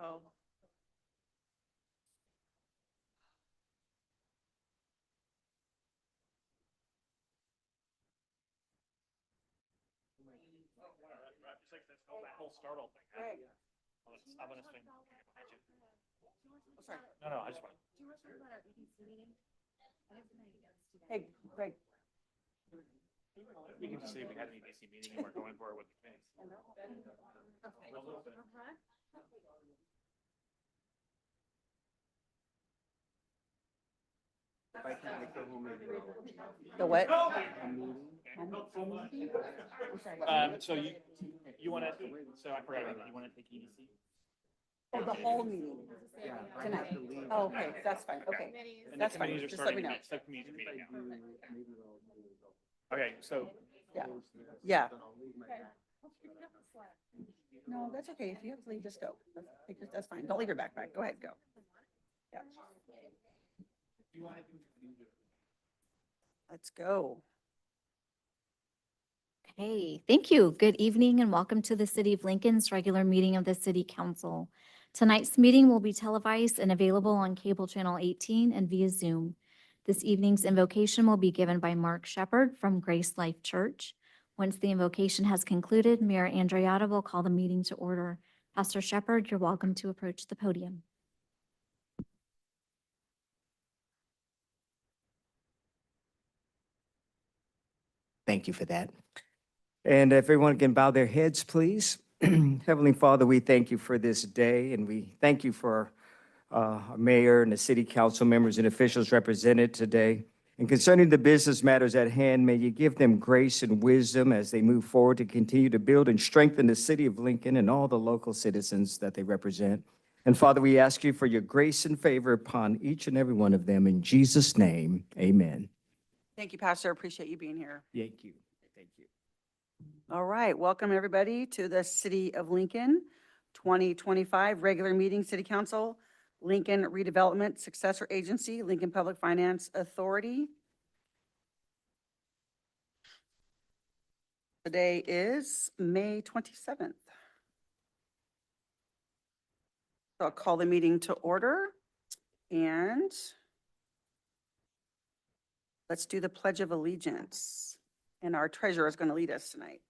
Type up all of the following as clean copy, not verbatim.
Oh. Right. I'm gonna swing. Sorry. No, I just want. Hey, Greg. We can just say we had an EDC meeting and we're going for it with the committee. The what? So you want to, so I forgot about that. You want to take EDC? Oh, the whole meeting tonight. Oh, okay, that's fine. Okay, And that's the fine. committees are Just let me starting, know. subcommittees are meeting now. Okay, so. Yeah. Yeah. No, that's okay. If you have to leave, just go. That's fine. Don't leave your backpack. Go ahead, go. Yeah. Let's go. Hey, thank you. Good evening and welcome to the City of Lincoln's regular meeting of the City Council. Tonight's meeting will be televised and available on cable channel 18 and via Zoom. This evening's invocation will be given by Mark Shepard from Grace Life Church. Once the invocation has concluded, Mayor Andreatta will call the meeting to order. Pastor Shepard, you're welcome to approach the podium. Thank you for that. And if everyone can bow their heads, please. Heavenly Father, we thank you for this day, and we thank you for our mayor and the city council members and officials represented today. And concerning the business matters at hand, may you give them grace and wisdom as they move forward to continue to build and strengthen the city of Lincoln and all the local citizens that they represent. And Father, we ask you for your grace and favor upon each and every one of them. In Jesus' name, amen. Thank you, Pastor. Appreciate you being here. Thank you. Thank you. All right, welcome everybody to the City of Lincoln 2025 regular meeting, City Council, Lincoln Redevelopment Successor Agency, Lincoln Public Finance Authority. Today is May 27th. So I'll call the meeting to order and let's do the Pledge of Allegiance. And our treasurer is going to lead us tonight.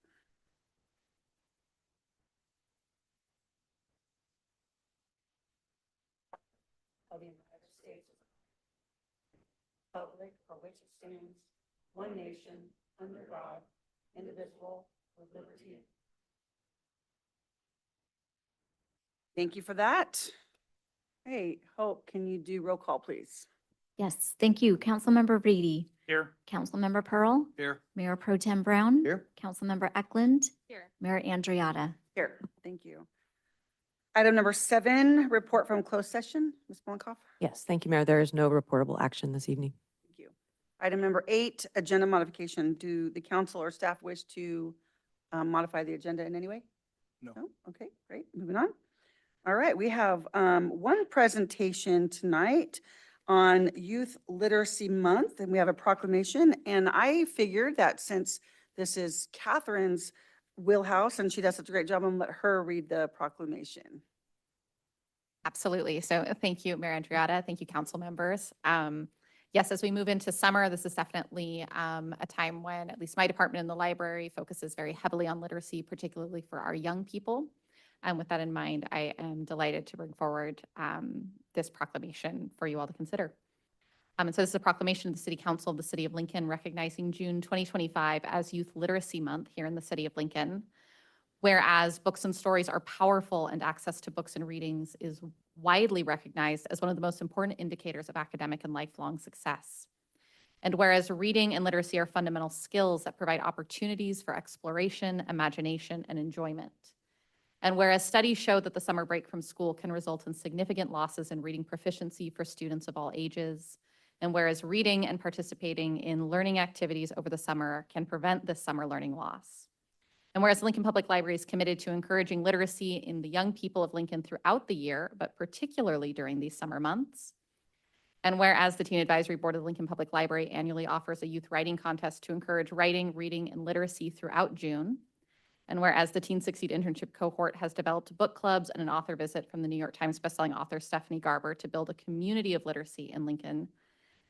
Of the United States, public for which it stands, one nation, under God, indivisible, with liberty. Thank you for that. Hey, Hope, can you do roll call, please? Yes, thank you. Councilmember Reedy. Here. Councilmember Pearl. Here. Mayor Pro Tem Brown. Here. Councilmember Eklund. Here. Mayor Andreatta. Here, thank you. Item number 7, report from closed session. Ms. Blancoff? Yes, thank you, Mayor. There is no reportable action this evening. Thank you. Item number 8, agenda modification. Do the council or staff wish to modify the agenda in any way? No. Okay, great. Moving on. All right, we have one presentation tonight on Youth Literacy Month, and we have a proclamation. And I figured that since this is Catherine's wheelhouse and she does such a great job, I'm gonna let her read the proclamation. Absolutely. So thank you, Mayor Andreatta. Thank you, council members. Yes, as we move into summer, this is definitely a time when at least my department in the library focuses very heavily on literacy, particularly for our young people. And with that in mind, I am delighted to bring forward this proclamation for you all to consider. And so this is a proclamation of the City Council of the City of Lincoln recognizing June 2025 as Youth Literacy Month here in the City of Lincoln. Whereas books and stories are powerful and access to books and readings is widely recognized as one of the most important indicators of academic and lifelong success. And whereas reading and literacy are fundamental skills that provide opportunities for exploration, imagination, and enjoyment. And whereas studies show that the summer break from school can result in significant losses in reading proficiency for students of all ages, and whereas reading and participating in learning activities over the summer can prevent this summer learning loss. And whereas Lincoln Public Library is committed to encouraging literacy in the young people of Lincoln throughout the year, but particularly during these summer months. And whereas the Teen Advisory Board of Lincoln Public Library annually offers a youth writing contest to encourage writing, reading, and literacy throughout June. And whereas the Teen Succeed internship cohort has developed book clubs and an author visit from the New York Times bestselling author Stephanie Garber to build a community of literacy in Lincoln.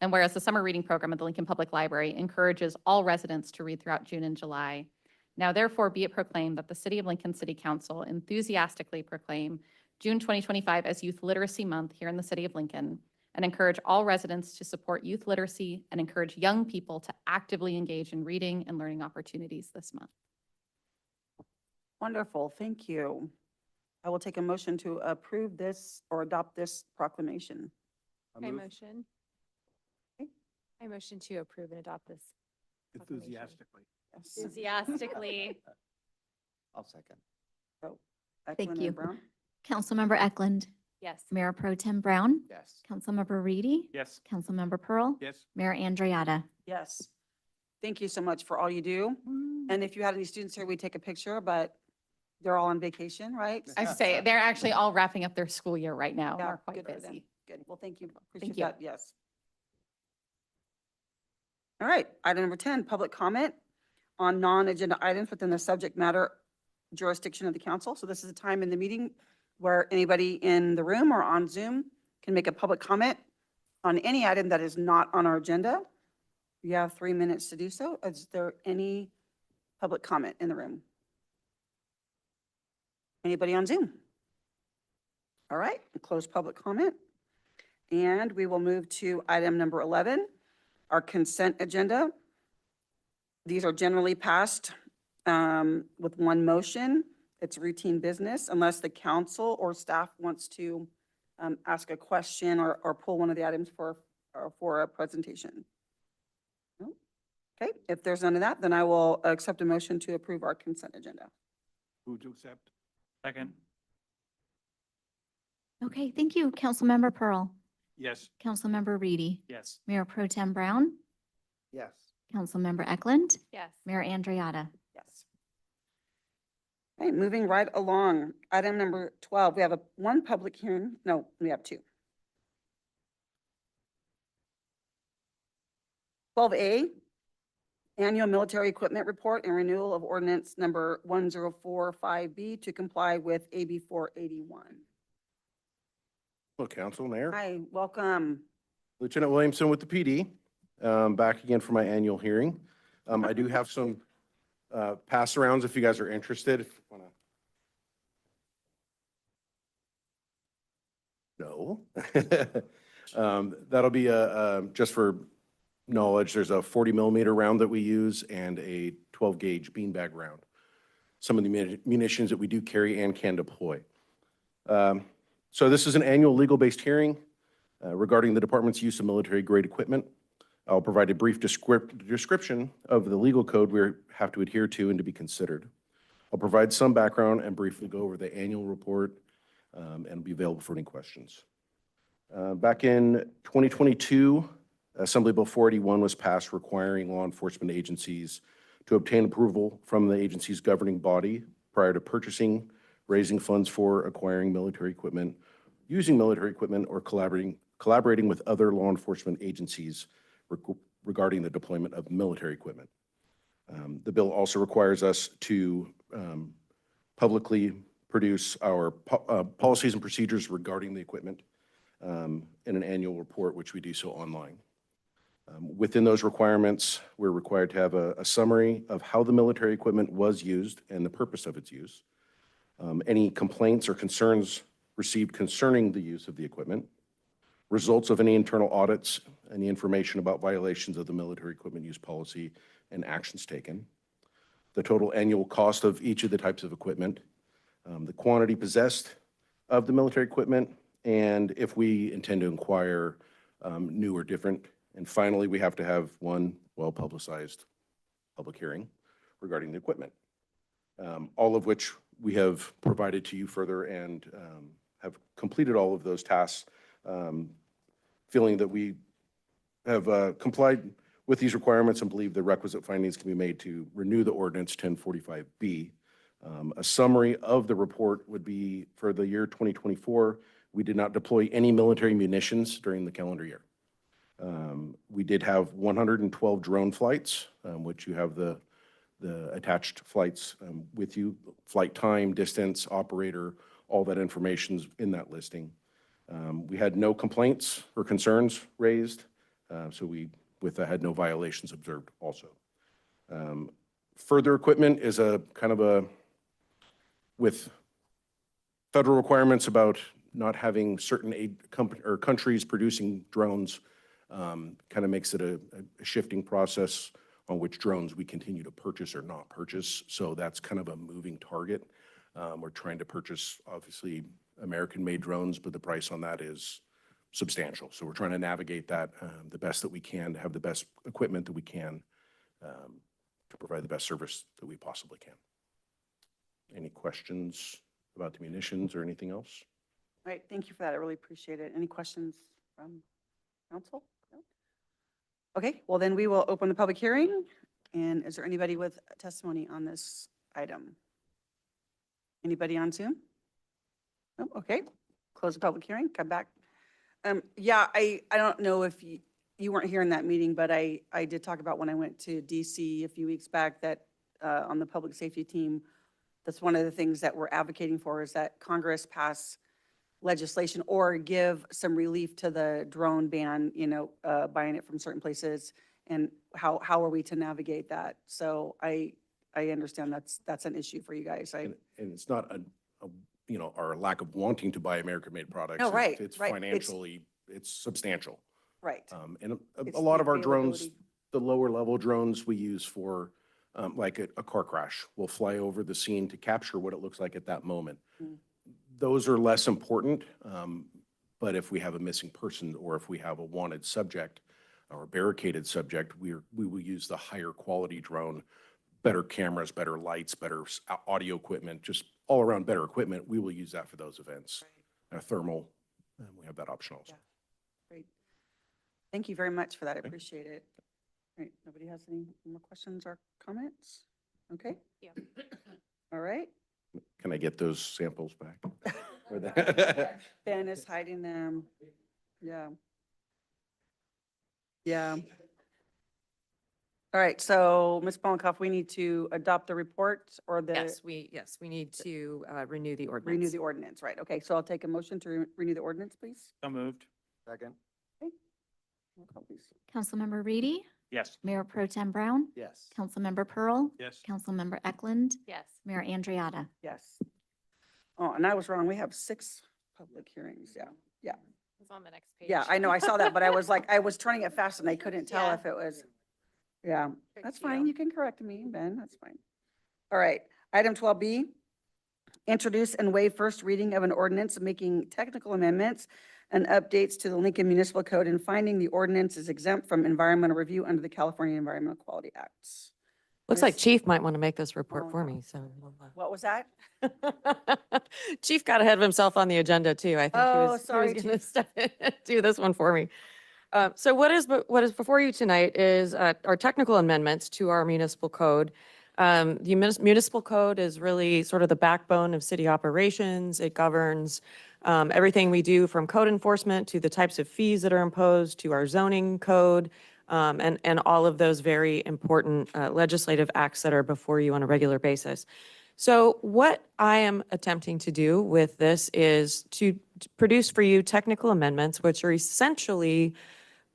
And whereas the summer reading program at the Lincoln Public Library encourages all residents to read throughout June and July. Now therefore be it proclaimed that the City of Lincoln City Council enthusiastically proclaim June 2025 as Youth Literacy Month here in the City of Lincoln, and encourage all residents to support youth literacy and encourage young people to actively engage in reading and learning opportunities this month. Wonderful, thank you. I will take a motion to approve this or adopt this proclamation. I motion. Okay. I motion to approve and adopt this. proclamation. Enthusiastically. Yes. Enthusiastically. I'll second. Oh, Thank Eklund and you. Brown? Councilmember Eklund, Yes. Mayor Pro Tem Brown, Yes. Councilmember Reedy, Yes. Councilmember Pearl, Yes. Mayor Andriata. Yes. Thank you so much for all you do. And if you had any students here, we'd take a picture, but they're all on vacation, right? I say, they're actually all wrapping up their school year right now. Yeah, We're quite good for them. busy. Good. Well, thank you. Appreciate you. that. Yes. All right. Item number 10, public comment on non-agenda items within the subject matter jurisdiction of the council. So this is a time in the meeting where anybody in the room or on Zoom can make a public comment on any item that is not on our agenda. You have 3 minutes to do so. Is there any public comment in the room? Anybody on Zoom? All right, close public comment. And we will move to item number 11, our consent agenda. These are generally passed with one motion. It's routine business unless the council or staff wants to ask a question or pull one of the items for a presentation. No? Okay, if there's none of that, then I will accept a motion to approve our consent agenda. Move to accept. Second. Okay, thank you. Councilmember Pearl, Yes. Councilmember Reedy, Yes. Mayor Pro Tem Brown, Yes. Councilmember Eklund, Yes. Mayor Andriata. Yes. Okay, moving right along. Item number 12, we have one public hearing. No, we have two. 12A, Annual Military Equipment Report and Renewal of Ordinance Number 1045B to comply with AB 481. Hello, Council, Mayor. Hi, welcome. Lieutenant Williamson with the PD, back again for my annual hearing. I do have some pass-arounds if you guys are interested. If you wanna- No. That'll be just for knowledge, there's a 40 millimeter round that we use and a 12 gauge beanbag round. Some of the munitions that we do carry and can deploy. So this is an annual legal-based hearing regarding the department's use of military-grade equipment. I'll provide a brief description of the legal code we have to adhere to and to be considered. I'll provide some background and briefly go over the annual report and be available for any questions. Back in 2022, Assembly Bill 481 was passed requiring law enforcement agencies to obtain approval from the agency's governing body prior to purchasing, raising funds for acquiring military equipment, using military equipment, or collaborating with other law enforcement agencies regarding the deployment of military equipment. The bill also requires us to publicly produce our policies and procedures regarding the equipment in an annual report, which we do so online. Within those requirements, we're required to have a summary of how the military equipment was used and the purpose of its use, any complaints or concerns received concerning the use of the equipment, results of any internal audits, any information about violations of the military equipment use policy and actions taken, the total annual cost of each of the types of equipment, the quantity possessed of the military equipment, and if we intend to acquire new or different. And finally, we have to have one well-publicized public hearing regarding the equipment, all of which we have provided to you further and have completed all of those tasks, feeling that we have complied with these requirements and believe the requisite findings can be made to renew the ordinance 1045B. A summary of the report would be for the year 2024, we did not deploy any military munitions during the calendar year. We did have 112 drone flights, which you have the the attached flights with you, flight time, distance, operator, all that information's in that listing. We had no complaints or concerns raised, so we, with that, had no violations observed also. Further equipment is a kind of a, with federal requirements about not having certain aid or countries producing drones, kind of makes it a shifting process on which drones we continue to purchase or not purchase. So that's kind of a moving target. We're trying to purchase, obviously, American-made drones, but the price on that is substantial. So we're trying to navigate that the best that we can, to have the best equipment that we can, to provide the best service that we possibly can. Any questions about the munitions or anything else? All right, thank you for that. I really appreciate it. Any questions from council? No? Okay, well then we will open the public hearing. And is there anybody with testimony on this item? Anybody on Zoom? No, okay, close the public hearing, come back. Yeah, I don't know if you weren't here in that meeting, but I did talk about when I went to DC a few weeks back that on the public safety team, that's one of the things that we're advocating for is that Congress pass legislation or give some relief to the drone ban, you know, buying it from certain places. And how are we to navigate that? So I understand that's an issue for you guys. And it's not you know, our lack of wanting to buy American-made products. No, right, It's right. financially, it's substantial. Right. And It's a lot the of our drones, availability. the lower level drones we use for like a car crash. We'll fly over the scene to capture what it looks like at that moment. Mm. Those are less important, but if we have a missing person or if we have a wanted subject or a barricaded subject, we will use the higher quality drone, better cameras, better lights, better audio equipment, just all around better equipment. We will use that for those events. Thermal, we have that option also. Yeah. Great. Thank you very much for that. I Okay. appreciate it. All right, nobody has any more questions or comments? Okay. Yeah. All right. Can I get those samples back? Or the- Ben is hiding them. Yeah. Yeah. All right, so Ms. Mollenkoff, we need to adopt the report or the Yes, we need to renew the ordinance. renew the ordinance, right? Okay, so I'll take a motion to renew the ordinance, please. So moved. Second? Roll call, please. Councilmember Reedy, Yes. Mayor Pro Tem Brown, Yes. Councilmember Pearl, Yes. Councilmember Eklund, Yes. Mayor Andriata. Yes. Oh, and I was wrong. We have 6 public hearings. Yeah. It's on the next page. Yeah, I know, I saw that, but I was like, I was turning it fast and I couldn't tell Yeah. if it was, yeah, that's you. fine. You can correct me, Ben, that's fine. All right, item 12B, introduce and waive first reading of an ordinance making technical amendments and updates to the Lincoln Municipal Code and finding the ordinance is exempt from environmental review under the California Environmental Quality Acts. Looks like Miss- Chief might want to make this report for Mollenkoff. me, so. What was that? Chief got ahead of himself on the agenda too. I think Oh, he sorry, was going to Chief. step in and do this one for me. So what is before you tonight is our technical amendments to our municipal code. The municipal code is really sort of the backbone of city operations. It governs everything we do from code enforcement to the types of fees that are imposed to our zoning code, and all of those very important legislative acts that are before you on a regular basis. So what I am attempting to do with this is to produce for you technical amendments, which are essentially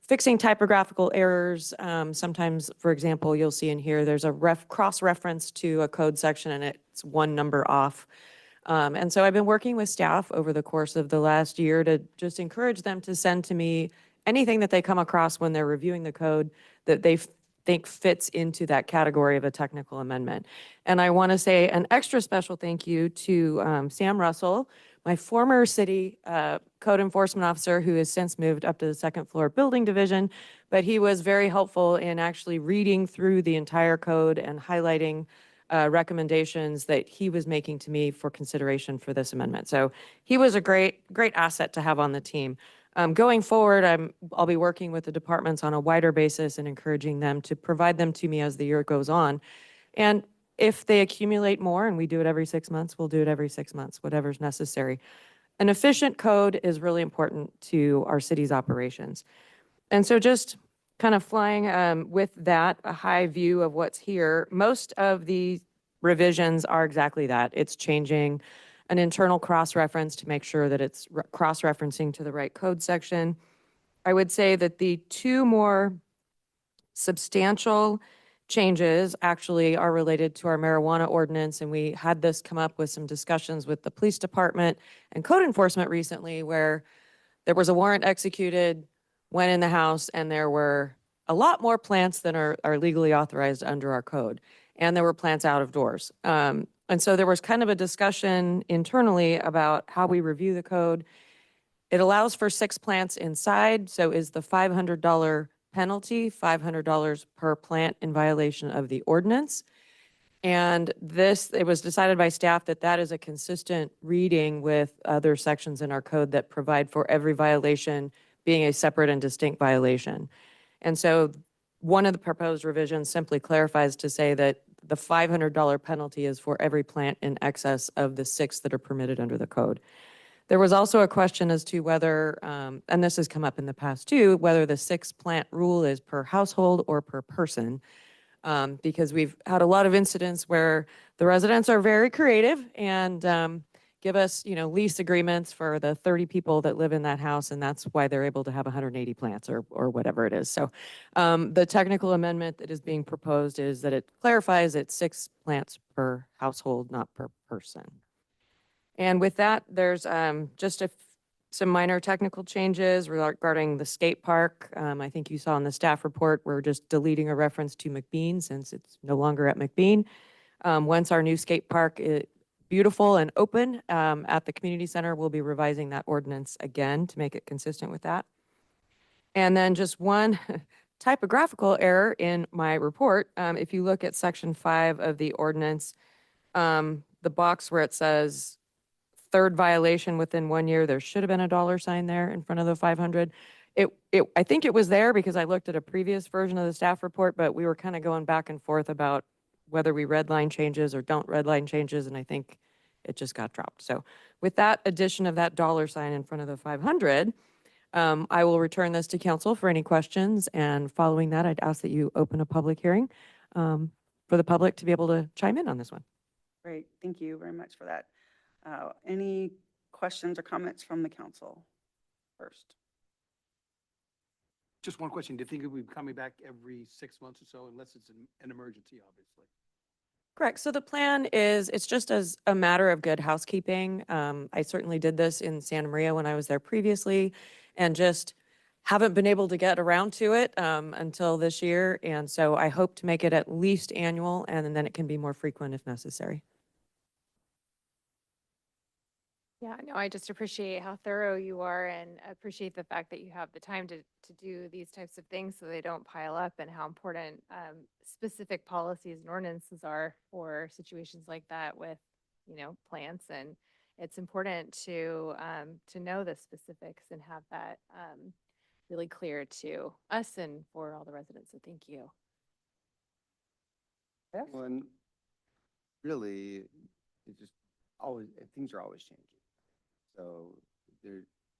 fixing typographical errors. Sometimes, for example, you'll see in here, there's a cross-reference to a code section and it's one number off. And so I've been working with staff over the course of the last year to just encourage them to send to me anything that they come across when they're reviewing the code that they think fits into that category of a technical amendment. And I want to say an extra special thank you to Sam Russell, my former city code enforcement officer who has since moved up to the second floor building division, but he was very helpful in actually reading through the entire code and highlighting recommendations that he was making to me for consideration for this amendment. So he was a great asset to have on the team. Going forward, I'll be working with the departments on a wider basis and encouraging them to provide them to me as the year goes on. And if they accumulate more and we do it every 6 months, we'll do it every 6 months, whatever's necessary. An efficient code is really important to our city's operations. And so just kind of flying with that, a high view of what's here. Most of the revisions are exactly that. It's changing an internal cross-reference to make sure that it's cross-referencing to the right code section. I would say that the two more substantial changes actually are related to our marijuana ordinance, and we had this come up with some discussions with the police department and code enforcement recently, where there was a warrant executed, went in the house, and there were a lot more plants than are legally authorized under our code. And there were plants out of doors. And so there was kind of a discussion internally about how we review the code. It allows for 6 plants inside, so is the $500 penalty, $500 per plant in violation of the ordinance. And this, it was decided by staff that that is a consistent reading with other sections in our code that provide for every violation being a separate and distinct violation. And so one of the proposed revisions simply clarifies to say that the $500 penalty is for every plant in excess of the 6 that are permitted under the code. There was also a question as to whether, and this has come up in the past too, whether the 6 plant rule is per household or per person. Because we've had a lot of incidents where the residents are very creative and give us, lease agreements for the 30 people that live in that house, and that's why they're able to have 180 plants or whatever it is. So the technical amendment that is being proposed is that it clarifies it's 6 plants per household, not per person. And with that, there's just some minor technical changes regarding the skate park. I think you saw in the staff report, we're just deleting a reference to McBean since it's no longer at McBean. Once our new skate park is beautiful and open at the community center, we'll be revising that ordinance again to make it consistent with that. And then just one typographical error in my report. If you look at section 5 of the ordinance, the box where it says 3rd violation within 1 year, there should have been a $sign there in front of the 500. I think it was there because I looked at a previous version of the staff report, but we were kind of going back and forth about whether we redline changes or don't redline changes, and I think it just got dropped. So with that addition of that $sign in front of the 500, I will return this to council for any questions, and following that, I'd ask that you open a public hearing for the public to be able to chime in on this one. Great, thank you very much for that. Any questions or comments from the council first? Just one question. Do you think it would be coming back every 6 months or so, unless it's an emergency, obviously? Correct. So the plan is, it's just as a matter of good housekeeping. I certainly did this in Santa Maria when I was there previously and just haven't been able to get around to it until this year. And so I hope to make it at least annual, and then it can be more frequent if necessary. Yeah, no, I just appreciate how thorough you are and appreciate the fact that you have the time to do these types of things so they don't pile up, and how important specific policies and ordinances are for situations like that with, plants. And it's important to know the specifics and have that really clear to us and for all the residents. So thank you. Well, and really, it just always, things are always changing. So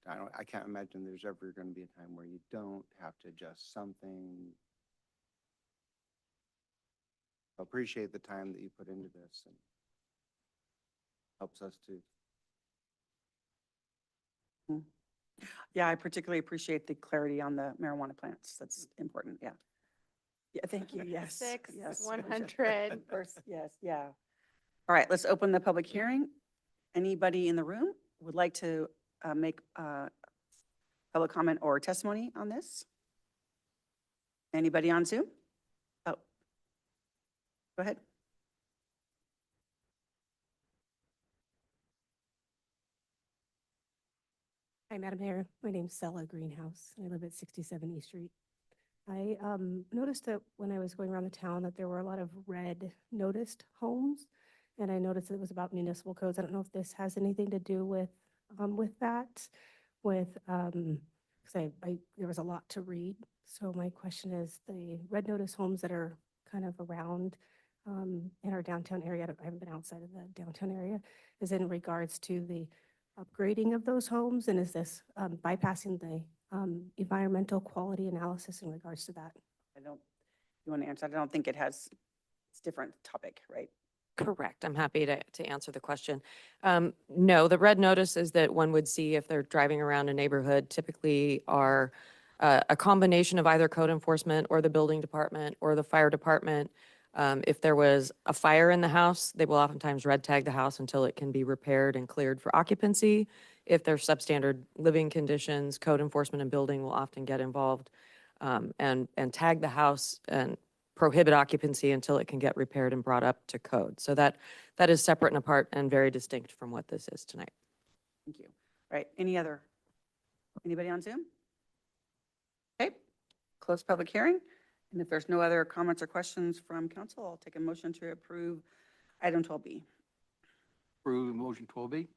I can't imagine there's ever going to be a time where you don't have to adjust something. Appreciate the time that you put into this, and helps us to. Yeah, I particularly appreciate the clarity on the marijuana plants. That's important, yeah. Yeah, thank you, yes. 6, yes. 100. First, yes, yeah. All right, let's open the public hearing. Anybody in the room would like to make public comment or testimony on this? Anybody on Zoom? Oh, go ahead. Hi, Madam Mayor. My name's Sella Greenhouse. I live at 67 East Street. I noticed that when I was going around the town that there were a lot of red noticed homes, and I noticed it was about municipal codes. I don't know if this has anything to do with that, because there was a lot to read. So my question is, the red notice homes that are kind of around in our downtown area, I haven't been outside of the downtown area, is in regards to the upgrading of those homes, and is this bypassing the environmental quality analysis in regards to that? You want to answer? I don't think it's different topic, right? Correct. I'm happy to answer the question. No, the red notices that one would see if they're driving around a neighborhood typically are a combination of either code enforcement or the building department or the fire department. If there was a fire in the house, they will oftentimes red tag the house until it can be repaired and cleared for occupancy. If there's substandard living conditions, code enforcement and building will often get involved and tag the house and prohibit occupancy until it can get repaired and brought up to code. So that is separate and apart and very distinct from what this is tonight. Thank you. All right, anybody on Zoom? Okay, close public hearing. And if there's no other comments or questions from council, I'll take a motion to approve item 12B. Approve motion 12B.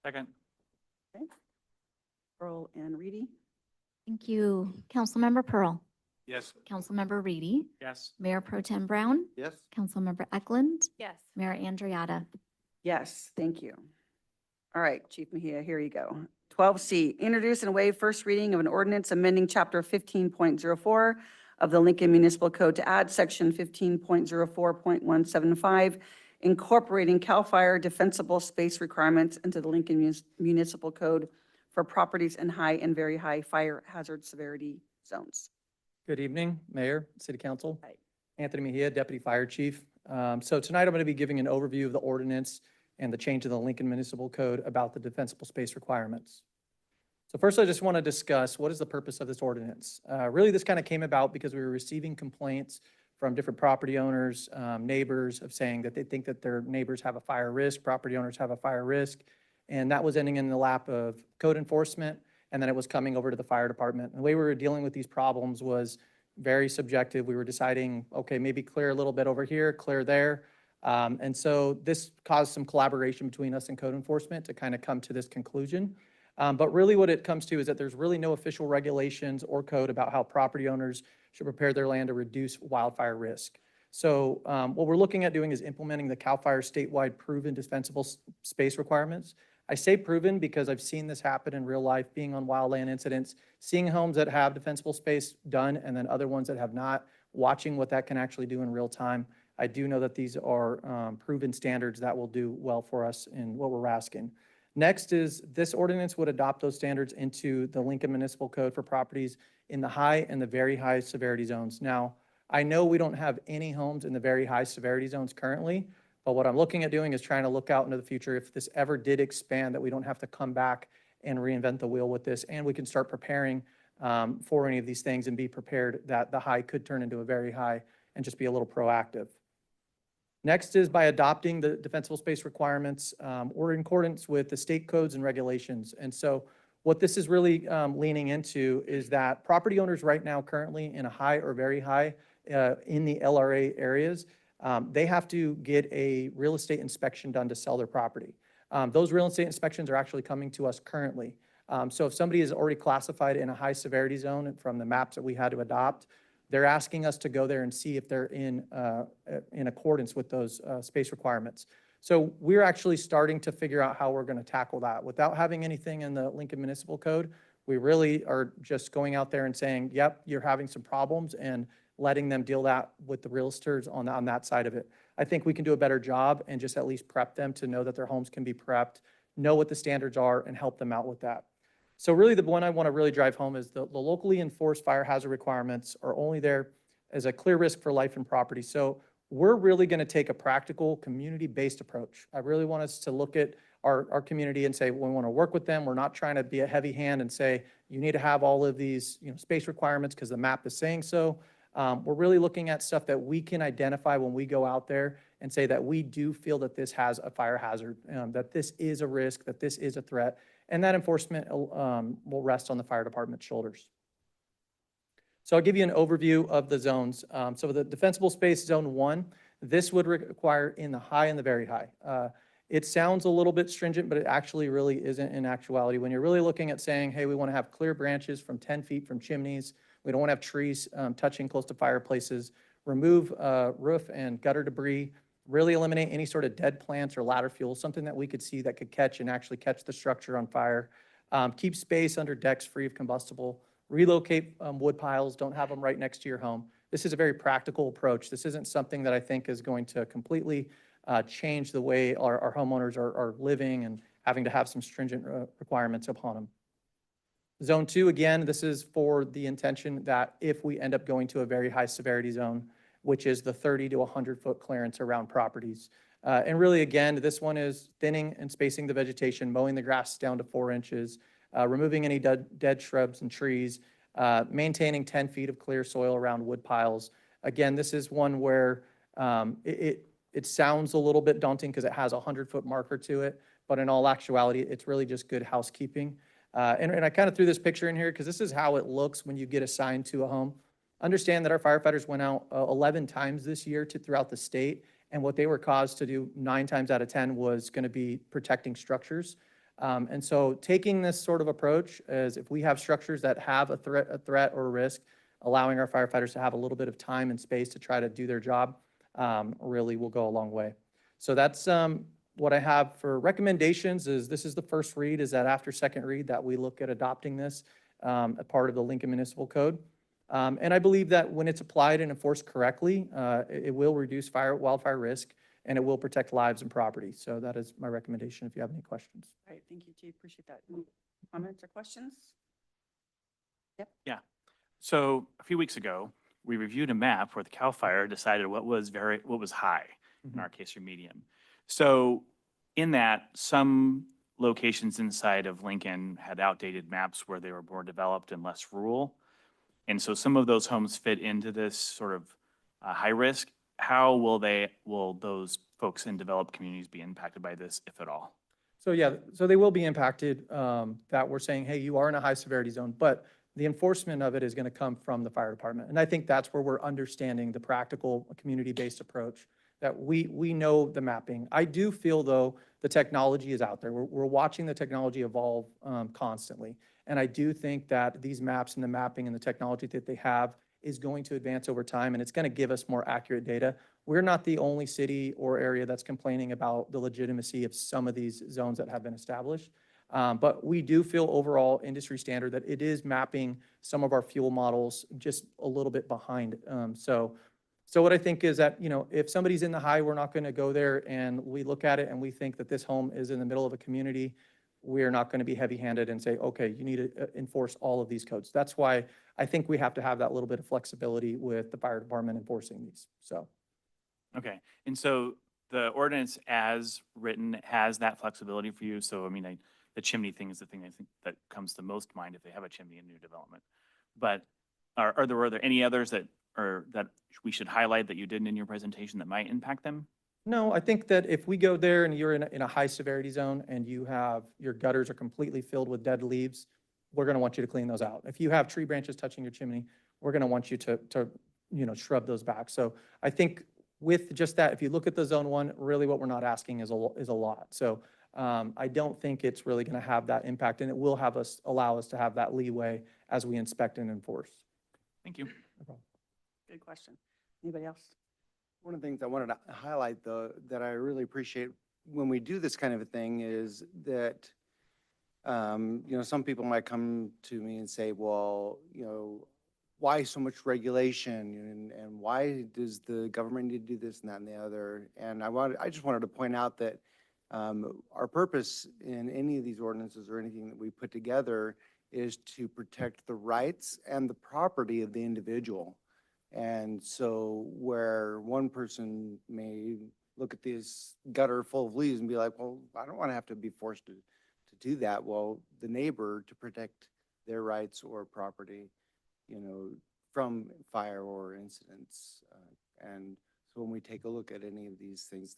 Second. Okay. Pearl and Reedy? Thank you. Councilmember Pearl, Yes. Councilmember Reedy, Yes. Mayor Pro Tem Brown, Yes. Councilmember Eklund, Yes. Mayor Andriata. Yes, thank you. All right, Chief Mejia, here you go. 12C, introduce and waive first reading of an ordinance amending Chapter 15.04 of the Lincoln Municipal Code to add Section 15.04.175, incorporating CAL FIRE defensible space requirements into the Lincoln Municipal Code for properties in high and very high fire hazard severity zones. Good evening, Mayor, City Council. Hi. Anthony Mejia, Deputy Fire Chief. So tonight I'm going to be giving an overview of the ordinance and the change in the Lincoln Municipal Code about the defensible space requirements. So first, I just want to discuss what is the purpose of this ordinance. Really, this kind of came about because we were receiving complaints from different property owners, neighbors of saying that they think that their neighbors have a fire risk, property owners have a fire risk. And that was ending in the lap of code enforcement, and then it was coming over to the fire department. And the way we were dealing with these problems was very subjective. We were deciding, okay, maybe clear a little bit over here, clear there. And so this caused some collaboration between us and code enforcement to kind of come to this conclusion. But really what it comes to is that there's really no official regulations or code about how property owners should prepare their land to reduce wildfire risk. So what we're looking at doing is implementing the CAL FIRE statewide proven defensible space requirements. I say proven because I've seen this happen in real life, being on wildland incidents, seeing homes that have defensible space done and then other ones that have not, watching what that can actually do in real time. I do know that these are proven standards that will do well for us in what we're asking. Next is this ordinance would adopt those standards into the Lincoln Municipal Code for properties in the high and the very high severity zones. Now, I know we don't have any homes in the very high severity zones currently, but what I'm looking at doing is trying to look out into the future. If this ever did expand, that we don't have to come back and reinvent the wheel with this, and we can start preparing for any of these things and be prepared that the high could turn into a very high and just be a little proactive. Next is by adopting the defensible space requirements or in accordance with the state codes and regulations. And so what this is really leaning into is that property owners right now currently in a high or very high in the LRA areas, they have to get a real estate inspection done to sell their property. Those real estate inspections are actually coming to us currently. So if somebody is already classified in a high severity zone from the maps that we had to adopt, they're asking us to go there and see if they're in accordance with those space requirements. So we're actually starting to figure out how we're going to tackle that. Without having anything in the Lincoln Municipal Code, we really are just going out there and saying, yep, you're having some problems, and letting them deal that with the realtors on that side of it. I think we can do a better job and just at least prep them to know that their homes can be prepped, know what the standards are, and help them out with that. So really the one I want to really drive home is the locally enforced fire hazard requirements are only there as a clear risk for life and property. So we're really going to take a practical community-based approach. I really want us to look at our community and say, we want to work with them. We're not trying to be a heavy hand and say, you need to have all of these space requirements because the map is saying so. We're really looking at stuff that we can identify when we go out there and say that we do feel that this has a fire hazard, that this is a risk, that this is a threat, and that enforcement will rest on the fire department's shoulders. So I'll give you an overview of the zones. So the defensible space zone 1, this would require in the high and the very high. It sounds a little bit stringent, but it actually really isn't in actuality. When you're really looking at saying, hey, we want to have clear branches from 10 feet from chimneys, we don't want to have trees touching close to fireplaces, remove roof and gutter debris, really eliminate any sort of dead plants or ladder fuel, something that we could see that could catch and actually catch the structure on fire. Keep space under decks free of combustible, relocate wood piles, don't have them right next to your home. This is a very practical approach. This isn't something that I think is going to completely change the way our homeowners are living and having to have some stringent requirements upon them. Zone 2, again, this is for the intention that if we end up going to a very high severity zone, which is the 30 to 100-foot clearance around properties. And really, again, this one is thinning and spacing the vegetation, mowing the grass down to 4 inches, removing any dead shrubs and trees, maintaining 10 feet of clear soil around wood piles. Again, this is one where it sounds a little bit daunting because it has a 100-foot marker to it, but in all actuality, it's really just good housekeeping. And I kind of threw this picture in here because this is how it looks when you get assigned to a home. Understand that our firefighters went out 11 times this year throughout the state, and what they were caused to do 9 times out of 10 was going to be protecting structures. And so taking this sort of approach as if we have structures that have a threat or a risk, allowing our firefighters to have a little bit of time and space to try to do their job really will go a long way. So that's what I have for recommendations. Is this is the first read, is that after second read that we look at adopting this a part of the Lincoln Municipal Code. And I believe that when it's applied and enforced correctly, it will reduce wildfire risk, and it will protect lives and property. So that is my recommendation if you have any questions. All right, thank you, Chief. Appreciate that. Any comments or questions? Yeah. So a few weeks ago, we reviewed a map where the CAL FIRE decided what was high, in our case, or medium. So in that, some locations inside of Lincoln had outdated maps where they were more developed and less rural. And so some of those homes fit into this sort of high risk. How will those folks in developed communities be impacted by this, if at all? So yeah, so they will be impacted, that we're saying, hey, you are in a high severity zone, but the enforcement of it is going to come from the fire department. And I think that's where we're understanding the practical community-based approach, that we know the mapping. I do feel, though, the technology is out there. We're watching the technology evolve constantly. And I do think that these maps and the mapping and the technology that they have is going to advance over time, and it's going to give us more accurate data. We're not the only city or area that's complaining about the legitimacy of some of these zones that have been established. But we do feel overall industry standard that it is mapping some of our fuel models just a little bit behind. So what I think is that, if somebody's in the high, we're not going to go there and we look at it and we think that this home is in the middle of a community. We're not going to be heavy-handed and say, okay, you need to enforce all of these codes. That's why I think we have to have that little bit of flexibility with the fire department enforcing these, so. Okay, and so the ordinance as written has that flexibility for you. So, I mean, the chimney thing is the thing I think that comes to most mind if they have a chimney in new development. But are there any others that we should highlight that you didn't in your presentation that might impact them? No, I think that if we go there and you're in a high severity zone and your gutters are completely filled with dead leaves, we're going to want you to clean those out. If you have tree branches touching your chimney, we're going to want you to shrub those back. So I think with just that, if you look at the zone 1, really what we're not asking is a lot. So I don't think it's really going to have that impact, and it will allow us to have that leeway as we inspect and enforce. Thank you. No problem. Good question. Anybody else? One of the things I wanted to highlight, though, that I really appreciate when we do this kind of a thing is that, some people might come to me and say, well, why so much regulation and why does the government need to do this and that and the other? And I just wanted to point out that our purpose in any of these ordinances or anything that we put together is to protect the rights and the property of the individual. And so where one person may look at this gutter full of leaves and be like, well, I don't want to have to be forced to do that. Well, the neighbor, to protect their rights or property, from fire or incidents. And so when we take a look at any of these things,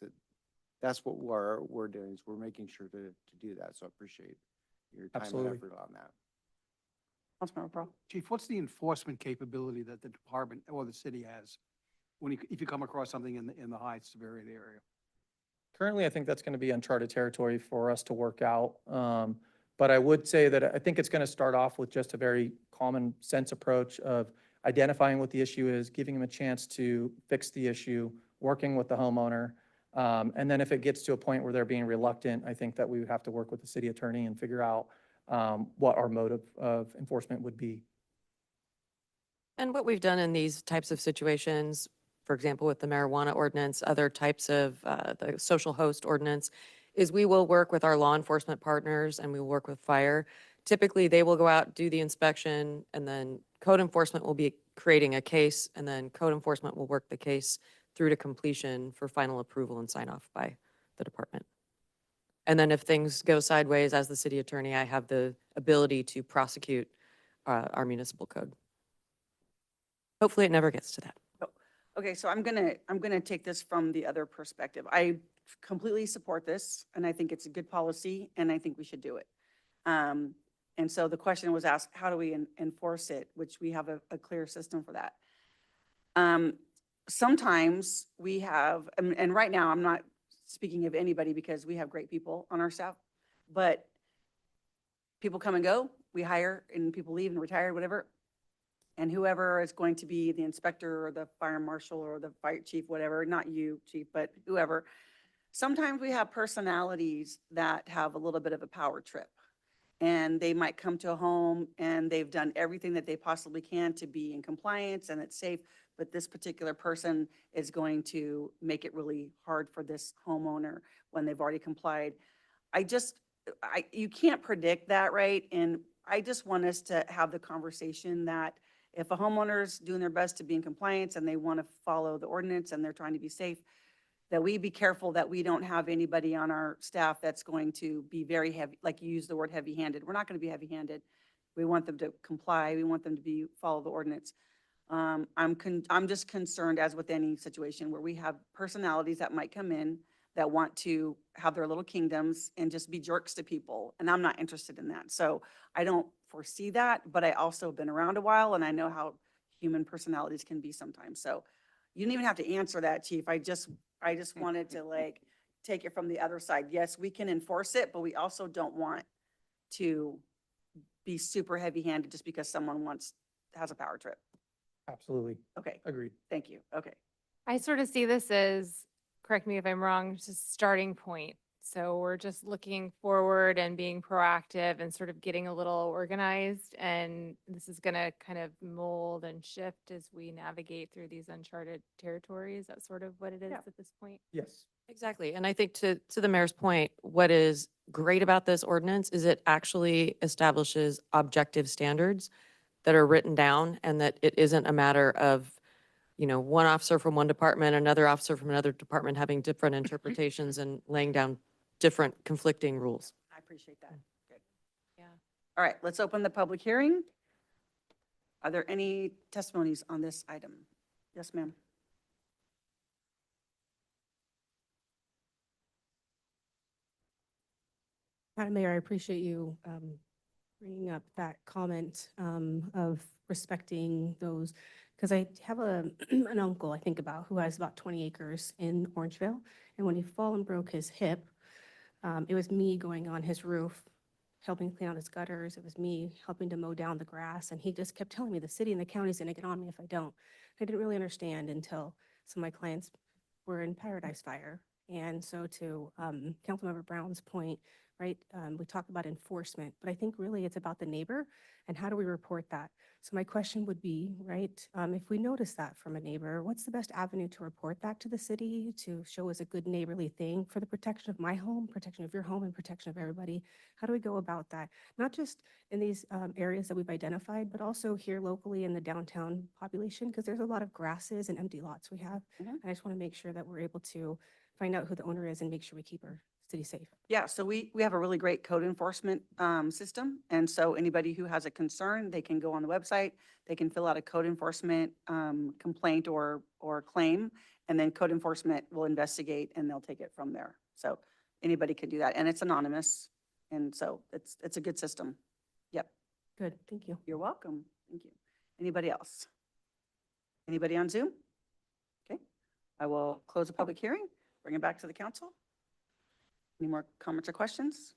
that's what we're doing, is we're making sure to do that. So I appreciate your time Absolutely. and effort on that. Councilmember Pearl. Chief, what's the enforcement capability that the department or the city has if you come across something in the high severity area? Currently, I think that's going to be uncharted territory for us to work out. But I would say that I think it's going to start off with just a very common sense approach of identifying what the issue is, giving them a chance to fix the issue, working with the homeowner. And then if it gets to a point where they're being reluctant, I think that we would have to work with the city attorney and figure out what our mode of enforcement would be. And what we've done in these types of situations, for example, with the marijuana ordinance, other types of the social host ordinance, is we will work with our law enforcement partners and we will work with fire. Typically, they will go out, do the inspection, and then code enforcement will be creating a case, and then code enforcement will work the case through to completion for final approval and sign off by the department. And then if things go sideways, as the city attorney, I have the ability to prosecute our municipal code. Hopefully, it never gets to that. Okay, so I'm gonna take this from the other perspective. I completely support this, and I think it's a good policy, and I think we should do it. And so the question was asked, how do we enforce it, which we have a clear system for that. Sometimes we have, and right now, I'm not speaking of anybody because we have great people on our staff, but people come and go, we hire, and people leave and retire, whatever. And whoever is going to be the inspector or the fire marshal or the fire chief, whatever, not you, chief, but whoever. Sometimes we have personalities that have a little bit of a power trip. And they might come to a home and they've done everything that they possibly can to be in compliance and it's safe. But this particular person is going to make it really hard for this homeowner when they've already complied. You can't predict that, right? And I just want us to have the conversation that if a homeowner's doing their best to be in compliance and they want to follow the ordinance and they're trying to be safe, that we be careful that we don't have anybody on our staff that's going to be very heavy, like you use the word heavy-handed. We're not going to be heavy-handed. We want them to comply. We want them to follow the ordinance. I'm just concerned, as with any situation, where we have personalities that might come in that want to have their little kingdoms and just be jerks to people. And I'm not interested in that. So I don't foresee that, but I also have been around a while and I know how human personalities can be sometimes. So you don't even have to answer that, Chief. I just wanted to take it from the other side. Yes, we can enforce it, but we also don't want to be super heavy-handed just because someone has a power trip. Absolutely. Okay, Agreed. thank you. Okay. I sort of see this as, correct me if I'm wrong, just a starting point. So we're just looking forward and being proactive and sort of getting a little organized. And this is going to kind of mold and shift as we navigate through these uncharted territories. That's sort of what it is Yeah. at this point. Yes. Exactly. And I think to the mayor's point, what is great about this ordinance is it actually establishes objective standards that are written down and that it isn't a matter of, one officer from one department, another officer from another department having different interpretations and laying down different conflicting rules. I appreciate that. Good. Yeah. All right, let's open the public hearing. Are there any testimonies on this item? Yes, ma'am. Madam Mayor, I appreciate you bringing up that comment of respecting those, because I have an uncle I think about who has about 20 acres in Orangevale, and when he fell and broke his hip, it was me going on his roof, helping clean out his gutters. It was me helping to mow down the grass, and he just kept telling me the city and the county's going to get on me if I don't. I didn't really understand until some of my clients were in Paradise Fire. And so to Councilmember Brown's point, right, we talk about enforcement, but I think really it's about the neighbor and how do we report that? So my question would be, right, if we notice that from a neighbor, what's the best avenue to report that to the city to show as a good neighborly thing for the protection of my home, protection of your home, and protection of everybody? How do we go about that? Not just in these areas that we've identified, but also here locally in the downtown population, because there's a lot of grasses and empty lots we have. Mhm. And I just want to make sure that we're able to find out who the owner is and make sure we keep our city safe. Yeah, so we have a really great code enforcement system. And so anybody who has a concern, they can go on the website, they can fill out a code enforcement complaint or claim, and then code enforcement will investigate and they'll take it from there. So anybody can do that, and it's anonymous. And so it's a good system. Yep. Good, thank you. You're welcome. Thank you. Anybody else? Anybody on Zoom? Okay, I will close the public hearing, bring it back to the council. Any more comments or questions?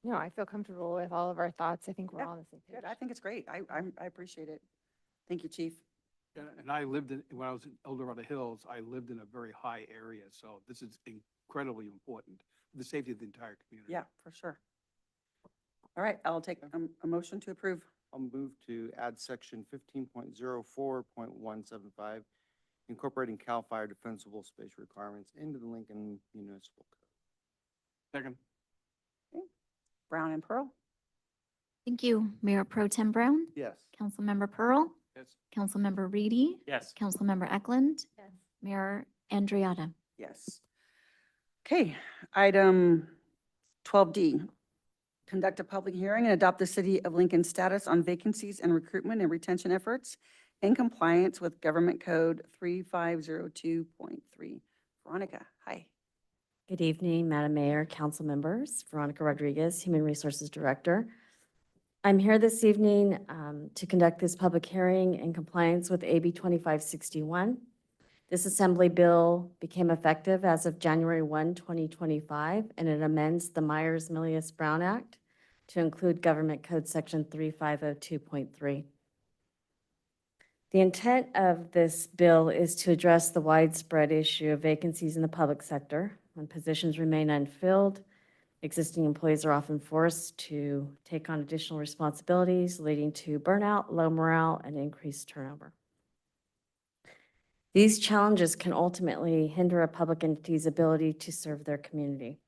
No, I feel comfortable with all of our thoughts. I think we're Yeah, all on the same page. Good, I think it's great. I appreciate it. Thank you, Chief. And I when I was in El Dorado Hills, I lived in a very high area, so this is incredibly important, for the safety of the entire community. Yeah, for sure. All right, I'll take a motion to approve. I'll move to add section 15.04.175, incorporating CAL FIRE defensible space requirements into the Lincoln Municipal Code. Second. Brown and Pearl? Thank you. Mayor Pro Tem Brown, Yes. Councilmember Pearl, Yes. Councilmember Reedy, Yes. Councilmember Eklund, Yes. Mayor Andriata. Yes. Okay, item 12D. Conduct a public hearing and adopt the City of Lincoln status on vacancies and recruitment and retention efforts in compliance with Government Code 3502.3. Veronica, hi. Good evening, Madam Mayor, council members. Veronica Rodriguez, Human Resources Director. I'm here this evening to conduct this public hearing in compliance with AB 2561. This Assembly bill became effective as of January 1, 2025, and it amends the Myers-Milius-Brown Act to include Government Code Section 3502.3. The intent of this bill is to address the widespread issue of vacancies in the public sector. When positions remain unfilled, existing employees are often forced to take on additional responsibilities, leading to burnout, low morale, and increased turnover. These challenges can ultimately hinder a public entity's ability to serve their community.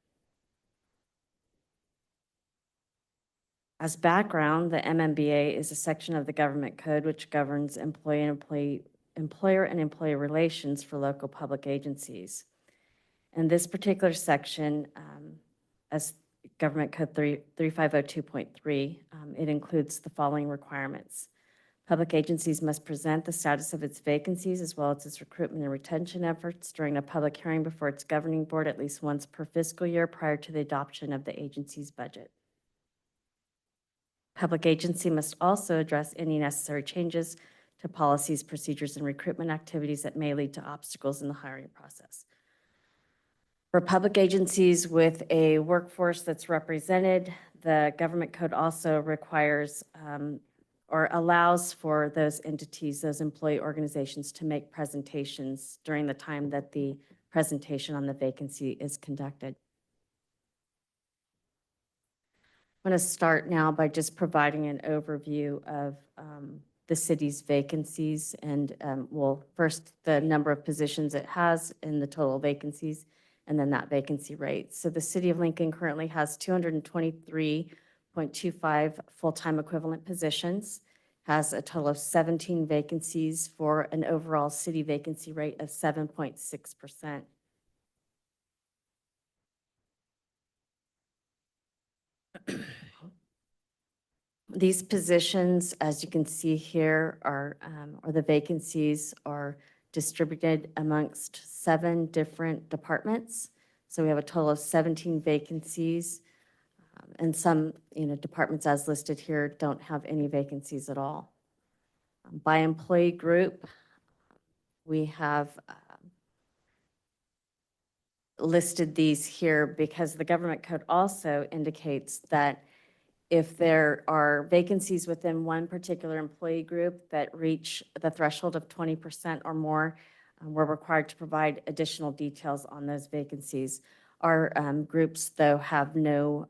As background, the MMBA is a section of the Government Code which governs employer and employee relations for local public agencies. And this particular section, as Government Code 3502.3, it includes the following requirements. Public agencies must present the status of its vacancies as well as its recruitment and retention efforts during a public hearing before its governing board at least once per fiscal year prior to the adoption of the agency's budget. Public agency must also address any necessary changes to policies, procedures, and recruitment activities that may lead to obstacles in the hiring process. For public agencies with a workforce that's represented, the Government Code also requires or allows for those entities, those employee organizations to make presentations during the time that the presentation on the vacancy is conducted. I'm going to start now by just providing an overview of the city's vacancies and well, first the number of positions it has in the total vacancies and then that vacancy rate. So the City of Lincoln currently has 223.25 full-time equivalent positions, has a total of 17 vacancies for an overall city vacancy rate of 7.6%. These positions, as you can see here, are or the vacancies are distributed amongst 7 different departments. So we have a total of 17 vacancies, and some, departments as listed here don't have any vacancies at all. By employee group, we have listed these here because the Government Code also indicates that if there are vacancies within one particular employee group that reach the threshold of 20% or more, we're required to provide additional details on those vacancies. Our groups, though, have no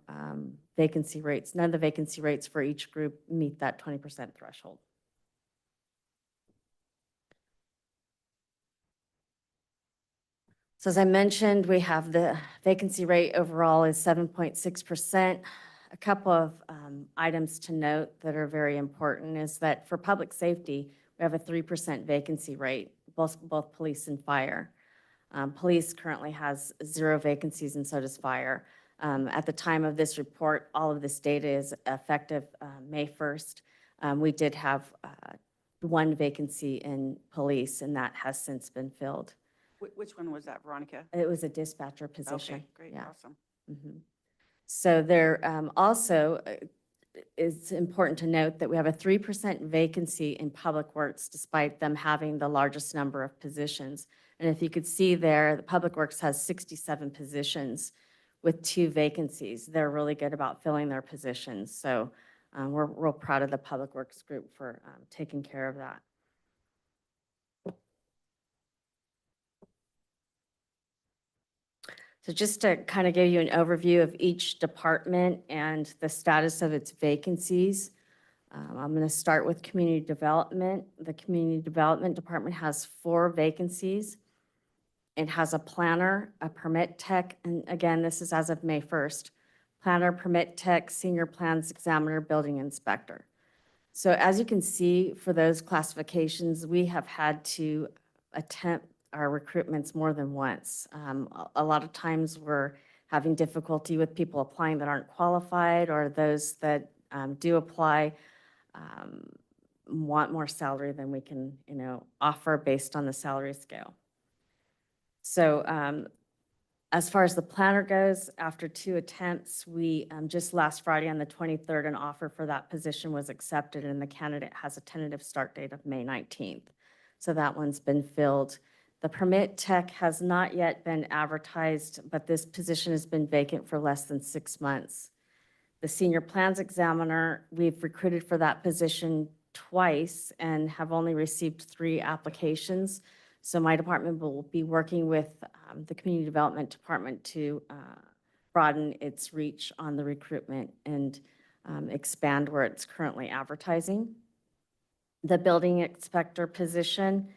vacancy rates. None of the vacancy rates for each group meet that 20% threshold. So as I mentioned, we have the vacancy rate overall is 7.6%. A couple of items to note that are very important is that for public safety, we have a 3% vacancy rate, both police and fire. Police currently has 0 vacancies and so does fire. At the time of this report, all of this data is effective May 1st. We did have 1 vacancy in police and that has since been filled. Which one was that, Veronica? It was a dispatcher position. Okay, great, Yeah. awesome. Mhm. So there also it's important to note that we have a 3% vacancy in Public Works despite them having the largest number of positions. And if you could see there, the Public Works has 67 positions with 2 vacancies. They're really good about filling their positions. So we're real proud of the Public Works group for taking care of that. So just to kind of give you an overview of each department and the status of its vacancies, I'm going to start with community development. The community development department has 4 vacancies. It has a planner, a permit tech, and again, this is as of May 1st. Planner, permit tech, senior plans examiner, building inspector. So as you can see, for those classifications, we have had to attempt our recruitments more than once. A lot of times we're having difficulty with people applying that aren't qualified, or those that do apply want more salary than we can, offer based on the salary scale. So as far as the planner goes, after 2 attempts, we just last Friday on the 23rd, an offer for that position was accepted, and the candidate has a tentative start date of May 19th. So that one's been filled. The permit tech has not yet been advertised, but this position has been vacant for less than 6 months. The senior plans examiner, we've recruited for that position twice and have only received 3 applications. So my department will be working with the community development department to broaden its reach on the recruitment and expand where it's currently advertising. The building inspector position,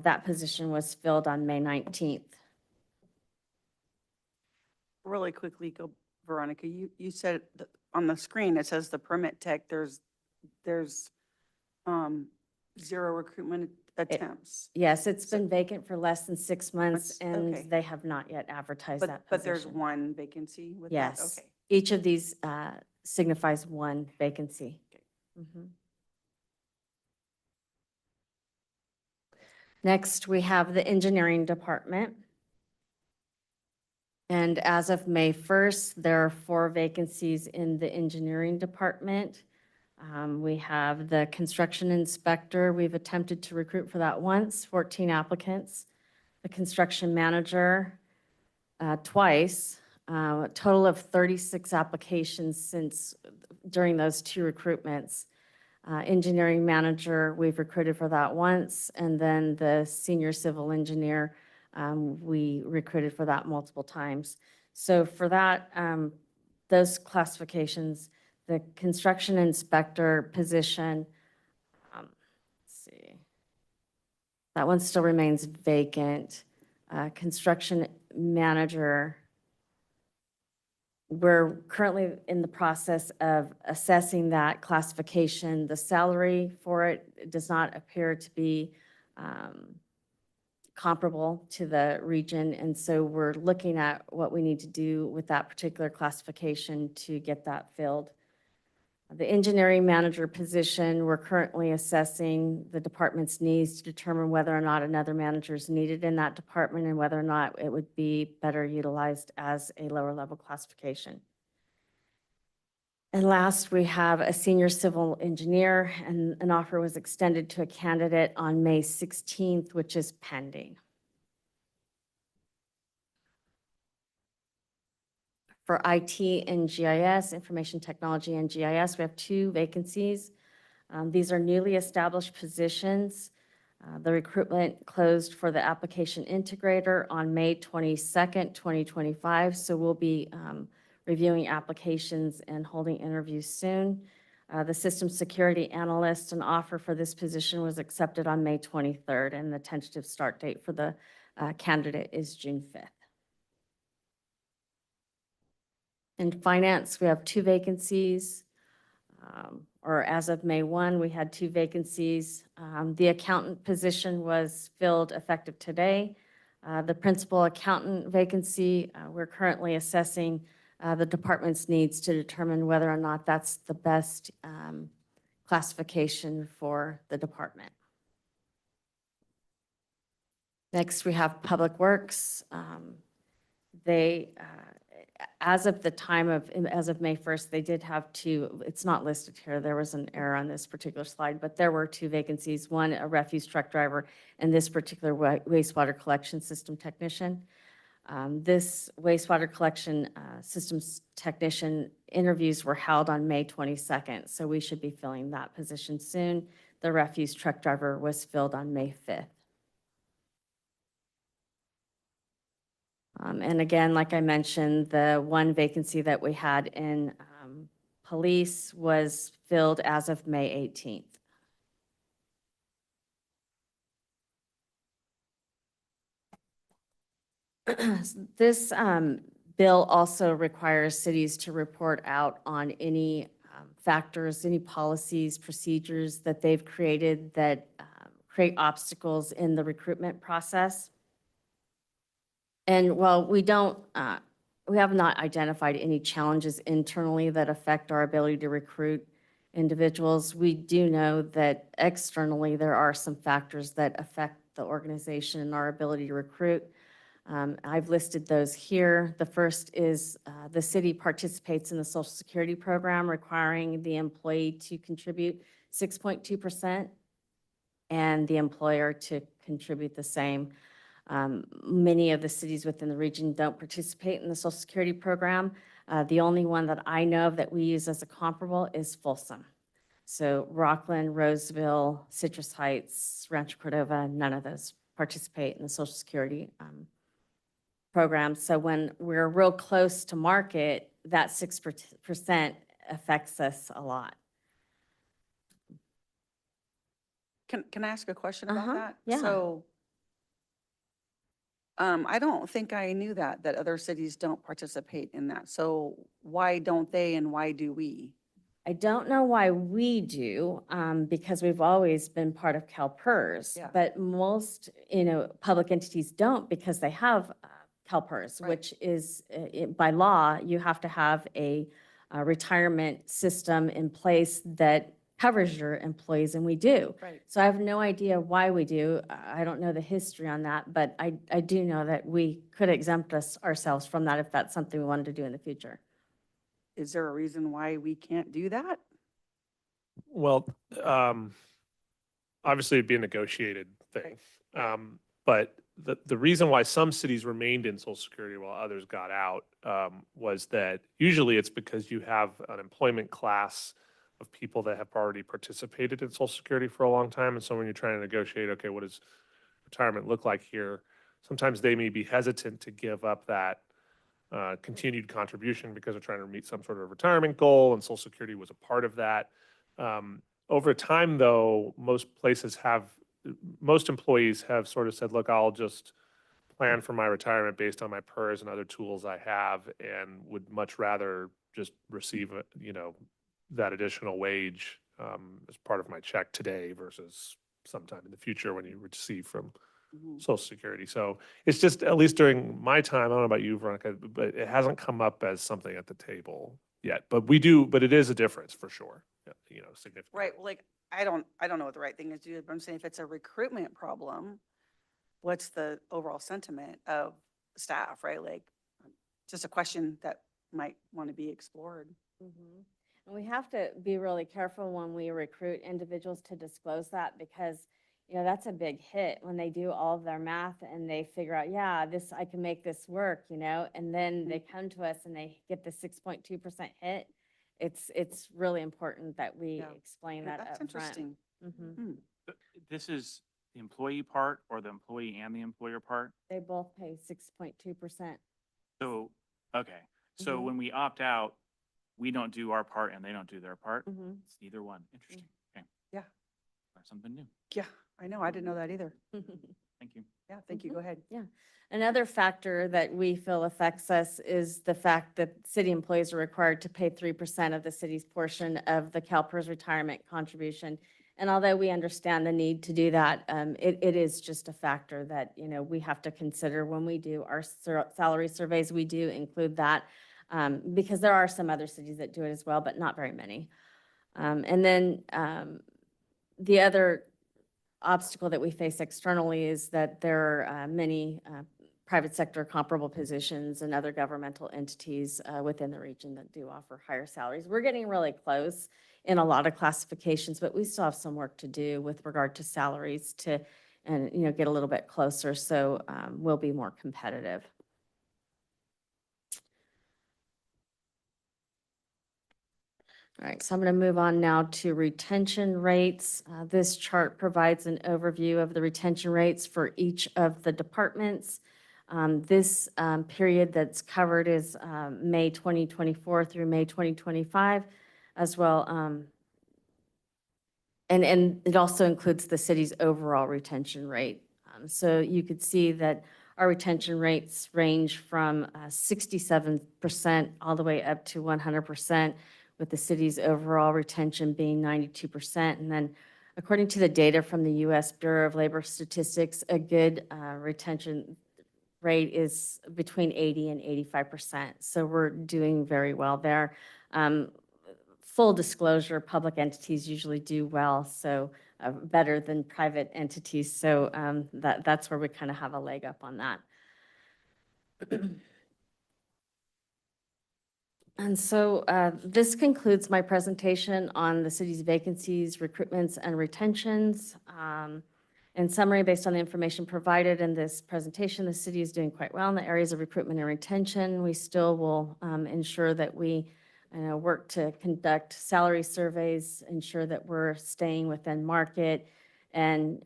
that position was filled on May 19th. Really quickly, Veronica, you said on the screen, it says the permit tech, there's 0 recruitment attempts. Yes, it's been vacant for less than 6 months, Months, and okay. they have not yet advertised that But there's position. 1 vacancy with that? Yes. Okay. Each of these signifies 1 vacancy. Mhm. Next, we have the engineering department. And as of May 1st, there are 4 vacancies in the engineering department. We have the construction inspector. We've attempted to recruit for that once, 14 applicants. The construction manager, twice, a total of 36 applications during those 2 recruitments. Engineering manager, we've recruited for that once, and then the senior civil engineer, we recruited for that multiple times. So for that, those classifications, the construction inspector position, let's see, that one still remains vacant. Construction manager, we're currently in the process of assessing that classification. The salary for it does not appear to be comparable to the region, and so we're looking at what we need to do with that particular classification to get that filled. The engineering manager position, we're currently assessing the department's needs to determine whether or not another manager is needed in that department and whether or not it would be better utilized as a lower level classification. And last, we have a senior civil engineer, and an offer was extended to a candidate on May 16th, which is pending. For IT and GIS, information technology and GIS, we have 2 vacancies. These are newly established positions. The recruitment closed for the application integrator on May 22nd, 2025. So we'll be reviewing applications and holding interviews soon. The system security analyst, an offer for this position was accepted on May 23rd, and the tentative start date for the candidate is June 5th. In finance, we have 2 vacancies, or as of May 1, we had 2 vacancies. The accountant position was filled effective today. The principal accountant vacancy, we're currently assessing the department's needs to determine whether or not that's the best classification for the department. Next, we have Public Works. As of May 1st, they did have 2, it's not listed here, there was an error on this particular slide, but there were 2 vacancies, one a refuse truck driver and this particular wastewater collection system technician. This wastewater collection systems technician interviews were held on May 22nd, so we should be filling that position soon. The refuse truck driver was filled on May 5th. And again, like I mentioned, the one vacancy that we had in police was filled as of May 18th. This bill also requires cities to report out on any factors, any policies, procedures that they've created that create obstacles in the recruitment process. And while we have not identified any challenges internally that affect our ability to recruit individuals, we do know that externally there are some factors that affect the organization and our ability to recruit. I've listed those here. The first is the city participates in the Social Security program, requiring the employee to contribute 6.2% and the employer to contribute the same. Many of the cities within the region don't participate in the Social Security program. The only one that I know of that we use as a comparable is Folsom. So Rockland, Roseville, Citrus Heights, Rancho Cordova, none of those participate in the Social Security program. So when we're real close to market, that 6% affects us a lot. Can I ask a question about that? yeah. So, I don't think I knew that other cities don't participate in that. So why don't they and why do we? I don't know why we do, because we've always been part of CalPERS. Yeah. But most, public entities don't because they have CalPERS, Right. which is, by law, you have to have a retirement system in place that covers your employees, and we do. Right. So I have no idea why we do. I don't know the history on that, but I do know that we could exempt ourselves from that if that's something we wanted to do in the future. Is there a reason why we can't do that? Well, obviously it'd be a negotiated thing. But the reason why some cities remained in Social Security while others got out was that usually it's because you have an employment class of people that have already participated in Social Security for a long time. And so when you're trying to negotiate, okay, what does retirement look like here? Sometimes they may be hesitant to give up that continued contribution because they're trying to meet some sort of retirement goal, and Social Security was a part of that. Over time, though, most employees have sort of said, look, I'll just plan for my retirement based on my PERS and other tools I have, and would much rather just receive, that additional wage as part of my check today versus sometime in the future when you receive from Social Security. So it's just, at least during my time, I don't know about you, Veronica, but it hasn't come up as something at the table yet. But it is a difference for sure, significant. Right. Well, like, I don't know what the right thing is to do, but I'm saying if it's a recruitment problem, what's the overall sentiment of staff, right? Like, just a question that might want to be explored. Mm-hmm. And we have to be really careful when we recruit individuals to disclose that, because that's a big hit when they do all of their math and they figure out, yeah, I can make this work, and then they come to us and they get the 6.2% hit. It's really important that we explain that That's up interesting. front. This is the employee part or the employee and the employer part? They both pay 6.2%. So, okay. So when we opt out, we don't do our part and they don't do their part? It's neither one. Interesting. Okay. Yeah. Learn something new. Yeah, I know. I didn't know that either. Thank you. Yeah, thank you. Go ahead. Yeah. Another factor that we feel affects us is the fact that city employees are required to pay 3% of the city's portion of the CalPERS retirement contribution. And although we understand the need to do that, it is just a factor that, we have to consider when we do our salary surveys. We do include that because there are some other cities that do it as well, but not very many. And then the other obstacle that we face externally is that there are many private sector comparable positions and other governmental entities within the region that do offer higher salaries. We're getting really close in a lot of classifications, but we still have some work to do with regard to salaries get a little bit closer, so we'll be more competitive. All right, so I'm going to move on now to retention rates. This chart provides an overview of the retention rates for each of the departments. This period that's covered is May 2024 through May 2025 as well. And it also includes the city's overall retention rate. So you could see that our retention rates range from 67% all the way up to 100%, with the city's overall retention being 92%. And then according to the data from the U.S. Bureau of Labor Statistics, a good retention rate is between 80 and 85%. So we're doing very well there. Full disclosure, public entities usually do well, so better than private entities. So that's where we kind of have a leg up on that. And so this concludes my presentation on the city's vacancies, recruitments, and retentions. In summary, based on the information provided in this presentation, the city is doing quite well in the areas of recruitment and retention. We still will ensure that we work to conduct salary surveys, ensure that we're staying within market, and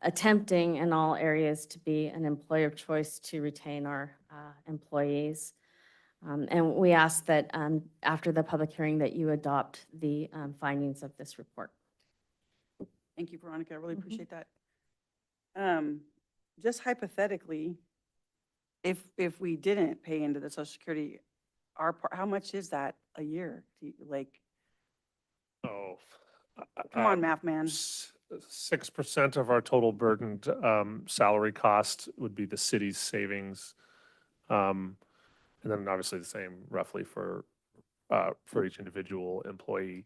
attempting in all areas to be an employer of choice to retain our employees. And we ask that after the public hearing that you adopt the findings of this report. Thank you, Veronica. I really appreciate that. Just hypothetically, if we didn't pay into the Social Security, how much is that a year? Like, Oh. come on, math man. 6% of our total burdened salary cost would be the city's savings. And then obviously the same roughly for each individual employee.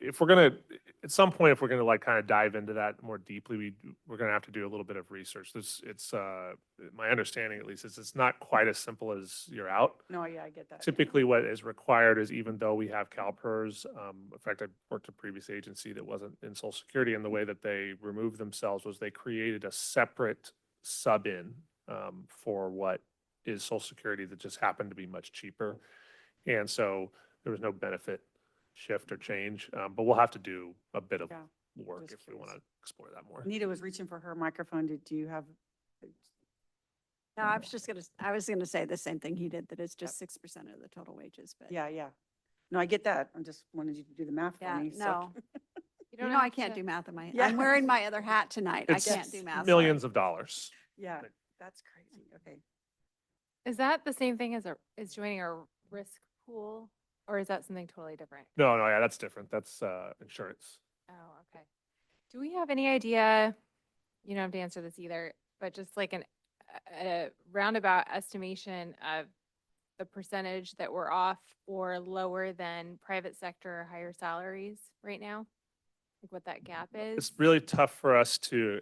If we're gonna, at some point, if we're gonna like kind of dive into that more deeply, we're gonna have to do a little bit of research. It's my understanding at least is it's not quite as simple as you're out. No, yeah, I get that. Typically what is required is even though we have CalPERS, in fact, I worked a previous agency that wasn't in Social Security, and the way that they removed themselves was they created a separate sub-in for what is Social Security that just happened to be much cheaper. And so there was no benefit shift or change, but we'll have to do a bit of Yeah, work just if we want to curious. explore that more. Anita was reaching for her microphone. Do you have? No, I was gonna say the same thing he did, that it's just 6% of the total wages, but. Yeah, yeah. No, I get that. I just wanted you to do the math for Yeah, me. so- no. You You know, I can't do math in my, Yeah. I'm wearing my other hat tonight. I It's can't do math. sorry. millions of dollars. Yeah, that's crazy. Okay. Is that the same thing as joining a risk pool, or is that something totally different? No, yeah, that's different. That's insurance. Oh, okay. Do we have any idea, you don't have to answer this either, but just like a roundabout estimation of the percentage that we're off or lower than private sector or higher salaries right now? Like what that gap is? It's really tough for us to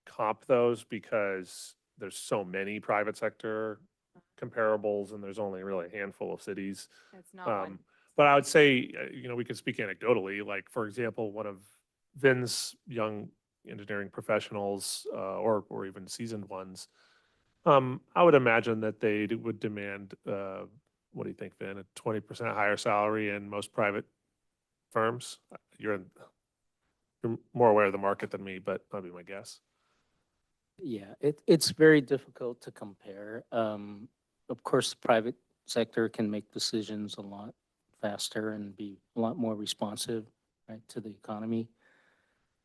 comp those because there's so many private sector comparables and there's only really a handful of cities. It's not one. But I would say, we could speak anecdotally, like, for example, one of Vin's young engineering professionals or even seasoned ones, I would imagine that they would demand, what do you think, Vin, a 20% higher salary in most private firms? You're more aware of the market than me, but that'd be my guess. Yeah, it's very difficult to compare. Of course, the private sector can make decisions a lot faster and be a lot more responsive, right, to the economy.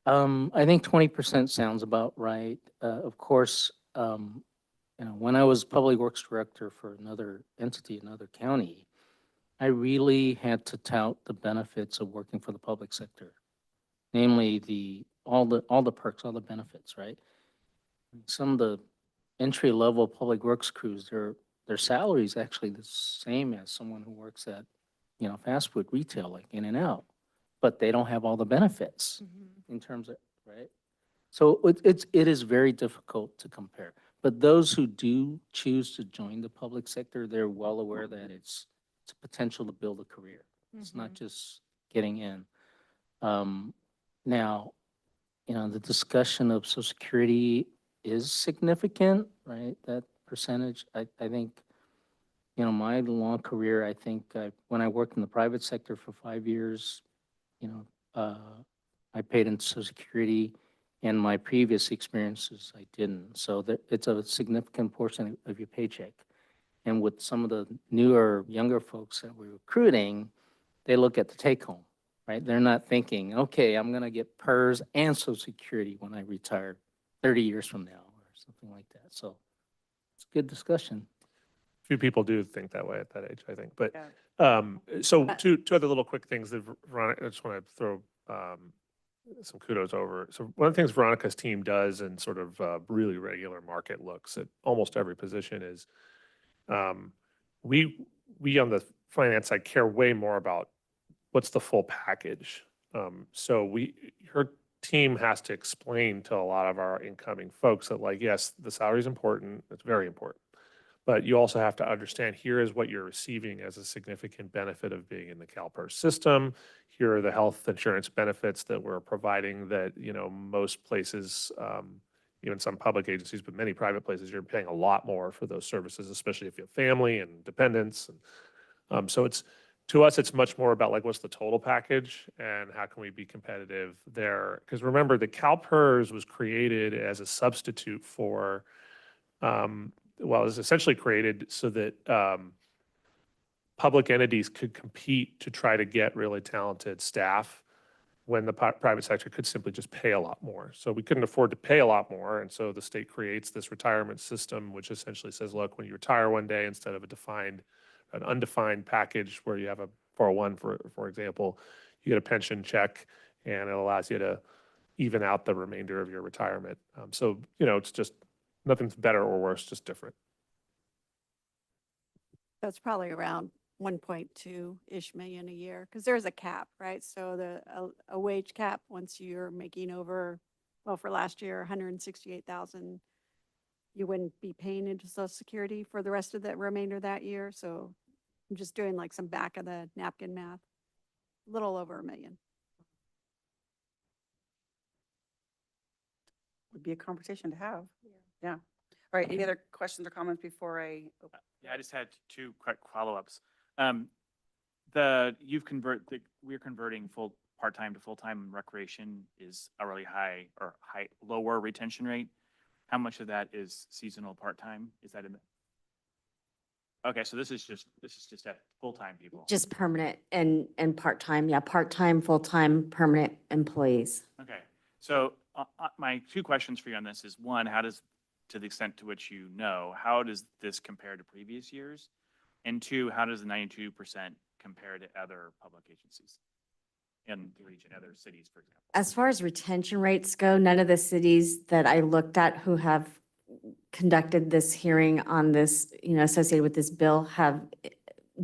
I think 20% sounds about right. Of course, when I was public works director for another entity, another county, I really had to tout the benefits of working for the public sector, namely all the perks, all the benefits, right? Some of the entry-level public works crews, their salary is actually the same as someone who works at, fast food retail like In-N-Out, but they don't have all the benefits in terms of, right? So it is very difficult to compare. But those who do choose to join the public sector, they're well aware that it's a potential to build a career. It's not just getting in. Now, the discussion of Social Security is significant, right? That percentage, I think, my long career, I think when I worked in the private sector for 5 years, I paid into Social Security And my previous experiences, I didn't. So it's a significant portion of your paycheck. And with some of the newer, younger folks that we're recruiting, they look at the take home, right? They're not thinking, okay, I'm going to get PERS and Social Security when I retire 30 years from now or something like that. So it's a good discussion. Few people do think that way at that age, I think. But Yeah. so two other little quick things that Veronica, I just want to throw some kudos over. So one of the things Veronica's team does in sort of really regular market looks at almost every position is we on the finance side care way more about what's the full package. So her team has to explain to a lot of our incoming folks that, like, yes, the salary is important. It's very important. But you also have to understand, here is what you're receiving as a significant benefit of being in the CalPERS system. Here are the health insurance benefits that we're providing that, most places, even some public agencies, but many private places, you're paying a lot more for those services, especially if you have family and dependents. And so to us, it's much more about, like, what's the total package and how can we be competitive there? Because remember, the CalPERS was created as a substitute for, it was essentially created so that public entities could compete to try to get really talented staff when the private sector could simply just pay a lot more. So we couldn't afford to pay a lot more. And so the state creates this retirement system, which essentially says, look, when you retire one day, instead of an undefined package where you have a 401, for example, you get a pension check, and it allows you to even out the remainder of your retirement. So, it's just, nothing's better or worse, just different. That's probably around 1.2-ish million a year, because there's a cap, right? So a wage cap, once you're making over, well, for last year, 168,000, you wouldn't be paying into Social Security for the rest of the remainder of that year. So I'm just doing like some back of the napkin math, a little over $1 million. Would be a conversation to have. Yeah. All right, any other questions or comments before I? Yeah, I just had two quick follow-ups. We're converting part-time to full-time recreation is a really lower retention rate. How much of that is seasonal part-time? Is that okay, so this is just at full-time people. Just permanent and part-time. Yeah, part-time, full-time, permanent employees. Okay, so my two questions for you on this is, one, to the extent to which how does this compare to previous years? And two, how does the 92% compare to other public agencies in the region, other cities, for example? As far as retention rates go, none of the cities that I looked at who have conducted this hearing on this, associated with this bill have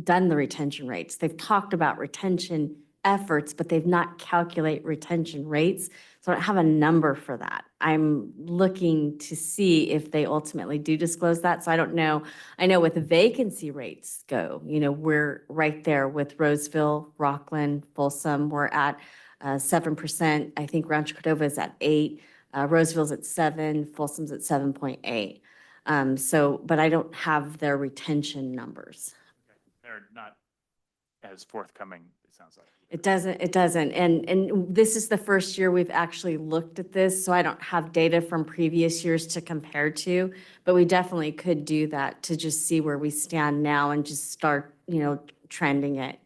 done the retention rates. They've talked about retention efforts, but they've not calculate retention rates. So I don't have a number for that. I'm looking to see if they ultimately do disclose that. So I don't know. I know with the vacancy rates go, we're right there with Roseville, Rockland, Folsom. We're at 7%. I think Rancho Cordova is at 8%. Roseville's at 7%. Folsom's at 7.8%. But I don't have their retention numbers. Okay. They're not as forthcoming, it sounds like. It doesn't. And this is the first year we've actually looked at this, so I don't have data from previous years to compare to, but we definitely could do that to just see where we stand now and just start, trending it.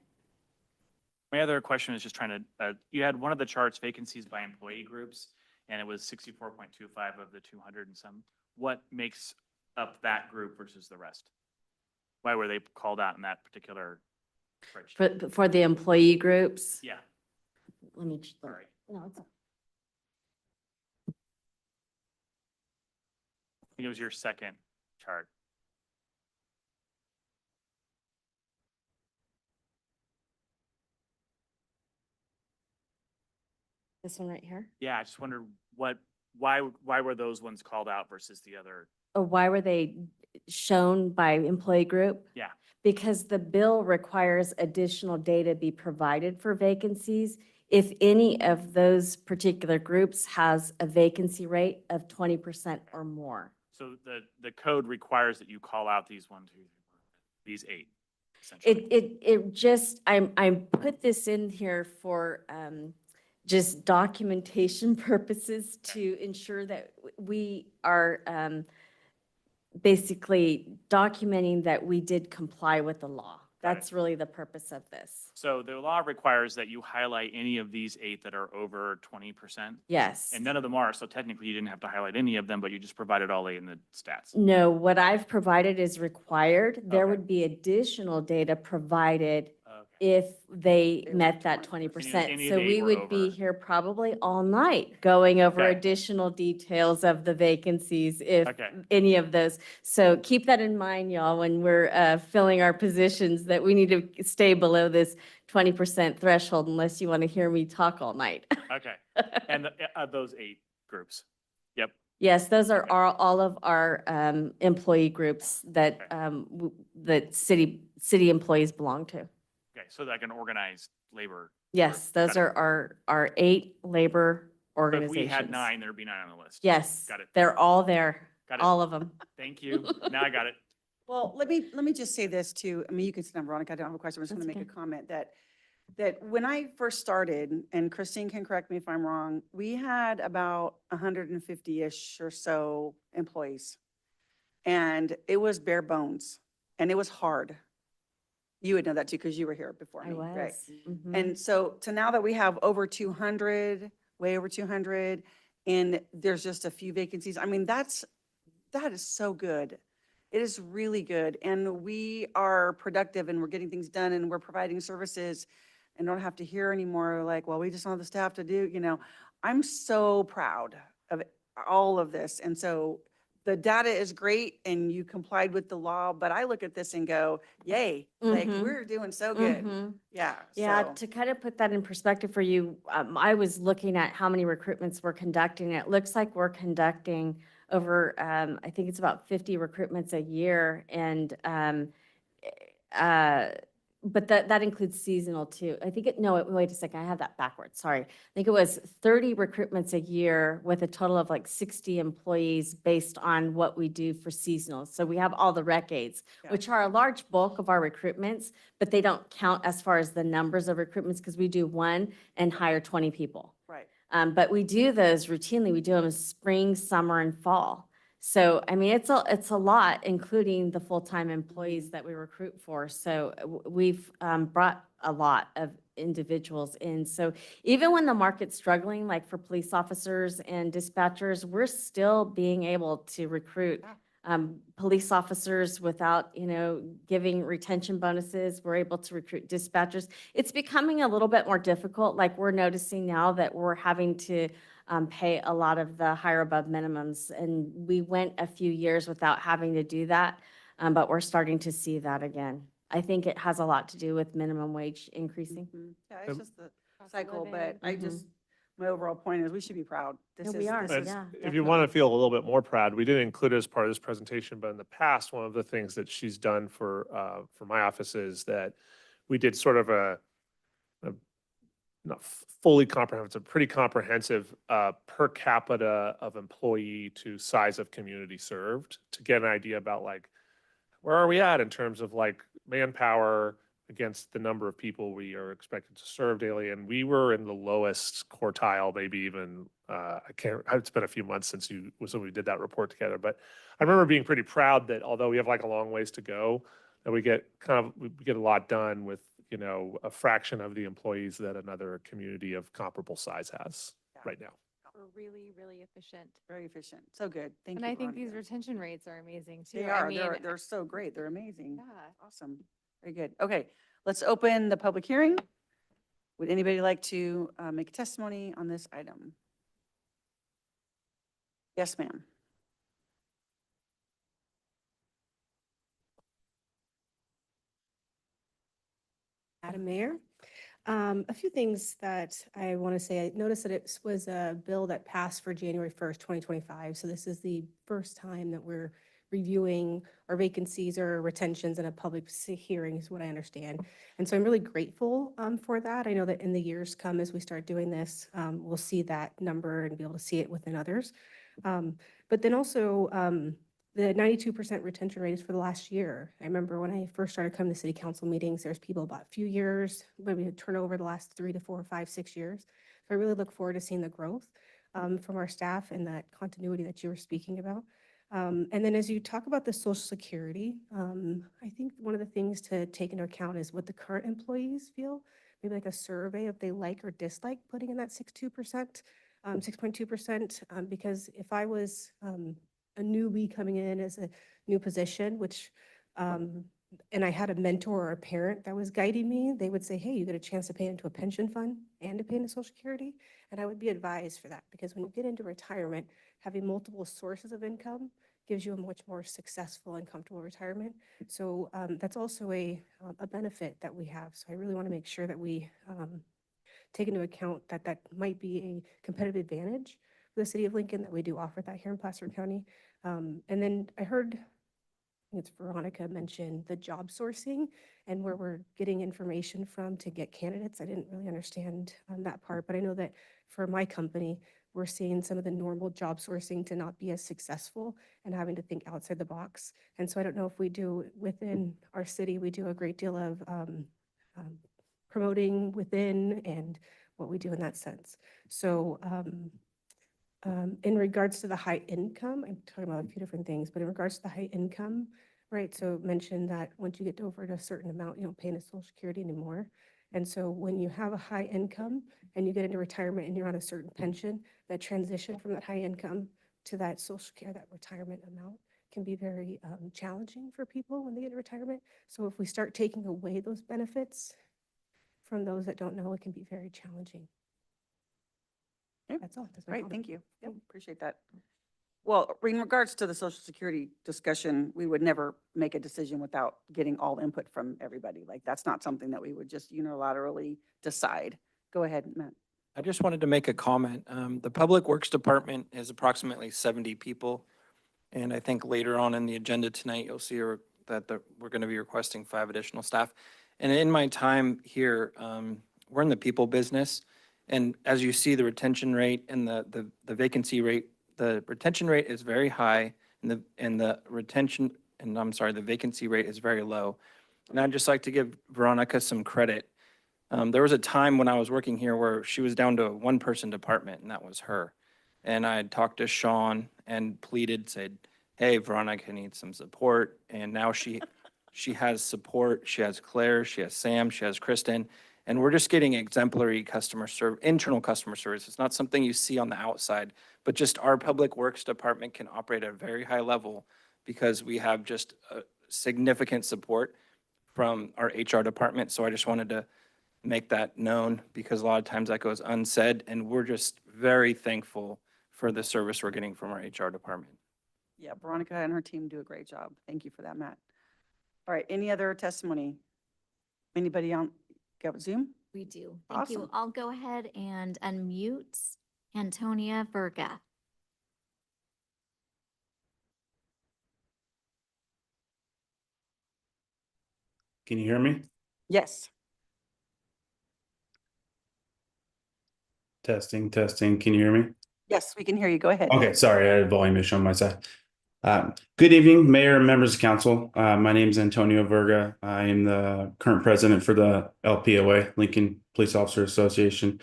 My other question is just trying to, you had one of the charts, vacancies by employee groups, and it was 64.25 of the 200 and some. What makes up that group versus the rest? Why were they called out in that particular spreadsheet? For the employee groups? Yeah. Let me, Sorry. no, it's. I think it was your second chart. This one right here? Yeah, I just wondered why were those ones called out versus the other? Or why were they shown by employee group? Yeah. Because the bill requires additional data be provided for vacancies if any of those particular groups has a vacancy rate of 20% or more. So the code requires that you call out these 1, 2, 3, 4, these 8, essentially. It just, I put this in here for just documentation purposes to ensure that we are basically documenting that we did comply with the law. Got it. That's really the purpose of this. So the law requires that you highlight any of these 8 that are over 20%. Yes. And none of them are, so technically you didn't have to highlight any of them, but you just provided all 8 in the stats. No, what I've provided is required. There Okay. would be additional data provided Okay. if they They were met that 20%. 20%. Any of So the 8 we were would be over. here probably all night going over Okay. additional details of the vacancies if Okay. any of those. So keep that in mind, y'all, when we're filling our positions, that we need to stay below this 20% threshold unless you want to hear me talk all night. Okay. And those 8 groups. Yep. Yes, those are Okay. all of our employee groups that Okay. that city employees belong to. Okay, so like an organized labor. Yes, those Got it. are our 8 labor So if organizations. we had 9, there'd be 9 on the list. Yes. Got it. They're all there, Got it. all of them. Thank you. Now I got it. Well, let me just say this too. I mean, you can sit down, Veronica. I don't have a question. I just want to That's make a okay. comment that when I first started, and Christine can correct me if I'm wrong, we had about 150-ish or so employees. And it was bare bones and it was hard. You would know that too, because you were here before I me, right? was. Mhm. And so to now that we have over 200, way over 200, and there's just a few vacancies, I mean, that is so good. It is really good. And we are productive and we're getting things done and we're providing services and don't have to hear anymore like, well, we just don't have the staff to do, you know. I'm so proud of all of this. And so the data is great and you complied with the law, but I look at this and go, yay, like Mhm. we're doing so good. Mhm. Yeah. Yeah, so- to kind of put that in perspective for you, I was looking at how many recruitments we're conducting. It looks like we're conducting over, I think it's about 50 recruitments a year. And, but that includes seasonal too. I think no, wait a second, I have that backwards, sorry. I think it was 30 recruitments a year with a total of like 60 employees based on what we do for seasonal. So we have all the rec aides, Yeah. which are a large bulk of our recruitments, but they don't count as far as the numbers of recruitments because we do one and hire 20 people. Right. But we do those routinely. We do them in spring, summer, and fall. So, I mean, it's a lot, including the full-time employees that we recruit for. So we've brought a lot of individuals in. So even when the market's struggling, like for police officers and dispatchers, we're still being able to recruit police officers without, giving retention bonuses. We're able to recruit dispatchers. It's becoming a little bit more difficult. Like we're noticing now that we're having to pay a lot of the higher above minimums. And we went a few years without having to do that, but we're starting to see that again. I think it has a lot to do with minimum wage increasing. Mhm. Yeah, it's just the Cost of cycle, but living. I just, my overall point is we should be proud. This Yeah, we is- are, this And is- yeah. if you want to feel a little bit more proud, we didn't include it as part of this presentation, but in the past, one of the things that she's done for my office is that we did sort of a not fully comprehensive, pretty comprehensive per capita of employee to size of community served to get an idea about like, where are we at in terms of like manpower against the number of people we are expected to serve daily. And we were in the lowest quartile, maybe even, it's been a few months since we did that report together, but I remember being pretty proud that although we have like a long ways to go, that we get a lot done with, a fraction of the employees that another community of comparable size has Yeah. right now. We're really, really efficient. Very efficient. So good. Thank And you. I think these Veronica. retention rates are amazing too. They I are. mean, They're so great. They're amazing. yeah. Awesome. Very good. Okay, let's open the public hearing. Would anybody like to make a testimony on this item? Yes, ma'am. Madam Mayor, a few things that I want to say. I noticed that it was a bill that passed for January 1st, 2025. So this is the first time that we're reviewing our vacancies or retentions in a public hearing is what I understand. And so I'm really grateful for that. I know that in the years come as we start doing this, we'll see that number and be able to see it within others. But then also the 92% retention rate is for the last year. I remember when I first started coming to city council meetings, there's people about a few years, maybe a turnover the last 3 to 4, 5, 6 years. So I really look forward to seeing the growth from our staff and that continuity that you were speaking about. And then as you talk about the Social Security, I think one of the things to take into account is what the current employees feel. Maybe like a survey if they like or dislike putting in that 6.2%, because if I was a newbie coming in as a new position, which and I had a mentor or a parent that was guiding me, they would say, hey, you get a chance to pay into a pension fund and to pay into Social Security. And I would be advised for that, because when you get into retirement, having multiple sources of income gives you a much more successful and comfortable retirement. So that's also a benefit that we have. So I really want to make sure that we take into account that that might be a competitive advantage for the city of Lincoln, that we do offer that here in Placer County. And then I heard, I think it's Veronica, mentioned the job sourcing and where we're getting information from to get candidates. I didn't really understand that part, but I know that for my company, we're seeing some of the normal job sourcing to not be as successful and having to think outside the box. And so I don't know if we do within our city, we do a great deal of promoting within and what we do in that sense. So in regards to the high income, I'm talking about a few different things, but in regards to the high income, right? So mentioned that once you get over to a certain amount, you don't pay into Social Security anymore. And so when you have a high income and you get into retirement and you're on a certain pension, that transition from that high income to that Social Care, that retirement amount, can be very challenging for people when they get into retirement. So if we start taking away those benefits from those that don't know, it can be very challenging. Yep. That's all. That's my Great, comment. thank you. Yep, appreciate that. Well, in regards to the Social Security discussion, we would never make a decision without getting all input from everybody. Like, that's not something that we would just unilaterally decide. Go ahead, Matt. I just wanted to make a comment. The Public Works Department is approximately 70 people. And I think later on in the agenda tonight, you'll see that we're going to be requesting 5 additional staff. And in my time here, we're in the people business. And as you see, the retention rate and the vacancy rate, the retention rate is very high and the vacancy rate is very low. And I'd just like to give Veronica some credit. There was a time when I was working here where she was down to a 1-person department, and that was her. And I had talked to Sean and pleaded, said, hey, Veronica needs some support. And now she has support. She has Claire, she has Sam, she has Kristen. And we're just getting exemplary internal customer service. It's not something you see on the outside, but just our Public Works Department can operate at a very high level because we have just significant support from our HR department. So I just wanted to make that known because a lot of times that goes unsaid, and we're just very thankful for the service we're getting from our HR department. Yeah, Veronica and her team do a great job. Thank you for that, Matt. All right, any other testimony? Anybody on Zoom? We do. Thank you. Awesome. I'll go ahead and unmute Antonia Verga. Can you hear me? Yes. Testing, testing. Can you hear me? Yes, we can hear you. Go ahead. Okay, sorry, I had a volume issue on my side. Good evening, Mayor and members of council. My name is Antonio Verga. I am the current president for the LPOA, Lincoln Police Officer Association.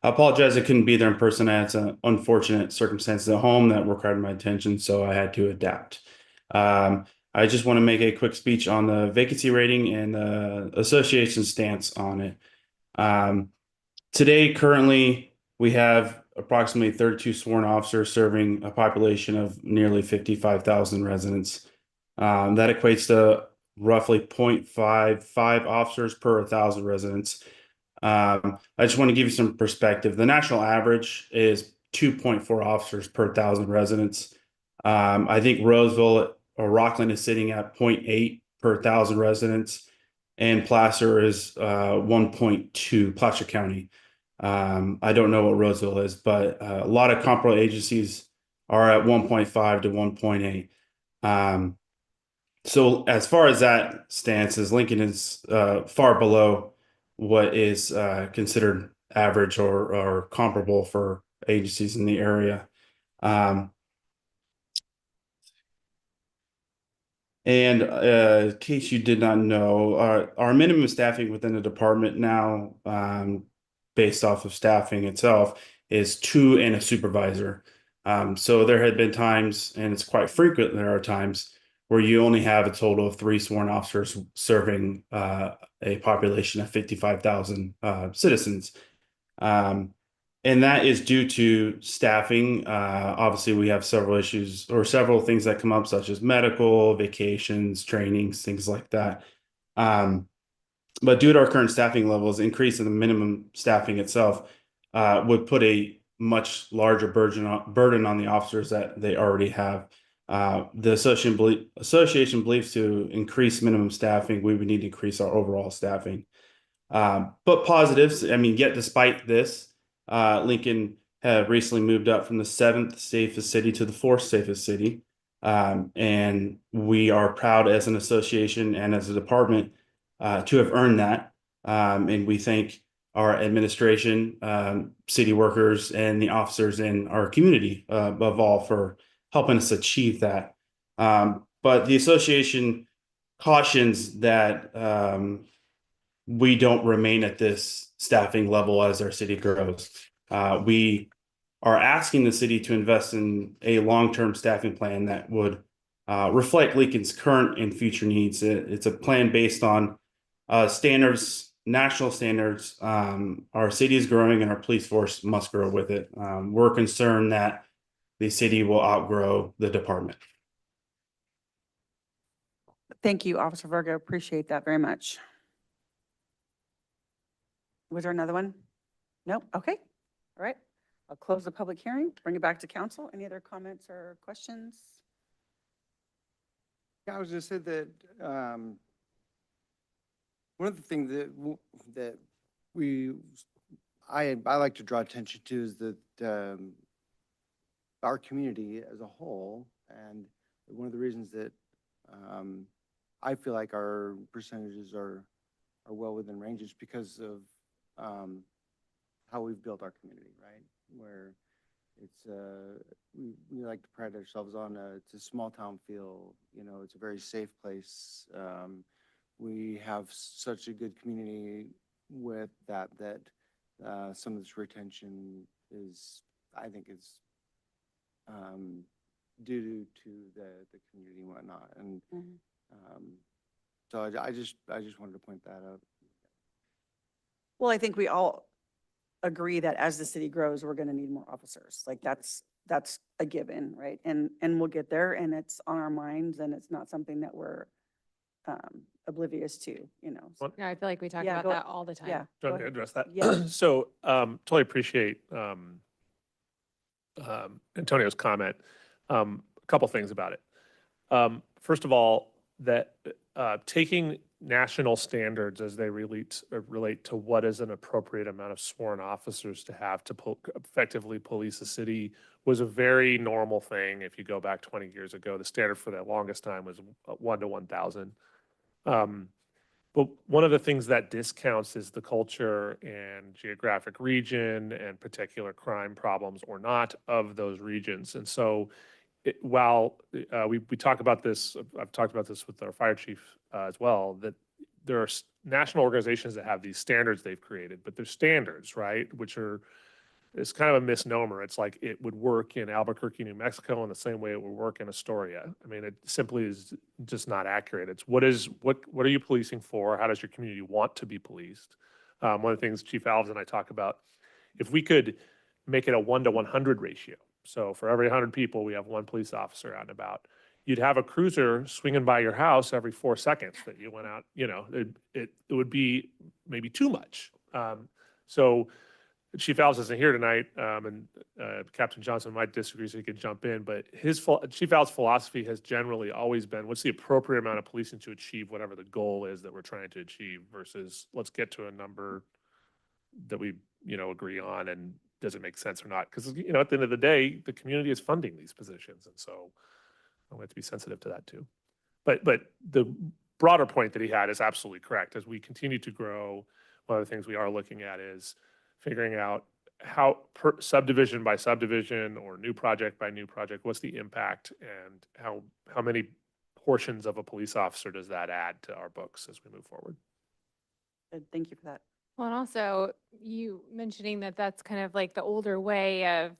I apologize I couldn't be there in person. I had some unfortunate circumstances at home that required my attention, so I had to adapt. I just want to make a quick speech on the vacancy rating and the association's stance on it. Today, currently, we have approximately 32 sworn officers serving a population of nearly 55,000 residents. That equates to roughly 0.55 officers per 1,000 residents. I just want to give you some perspective. The national average is 2.4 officers per 1,000 residents. I think Roseville or Rockland is sitting at 0.8 per 1,000 residents, and Placer is 1.2, Placer County. I don't know what Roseville is, but a lot of comparable agencies are at 1.5 to 1.8. So as far as that stance is, Lincoln is far below what is considered average or comparable for agencies in the area. And in case you did not know, our minimum staffing within the department now, based off of staffing itself is 2 and a supervisor. So there had been times, and it's quite frequent, there are times where you only have a total of 3 sworn officers serving a population of 55,000 citizens. And that is due to staffing. Obviously, we have several issues or several things that come up, such as medical, vacations, trainings, things like that. But due to our current staffing levels, increasing the minimum staffing itself would put a much larger burden on the officers that they already have. The association believes to increase minimum staffing, we would need to increase our overall staffing. But positives, I mean, yet despite this, Lincoln have recently moved up from the 7th safest city to the 4th safest city. And we are proud as an association and as a department to have earned that. And we thank our administration, city workers, and the officers in our community above all for helping us achieve that. But the association cautions that we don't remain at this staffing level as our city grows. We are asking the city to invest in a long-term staffing plan that would reflect Lincoln's current and future needs. It's a plan based on standards, national standards. Our city is growing and our police force must grow with it. We're concerned that the city will outgrow the department. Thank you, Officer Verga. Appreciate that very much. Was there another one? Nope. Okay. All right. I'll close the public hearing, bring it back to council. Any other comments or questions? Yeah, I was just say that one of the things that I like to draw attention to is that our community as a whole, and one of the reasons that I feel like our percentages are well within range is because of how we've built our community, right? Where it's we like to pride ourselves on it's a small town feel, you know, it's a very safe place. We have such a good community with that some of this retention is, I think, is due to the community and whatnot. And so I just wanted to point that out. Well, I think we all agree that as the city grows, we're going to need more officers. Like that's a given, right? And we'll get there, and it's on our minds, and it's not something that we're oblivious to, you know. So- Yeah, I feel like we talk Yeah, about go- that all the time. Yeah. Do you go want me to ahead. address that? Yeah. So totally appreciate Antonio's comment. A couple things about it. First of all, that taking national standards as they relate to what is an appropriate amount of sworn officers to have to effectively police a city was a very normal thing. If you go back 20 years ago, the standard for the longest time was 1 to 1,000. But one of the things that discounts is the culture and geographic region and particular crime problems or not of those regions. And so while we talk about this, I've talked about this with our fire chief as well, that there are national organizations that have these standards they've created, but they're standards, right? Which are, it's kind of a misnomer. It's like it would work in Albuquerque, New Mexico in the same way it would work in Astoria. I mean, it simply is just not accurate. It's what are you policing for? How does your community want to be policed? One of the things Chief Alves and I talk about, if we could make it a 1 to 100 ratio, so for every 100 people, we have 1 police officer out and about, you'd have a cruiser swinging by your house every 4 seconds that you went out, you know, it would be maybe too much. So Chief Alves isn't here tonight, and Captain Johnson might disagree, so he could jump in, but Chief Alves' philosophy has generally always been, what's the appropriate amount of policing to achieve whatever the goal is that we're trying to achieve versus let's get to a number that we, you know, agree on, and does it make sense or not? Because, you know, at the end of the day, the community is funding these positions, and so we have to be sensitive to that too. But the broader point that he had is absolutely correct. As we continue to grow, one of the things we are looking at is figuring out how subdivision by subdivision or new project by new project, what's the impact and how many portions of a police officer does that add to our books as we move forward? Good. Thank you for that. Well, and also you mentioning that that's kind of like the older way of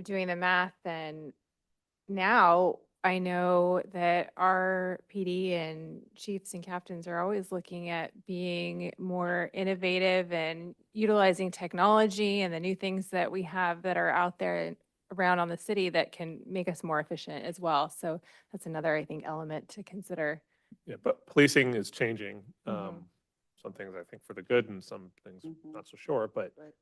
doing the math. And now I know that our PD and chiefs and captains are always looking at being more innovative and utilizing technology and the new things that we have that are out there around on the city that can make us more efficient as well. So that's another, I think, element to consider. Yeah, but policing is changing. Mhm. Some things I think for the good and some things Mhm. not so sure, but Right.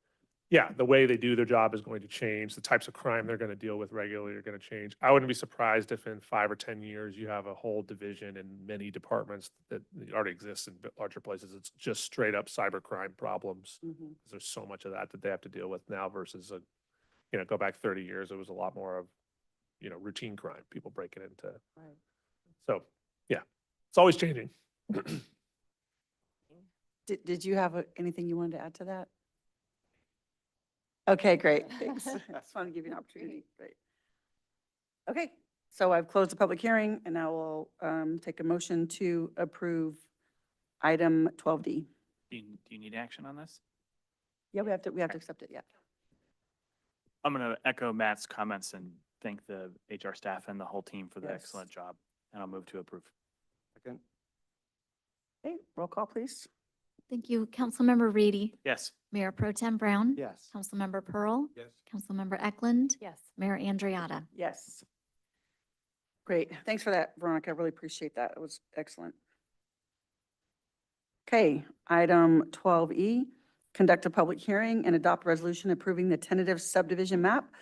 yeah, the way they do their job is going to change. The types of crime they're going to deal with regularly are going to change. I wouldn't be surprised if in 5 or 10 years you have a whole division in many departments that already exists in larger places. It's just straight up cybercrime problems. Mhm. 'Cause there's so much of that they have to deal with now versus go back 30 years, it was a lot more of, routine crime, people breaking into. Right. So, yeah, it's always changing. Did you have anything you wanted to add to that? Okay, great. Thanks. Just want to give you an opportunity. Great. Okay, so I've closed the public hearing and now we'll take a motion to approve item 12D. Do you need action on this? Yeah, we have to accept it, yeah. I'm going to echo Matt's comments and thank the HR staff and the whole team for the Yes. excellent job. And I'll move to approve. Second. Okay, roll call, please. Thank you. Councilmember Reedy. Yes. Mayor Pro Tem Brown. Yes. Councilmember Pearl. Yes. Councilmember Eklund. Yes. Mayor Andriata. Yes. Great. Thanks for that, Veronica. I really appreciate that. It was excellent. Okay, item 12E, conduct a public hearing and adopt a resolution approving the tentative subdivision map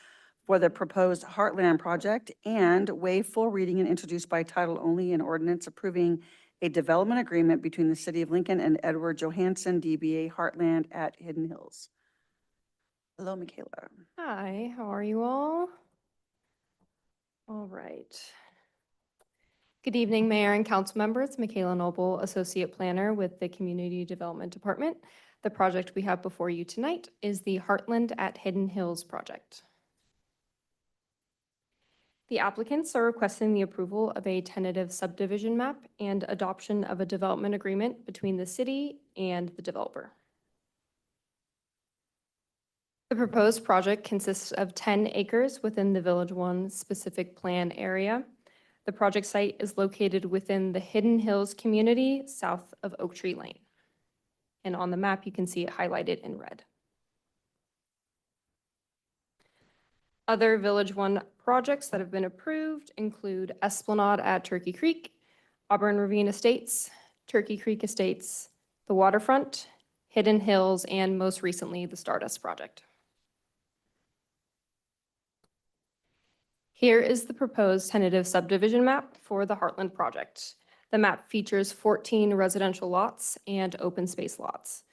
for the proposed Heartland project and waive full reading and introduced by title only an ordinance approving a development agreement between the City of Lincoln and Edward Johansson, DBA Heartland at Hidden Hills. Hello, Michaela. Hi, how are you all? All right. Good evening, Mayor and council members. Michaela Noble, Associate Planner with the Community Development Department. The project we have before you tonight is the Heartland at Hidden Hills project. The applicants are requesting the approval of a tentative subdivision map and adoption of a development agreement between the city and the developer. The proposed project consists of 10 acres within the Village 1 specific plan area. The project site is located within the Hidden Hills community south of Oak Tree Lane. And on the map, you can see it highlighted in red. Other Village 1 projects that have been approved include Esplanade at Turkey Creek, Auburn Ravine Estates, Turkey Creek Estates, the Waterfront, Hidden Hills, and most recently, the Stardust Project. Here is the proposed tentative subdivision map for the Heartland project. The map features 14 residential lots and open space lots.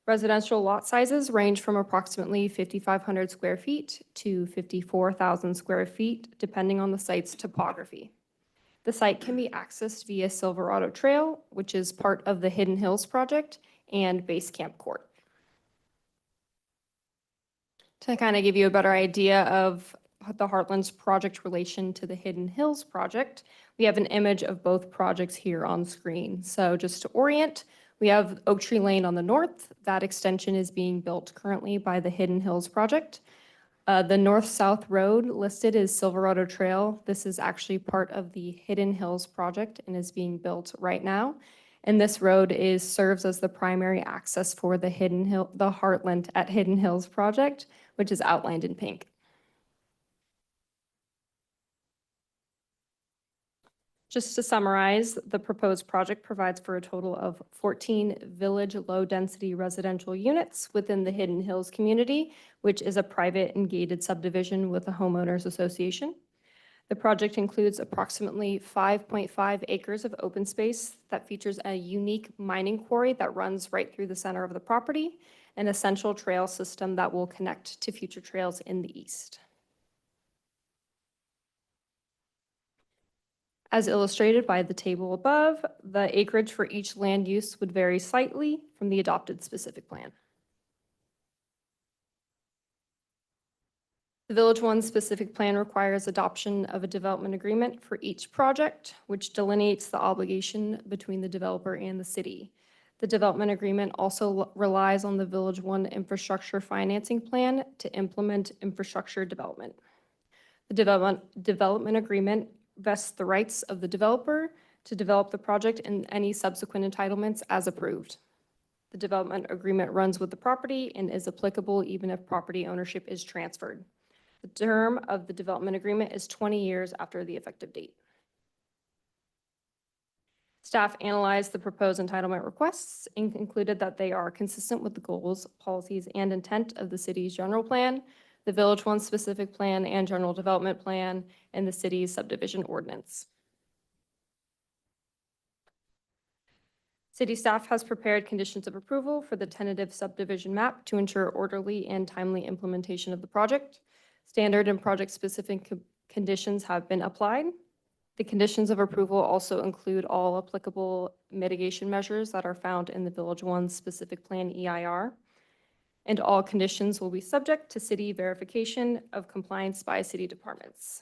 Residential lot sizes range from approximately 5,500 square feet to 54,000 square feet, depending on the site's topography. The site can be accessed via Silverado Trail, which is part of the Hidden Hills project, and Base Camp Court. To kind of give you a better idea of the Heartland's project relation to the Hidden Hills project, we have an image of both projects here on screen. So just to orient, we have Oak Tree Lane on the north. That extension is being built currently by the Hidden Hills project. The north-south road listed is Silverado Trail. This is actually part of the Hidden Hills project and is being built right now. And this road serves as the primary access for the Heartland at Hidden Hills project, which is outlined in pink. Just to summarize, the proposed project provides for a total of 14 village low-density residential units within the Hidden Hills community, which is a private and gated subdivision with a homeowners association. The project includes approximately 5.5 acres of open space that features a unique mining quarry that runs right through the center of the property, and a central trail system that will connect to future trails in the east. As illustrated by the table above, the acreage for each land use would vary slightly from the adopted specific plan. The Village 1 specific plan requires adoption of a development agreement for each project, which delineates the obligation between the developer and the city. The development agreement also relies on the Village One infrastructure financing plan to implement infrastructure development. The development agreement vests the rights of the developer to develop the project and any subsequent entitlements as approved. The development agreement runs with the property and is applicable even if property ownership is transferred. The term of the development agreement is 20 years after the effective date. Staff analyzed the proposed entitlement requests and concluded that they are consistent with the goals, policies, and intent of the city's general plan, the Village One specific plan and general development plan, and the city's subdivision ordinance. City staff has prepared conditions of approval for the tentative subdivision map to ensure orderly and timely implementation of the project. Standard and project-specific conditions have been applied. The conditions of approval also include all applicable mitigation measures that are found in the Village One specific plan EIR. And all conditions will be subject to city verification of compliance by city departments.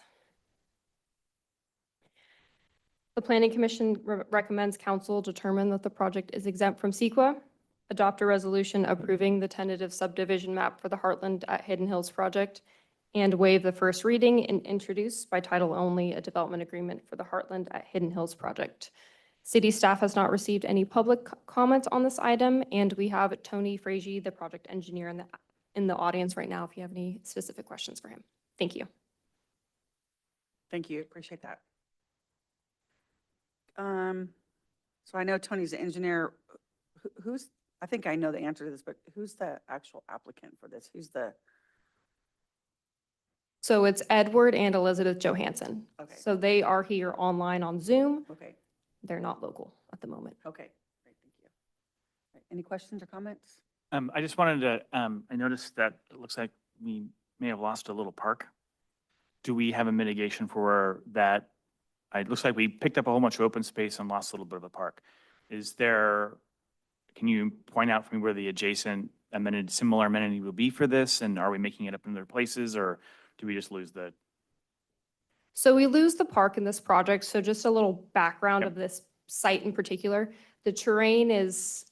The Planning Commission recommends council determine that the project is exempt from CEQA, adopt a resolution approving the tentative subdivision map for the Heartland at Hidden Hills project, and waive the first reading and introduce by title only a development agreement for the Heartland at Hidden Hills project. City staff has not received any public comments on this item, and we have Tony Frazier, the project engineer, in the audience right now if you have any specific questions for him. Thank you. Thank you, appreciate that. So I know Tony's the engineer. Who's, I think I know the answer to this, but who's the actual applicant for this? Who's the? So it's Edward and Elizabeth Johansson. Okay. So they are here online on Zoom. Okay, They're not local at the moment. okay, great, thank you. Right, any questions or comments? I just wanted to, I noticed that it looks like we may have lost a little park. Do we have a mitigation for that? It looks like we picked up a whole bunch of open space and lost a little bit of a park. Is there, can you point out for me where the adjacent amenity, similar amenity will be for this? And are we making it up in other places, or do we just lose the? So we lose the park in this project. So just a little background Yep. of this site in particular. The terrain is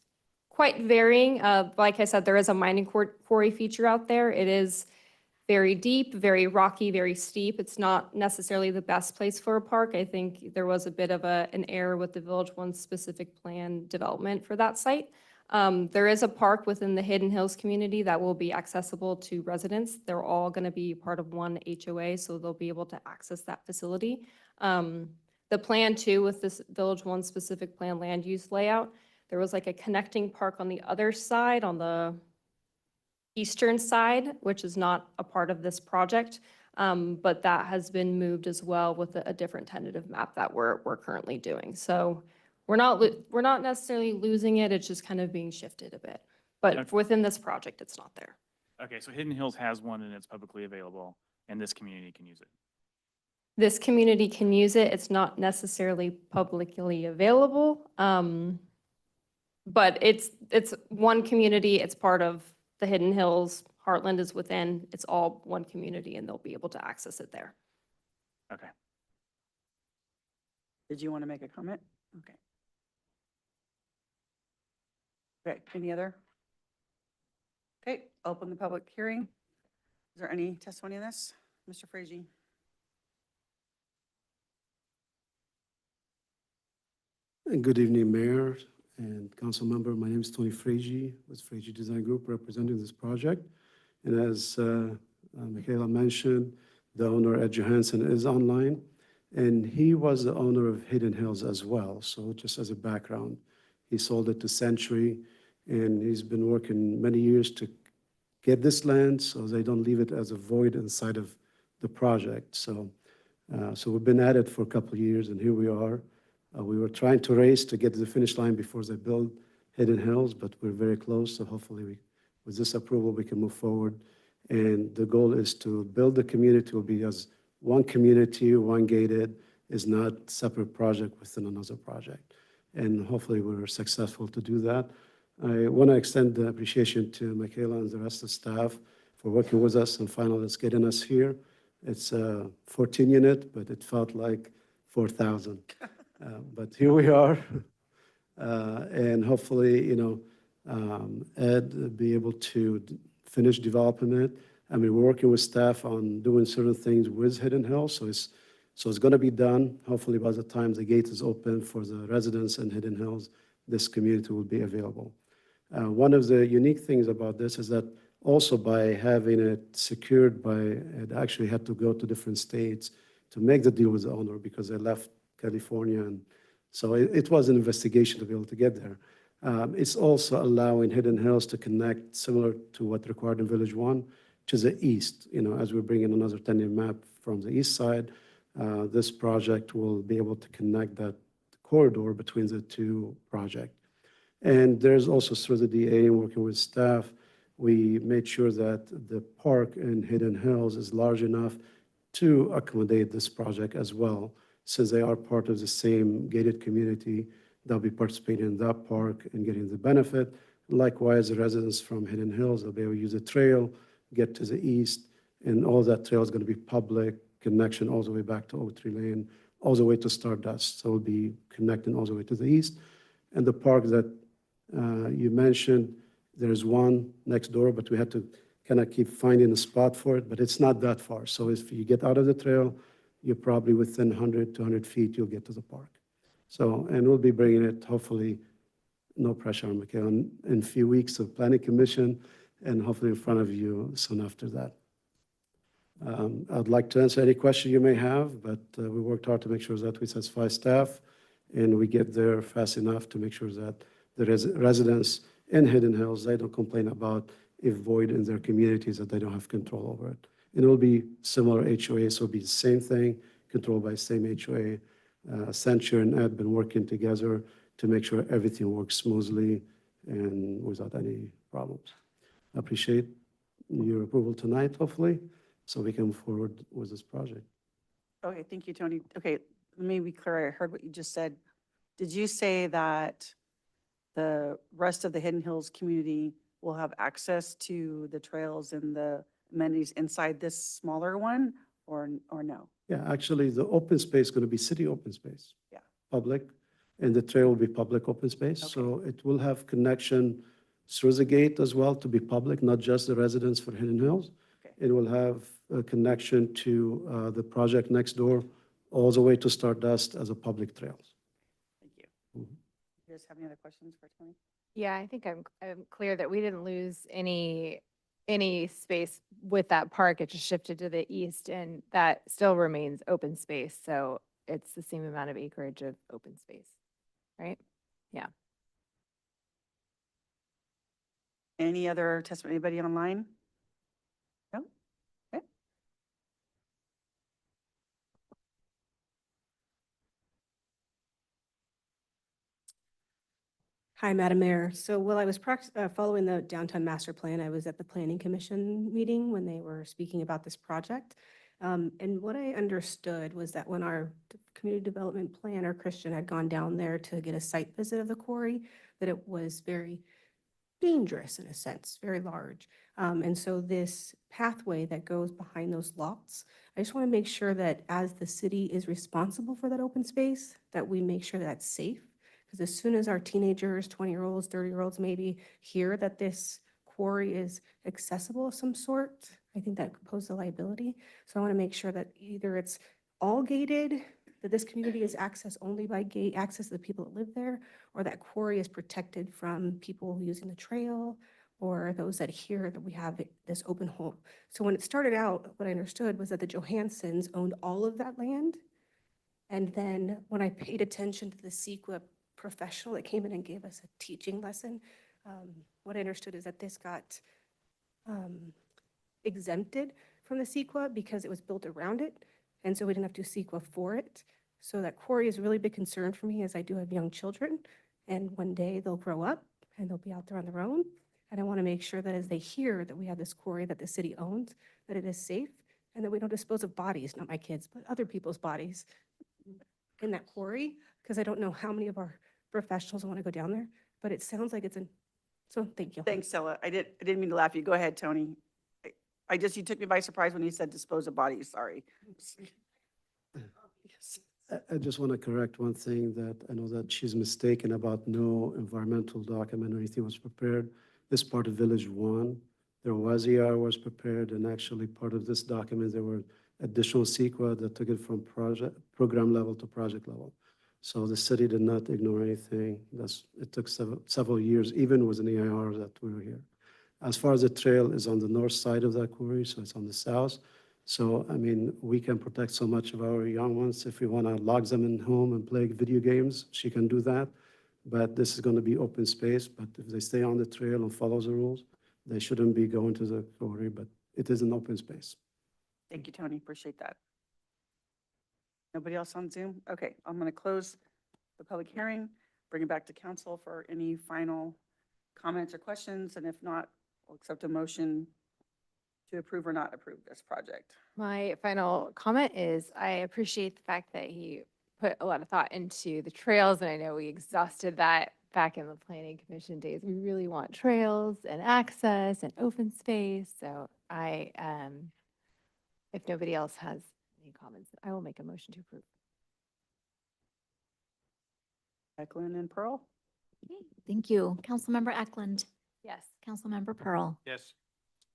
quite varying. Like I said, there is a mining quarry feature out there. It is very deep, very rocky, very steep. It's not necessarily the best place for a park. I think there was a bit of an error with the Village One specific plan development for that site. There is a park within the Hidden Hills community that will be accessible to residents. They're all going to be part of one HOA, so they'll be able to access that facility. The plan too, with this Village One specific plan land use layout, there was like a connecting park on the other side, on the eastern side, which is not a part of this project. But that has been moved as well with a different tentative map that we're currently doing. So we're not necessarily losing it. It's just kind of being shifted a bit. But Okay. within this project, it's not there. Okay, so Hidden Hills has one and it's publicly available, and this community can use it. This community can use it. It's not necessarily publicly available. But it's one community. It's part of the Hidden Hills. Heartland is within. It's all one community, and they'll be able to access it there. Okay. Did you want to make a comment? Okay. Okay, any other? Okay, open the public hearing. Is there any testimony on this? Mr. Frazier? Good evening, Mayor and Council Member. My name is Tony Frazier with Frazier Design Group representing this project. And as Michaela mentioned, the owner, Ed Johansson, is online. And he was the owner of Hidden Hills as well. So just as a background, he sold it to Century, and he's been working many years to get this land so they don't leave it as a void inside of the project. So we've been at it for a couple of years, and here we are. We were trying to race to get to the finish line before they build Hidden Hills, but we're very close. So hopefully, with this approval, we can move forward. And the goal is to build the community will be as one community, one gated, is not separate project within another project. And hopefully, we're successful to do that. I want to extend the appreciation to Michaela and the rest of the staff for working with us and finally getting us here. It's a 14 unit, but it felt like 4,000. But here we are. And hopefully, Ed be able to finish developing it. I mean, we're working with staff on doing certain things with Hidden Hills, so it's going to be done. Hopefully, by the time the gate is open for the residents in Hidden Hills, this community will be available. One of the unique things about this is that also by having it secured it actually had to go to different states to make the deal with the owner because they left California. And so it was an investigation to be able to get there. It's also allowing Hidden Hills to connect similar to what required in Village 1, which is the east. As we're bringing another 10-year map from the east side, this project will be able to connect that corridor between the two projects. And there's also through the DA working with staff, we made sure that the park in Hidden Hills is large enough to accommodate this project as well, since they are part of the same gated community. They'll be participating in that park and getting the benefit. Likewise, the residents from Hidden Hills, they'll be able to use the trail, get to the east, and all that trail is going to be public connection all the way back to O3 Lane, all the way to Stardust. So we'll be connecting all the way to the east. And the park that you mentioned, there's one next door, but we had to kind of keep finding a spot for it, but it's not that far. So if you get out of the trail, you're probably within 100, 200 feet, you'll get to the park. So, and we'll be bringing it, hopefully, no pressure on Michaela, in a few weeks of planning commission, and hopefully in front of you soon after that. I'd like to answer any question you may have, but we worked hard to make sure that we satisfy staff and we get there fast enough to make sure that the residents in Hidden Hills, they don't complain about a void in their communities that they don't have control over it. And it will be similar HOA, so it'll be the same thing, controlled by the same HOA. Accenture and Ed have been working together to make sure everything works smoothly and without any problems. I appreciate your approval tonight, hopefully, so we can move forward with this project. Okay, thank you, Tony. Okay, let me be clear. I heard what you just said. Did you say that the rest of the Hidden Hills community will have access to the trails and the amenities inside this smaller one, or no? Yeah, actually, the open space is going to be city open space. Yeah. Public, and the trail will be public open space. So it will have connection through the gate as well to be public, not just the residents for Hidden Hills. Okay. It will have a connection to the project next door, all the way to Stardust as a public trails. Thank you. You guys have any other questions for Tony? Yeah, I think I'm clear that we didn't lose any space with that park. It just shifted to the east, and that still remains open space. So it's the same amount of acreage of open space, right? Yeah. Any other testimony, anybody online? No? Okay. Hi, Madam Mayor. So while I was following the downtown master plan, I was at the planning commission meeting when they were speaking about this project. And what I understood was that when our community development planner, Christian, had gone down there to get a site visit of the quarry, that it was very dangerous in a sense, very large. And so this pathway that goes behind those lots, I just want to make sure that as the city is responsible for that open space, that we make sure that's safe. Because as soon as our teenagers, 20-year-olds, 30-year-olds maybe hear that this quarry is accessible of some sort, I think that could pose a liability. So I want to make sure that either it's all gated, that this community is accessed only by gate access to the people that live there, or that quarry is protected from people using the trail, or those that hear that we have this open hole. So when it started out, what I understood was that the Johanssons owned all of that land. And then when I paid attention to the CEQA professional that came in and gave us a teaching lesson, what I understood is that this got exempted from the CEQA because it was built around it. And so we didn't have to CEQA for it. So that quarry is a really big concern for me, as I do have young children. And one day they'll grow up and they'll be out there on their own. And I want to make sure that as they hear that we have this quarry that the city owns, that it is safe and that we don't dispose of bodies, not my kids, but other people's bodies in that quarry. Because I don't know how many of our professionals want to go down there, but it sounds like so thank you. Thanks, Stella. I didn't mean to laugh at you. Go ahead, Tony. You took me by surprise when you said dispose of bodies. Sorry. I just want to correct one thing that I know that she's mistaken about no environmental document or anything was prepared. This part of Village One, there was ER was prepared, and actually part of this document, there were additional CEQA that took it from program level to project level. So the city did not ignore anything. It took several years, even with an EIR, that we were here. As far as the trail is on the north side of that quarry, so it's on the south. So, I mean, we can protect so much of our young ones. If we want to log them in home and play video games, she can do that. But this is going to be open space. But if they stay on the trail and follow the rules, they shouldn't be going to the quarry, but it is an open space. Thank you, Tony. Appreciate that. Nobody else on Zoom? Okay, I'm going to close the public hearing, bring it back to council for any final comments or questions. And if not, we'll accept a motion to approve or not approve this project. My final comment is I appreciate the fact that he put a lot of thought into the trails, and I know we exhausted that back in the planning commission days. We really want trails and access and open space. So if nobody else has any comments, I will make a motion to approve. Eklund and Pearl? Okay, thank you. Councilmember Eklund. Yes. Councilmember Pearl. Yes.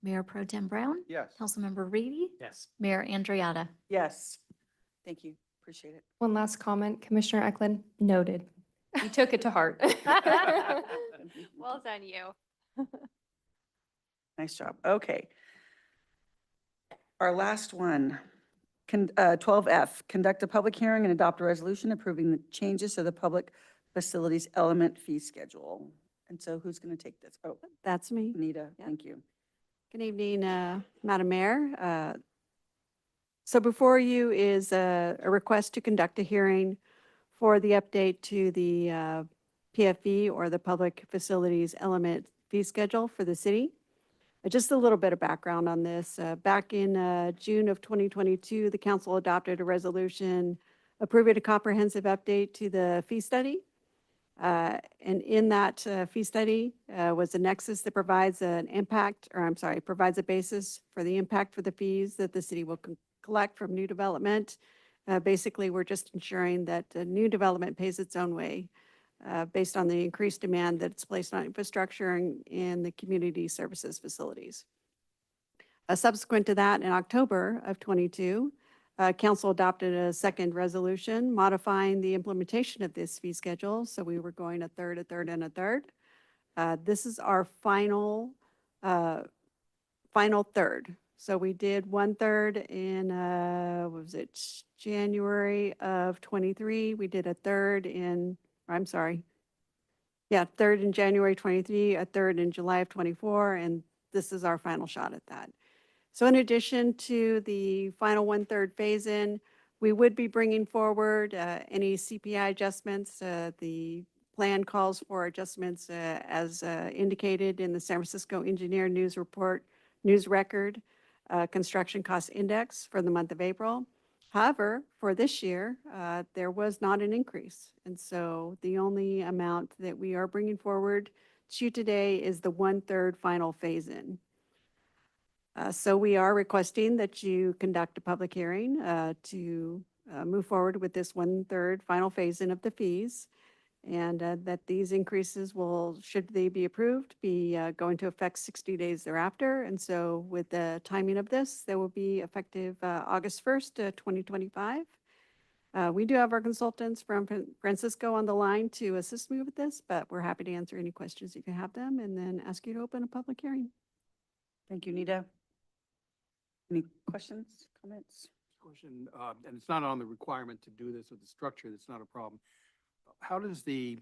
Mayor Pro Tem Brown. Yes. Councilmember Reedy. Yes. Mayor Andriata. Yes. Thank you. Appreciate it. One last comment, Commissioner Eklund, noted. You took it to heart. Well done, you. Nice job. Okay. Our last one, 12F, conduct a public hearing and adopt a resolution approving the changes to the public facilities element fee schedule. And so who's going to take this? Oh, That's me. Anita, Yeah. thank you. Good evening, Madam Mayor. So before you is a request to conduct a hearing for the update to the PFE, or the Public Facilities Element Fee Schedule for the city. Just a little bit of background on this. Back in June of 2022, the council adopted a resolution approving a comprehensive update to the fee study. And in that fee study was a nexus that provides provides a basis for the impact for the fees that the city will collect from new development. Basically, we're just ensuring that new development pays its own way based on the increased demand that's placed on infrastructure and the community services facilities. Subsequent to that, in October of 22, council adopted a second resolution modifying the implementation of this fee schedule. So we were going a third, a third, and a third. This is our final third. So we did 1/3 in, what was it, January of 23. We did a third in, third in January 23, a third in July of 24, and this is our final shot at that. So in addition to the final 1/3 phase-in, we would be bringing forward any CPI adjustments. The plan calls for adjustments as indicated in the San Francisco Engineer News Record Construction Cost Index for the month of April. However, for this year, there was not an increase. And so the only amount that we are bringing forward to you today is the 1/3 final phase-in. So we are requesting that you conduct a public hearing to move forward with this 1/3 final phase-in of the fees, and that these increases will, should they be approved, be go into effect 60 days thereafter. And so with the timing of this, they will be effective August 1st, 2025. We do have our consultants from Francisco on the line to assist me with this, but we're happy to answer any questions if you have them, and then ask you to open a public hearing. Thank you, Nita. Any questions, comments? Question, and it's not on the requirement to do this with the structure, that's not a problem. How does the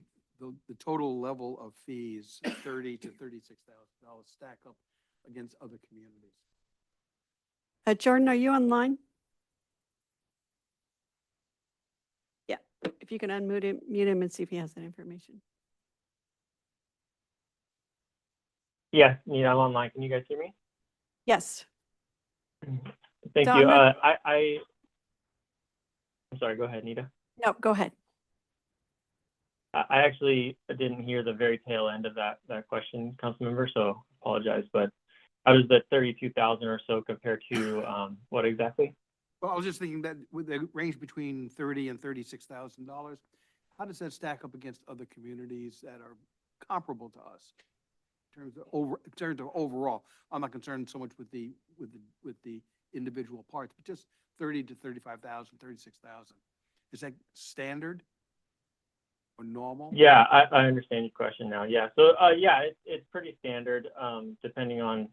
total level of fees, $30,000 to $36,000, stack up against other communities? Jordan, are you online? Yeah, if you can mute him and see if he has that information. Yeah, Nita, I'm online. Can you guys hear me? Yes. Thank So you. I'm I'm sorry, go ahead, Nita. No, go ahead. I actually didn't hear the very tail end of that question, Councilmember, so apologize. But how does the 32,000 or so compare to what exactly? Well, I was just thinking that with the range between $30,000 and $36,000, how does that stack up against other communities that are comparable to us? In terms of overall, I'm not concerned so much with the individual parts, but just 30 to 35,000, 36,000. Is that standard or normal? Yeah, I understand your question now. Yeah, so yeah, it's pretty standard, depending on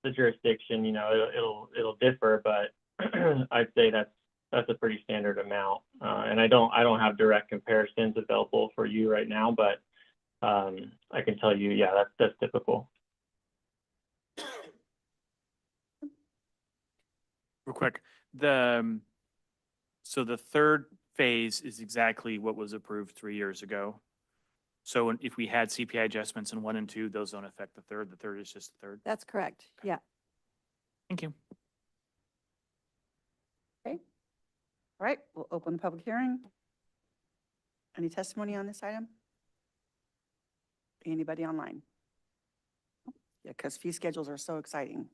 the jurisdiction. You know, it'll differ, but I'd say that's a pretty standard amount. And I don't have direct comparisons available for you right now, but I can tell you, yeah, that's typical. Real quick, so the third phase is exactly what was approved 3 years ago. So if we had CPI adjustments in 1 and 2, those don't affect the third. The third is just the third. That's correct. Yeah. Thank you. Okay. All right, we'll open the public hearing. Any testimony on this item? Anybody online? Yeah, because fee schedules are so exciting.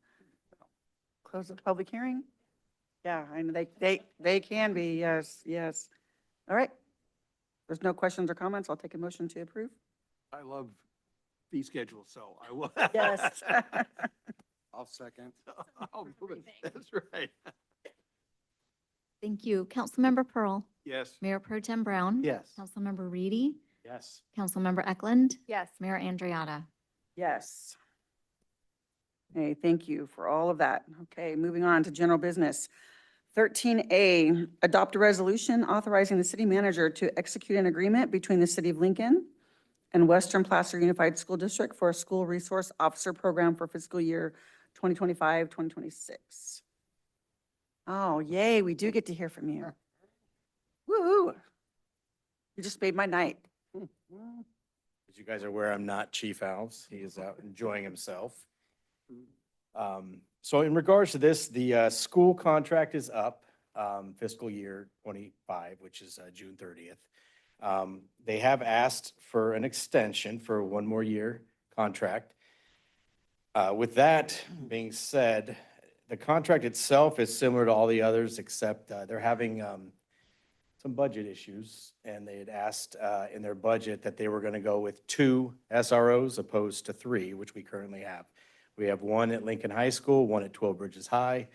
Close the public hearing? Yeah, I know they can be, yes, yes. All right. There's no questions or comments. I'll take a motion to approve. I love fee schedules, so I will. Yes. I'll second. I'll move it. That's right. Thank you. Councilmember Pearl. Yes. Mayor Pro Tem Brown. Yes. Councilmember Reedy. Yes. Councilmember Eklund. Yes. Mayor Andriata. Yes. Hey, thank you for all of that. Okay, moving on to general business. 13A, adopt a resolution authorizing the city manager to execute an agreement between the City of Lincoln and Western Placer Unified School District for a school resource officer program for fiscal year 2025, 2026. Oh, yay, we do get to hear from you. Woo! You just made my night. As you guys are aware, I'm not Chief Alves. He is out enjoying himself. So in regards to this, the school contract is up fiscal year 25, which is June 30th. They have asked for an extension for 1 more year contract. With that being said, the contract itself is similar to all the others, except they're having some budget issues, and they had asked in their budget that they were going to go with 2 SROs opposed to 3, which we currently have. We have 1 at Lincoln High School, 1 at 12 Bridges High,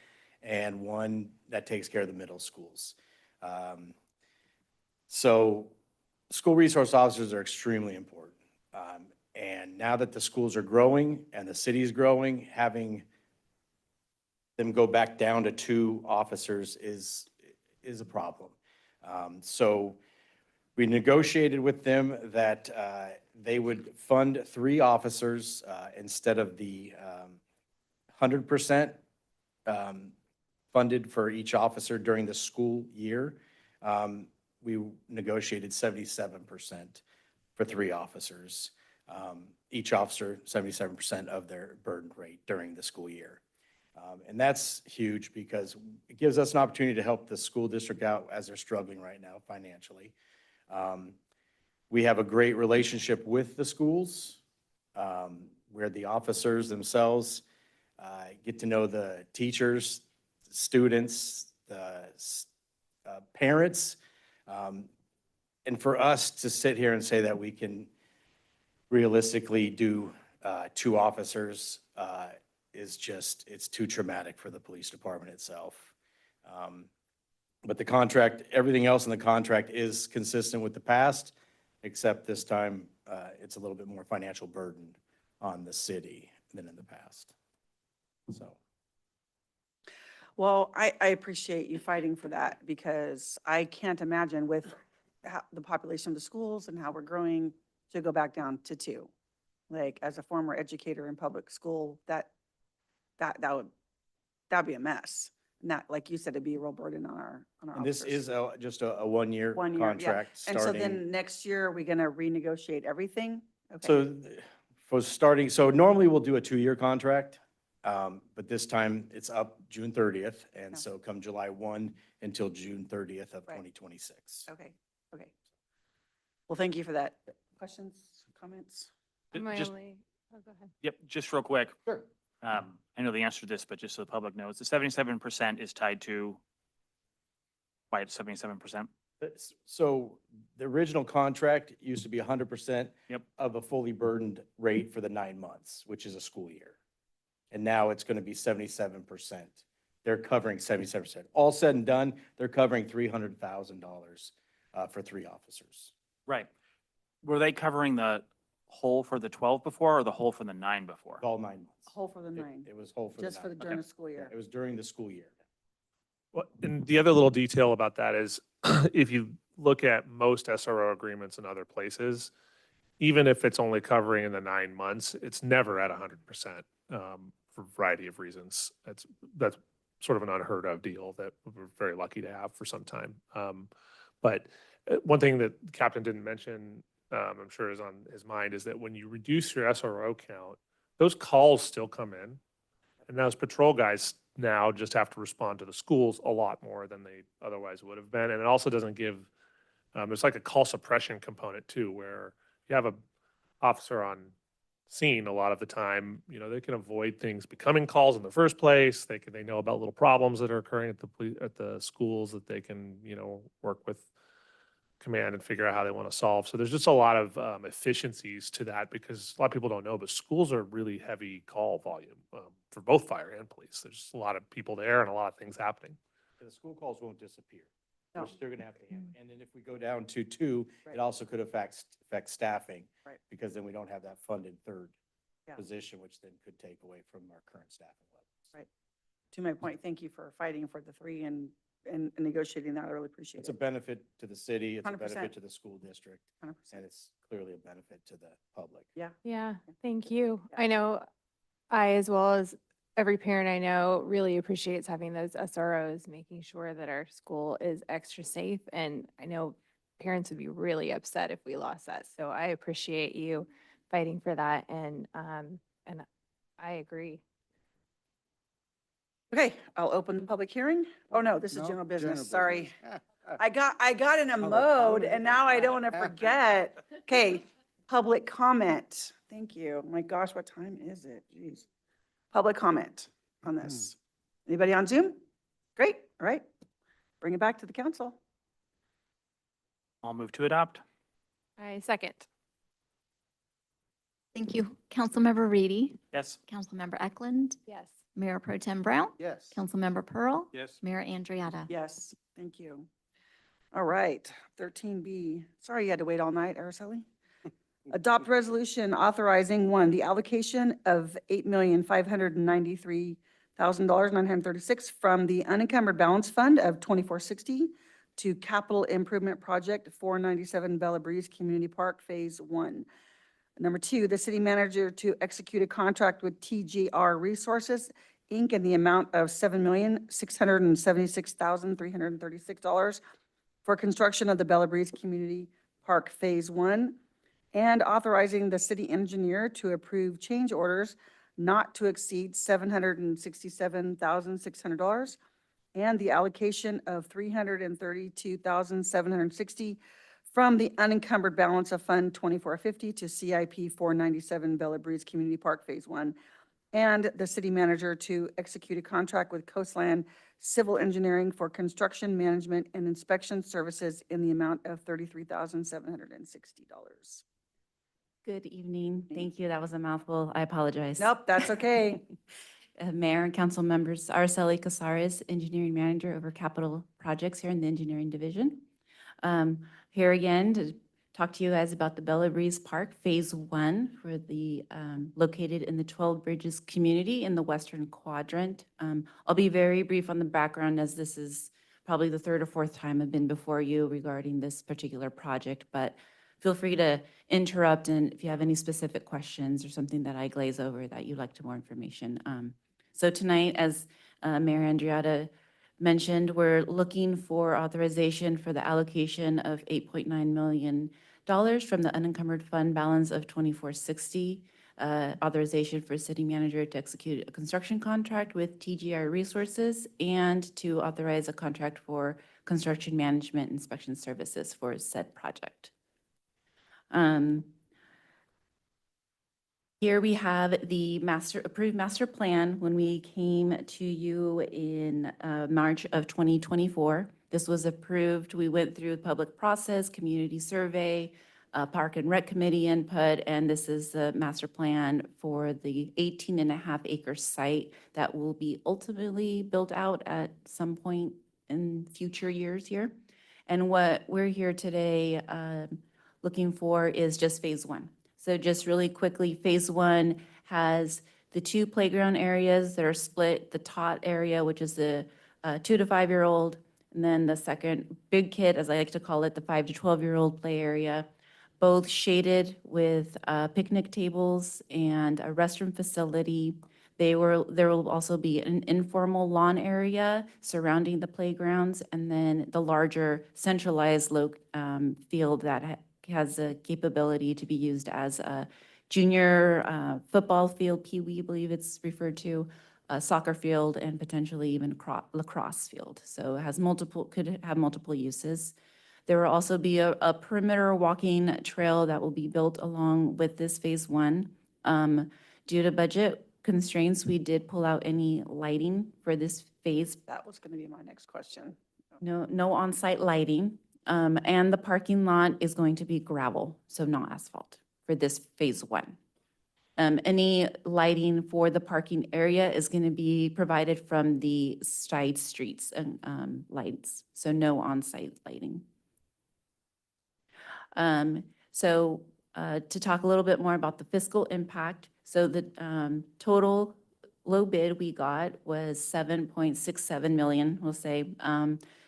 and 1 that takes care of the middle schools. So school resource officers are extremely important. And now that the schools are growing and the city's growing, having them go back down to 2 officers is a problem. So we negotiated with them that they would fund 3 officers instead of the 100% funded for each officer during the school year. We negotiated 77% for 3 officers. Each officer, 77% of their burden rate during the school year. And that's huge because it gives us an opportunity to help the school district out as they're struggling right now financially. We have a great relationship with the schools, where the officers themselves get to know the teachers, the students, the parents. And for us to sit here and say that we can realistically do 2 officers is just, it's too traumatic for the police department itself. But the contract, everything else in the contract is consistent with the past, except this time it's a little bit more financial burden on the city than in the past. So. Well, I appreciate you fighting for that because I can't imagine with the population of the schools and how we're growing to go back down to 2. Like, as a former educator in public school, that'd be a mess. And that, like you said, it'd be a real burden on our And this officers. is just a 1-year 1 year, yeah. contract And so starting. then next year, are we going to renegotiate everything? Okay. So for starting, so normally we'll do a 2-year contract, but this time it's up June 30th. And so come July 1 until June 30th of 2026. Okay, okay. Well, thank you for that. Questions, comments? My Just- only, oh, go ahead. Yep, just real quick. Sure. I know the answer to this, but just so the public knows, the 77% is tied to Why it's 77%? So the original contract used to be 100% Yep. of a fully burdened rate for the 9 months, which is a school year. And now it's going to be 77%. They're covering 77%. All said and done, they're covering $300,000 for 3 officers. Right. Were they covering the whole for the 12 before or the whole for the 9 before? All 9 months. Whole for the 9, It was whole for the 9. just for the during the school Yeah, year. it was during the school year. Well, and the other little detail about that is if you look at most SRO agreements in other places, even if it's only covering in the 9 months, it's never at 100% for a variety of reasons. That's sort of an unheard of deal that we're very lucky to have for some time. But one thing that the captain didn't mention, I'm sure is on his mind, is that when you reduce your SRO count, those calls still come in. And those patrol guys now just have to respond to the schools a lot more than they otherwise would have been. And it also doesn't give, there's like a call suppression component too, where you have a officer on scene a lot of the time, they can avoid things becoming calls in the first place. They know about little problems that are occurring at the schools that they can, work with command and figure out how they want to solve. So there's just a lot of efficiencies to that because a lot of people don't know, but schools are really heavy call volume for both fire and police. There's a lot of people there and a lot of things happening. The school calls won't disappear. No. We're still going to have to handle. And then if we go down to 2, Right. it also could affect staffing. Right. Because then we don't have that funded third Yeah. position, which then could take away from our current staffing levels. Right. To my point, thank you for fighting for the 3 and negotiating that. I really appreciate It's it. a benefit to the city, it's a 100%. benefit to the school district, 100%. and it's clearly a benefit to the public. Yeah. Yeah, thank you. Yeah. I know I, as well as every parent I know, really appreciates having those SROs, making sure that our school is extra safe. And I know parents would be really upset if we lost that. So I appreciate you fighting for that. And I agree. Okay, I'll open the public hearing. Oh, no, this is No, general business. general Sorry. business. I got in a Public mode comment. and now I don't want to forget. Okay, public comment. Thank you. My gosh, what time is it? Jeez. Public comment on this. Anybody on Zoom? Great, all right. Bring it back to the council. I'll move to adopt. I second. Thank you. Councilmember Reedy, Yes. Councilmember Eklund, Yes. Mayor Pro Tem Brown, Yes. Councilmember Pearl, Yes. Mayor Andriata. Yes, thank you. All right, 13B. Sorry you had to wait all night, Araceli. Adopt resolution authorizing, 1, the allocation of $8,593,936 from the unencumbered balance fund of 2460 to capital improvement project 497 Bella Breeze Community Park Phase 1. Number 2, the city manager to execute a contract with TGR Resources, Inc. in the amount of $7,676,336 for construction of the Bella Breeze Community Park Phase 1, and authorizing the city engineer to approve change orders not to exceed $767,600 and the allocation of $332,760 from the unencumbered balance of Fund 2450 to CIP 497 Bella Breeze Community Park Phase 1, and the city manager to execute a contract with Coastland Civil Engineering for construction management and inspection services in the amount of $33,760. Good evening. Thank you. That was a mouthful. I apologize. Nope, that's okay. Mayor and council members, Araceli Casares, Engineering Manager over Capital Projects here in the Engineering Division. Here again to talk to you guys about the Bella Breeze Park Phase 1 for the, located in the 12 Bridges community in the Western Quadrant. I'll be very brief on the background as this is probably the 3rd or 4th time I've been before you regarding this particular project, but feel free to interrupt and if you have any specific questions or something that I glaze over that you'd like more information. So tonight, as Mayor Andriata mentioned, we're looking for authorization for the allocation of $8.9 million from the unencumbered fund balance of 2460. Authorization for city manager to execute a construction contract with TGR Resources and to authorize a contract for construction management inspection services for said project. Here we have the approved master plan when we came to you in March of 2024. This was approved. We went through the public process, community survey, Park and Rec Committee input, and this is the master plan for the 18.5 acre site that will be ultimately built out at some point in future years here. And what we're here today looking for is just phase one. So just really quickly, phase one has the 2 playground areas that are split, the tot area, which is the 2 to 5 year old, and then the second big kid, as I like to call it, the 5 to 12-year-old play area, both shaded with picnic tables and a restroom facility. There will also be an informal lawn area surrounding the playgrounds, and then the larger centralized field that has the capability to be used as a junior football field, Pee-wee, I believe it's referred to, a soccer field, and potentially even lacrosse field. So it has could have multiple uses. There will also be a perimeter walking trail that will be built along with this phase one. Due to budget constraints, we did pull out any lighting for this phase. That was going to be my next question. No on-site lighting. And the parking lot is going to be gravel, so not asphalt for this phase one. Any lighting for the parking area is going to be provided from the side streets and lights, so no on-site lighting. To talk a little bit more about the fiscal impact, so the total low bid we got was 7.67 million, we'll say.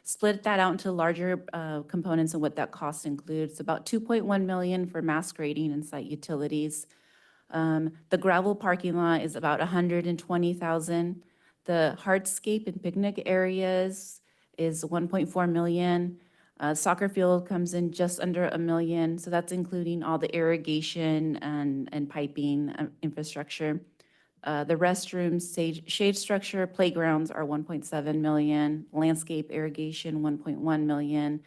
Split that out into larger components and what that cost includes. About 2.1 million for mass grading and site utilities. The gravel parking lot is about 120,000. The hardscape and picnic areas is 1.4 million. Soccer field comes in just under $1 million, so that's including all the irrigation and piping infrastructure. The restrooms, shade structure, playgrounds are 1.7 million. Landscape irrigation, 1.1 million.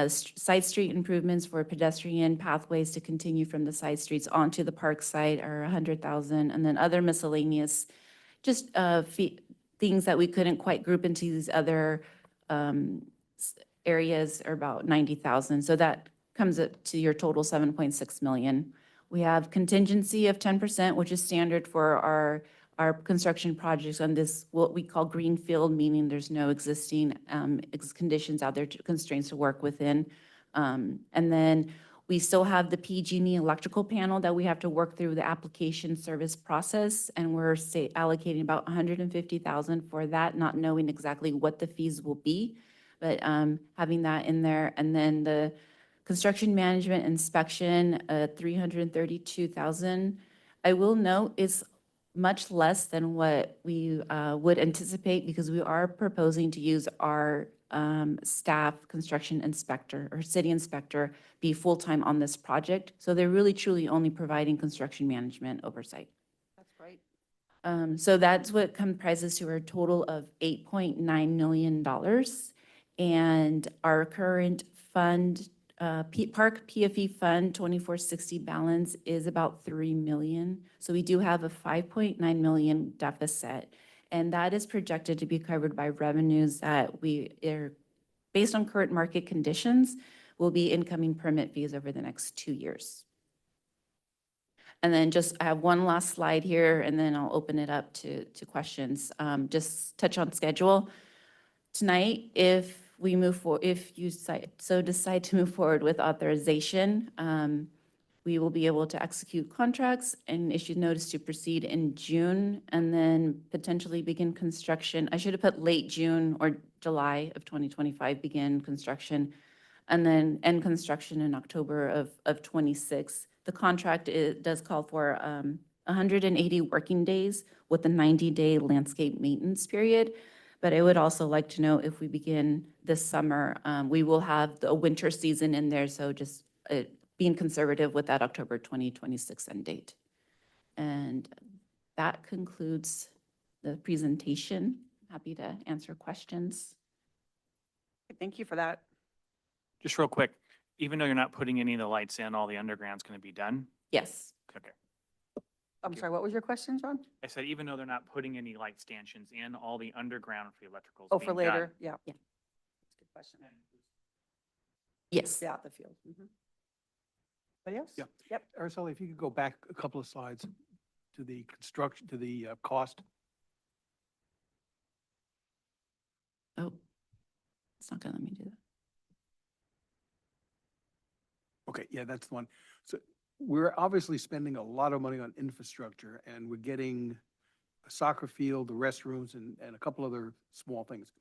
Side street improvements for pedestrian pathways to continue from the side streets onto the park site are 100,000. And then other miscellaneous, just things that we couldn't quite group into these other areas are about 90,000. So that comes up to your total 7.6 million. We have contingency of 10%, which is standard for our construction projects on this, what we call greenfield, meaning there's no existing conditions out there, constraints to work within. And then we still have the PG&E electrical panel that we have to work through the application service process, and we're allocating about 150,000 for that, not knowing exactly what the fees will be, but having that in there. And then the construction management inspection, 332,000. I will note it's much less than what we would anticipate because we are proposing to use our staff construction inspector or city inspector be full-time on this project. So they're really truly only providing construction management oversight. That's great. So that's what comprises to our total of $8.9 million. And our current fund, Park PFE Fund 2460 balance is about 3 million. So we do have a 5.9 million deficit, and that is projected to be covered by revenues that we are, based on current market conditions, will be incoming permit fees over the next 2 years. And then just, I have one last slide here, and then I'll open it up to questions. Just touch on schedule. Tonight, if we move forward, if you decide to move forward with authorization, we will be able to execute contracts and issue notice to proceed in June, and then potentially begin construction. I should have put late June or July of 2025, begin construction, and then end construction in October of 26. The contract does call for 180 working days with a 90-day landscape maintenance period. But I would also like to know if we begin this summer, we will have the winter season in there, so just being conservative with that October 2026 end date. And that concludes the presentation. Happy to answer questions. Thank you for that. Just real quick, even though you're not putting any of the lights in, all the underground's going to be done? Yes. Okay. I'm sorry, what was your question, John? I said, even though they're not putting any light stanchions in, all the underground for the electricals Oh, being for done. later, yeah. Yeah. question. Yes. Yeah, the field. Anybody else? Yeah. Yep. Araceli, if you could go back a couple of slides to the construction, to the cost. Oh, it's not gonna let me do that. Okay, yeah, that's the one. So we're obviously spending a lot of money on infrastructure, and we're getting a soccer field, the restrooms, and a couple other small things.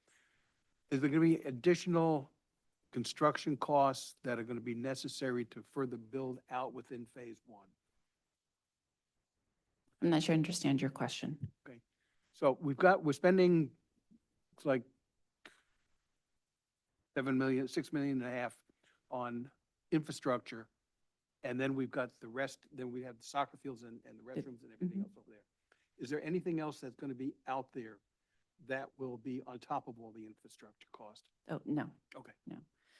Is there going to be additional construction costs that are going to be necessary to further build out within phase one? I'm not sure I understand your question. Okay, so we're spending, it's like 7 million, 6.5 million on infrastructure. And then we've got the rest, then we have the soccer fields and the restrooms and everything else over there. Is there anything else that's going to be out there that will be on top of all the infrastructure cost? Oh, no. Okay. No.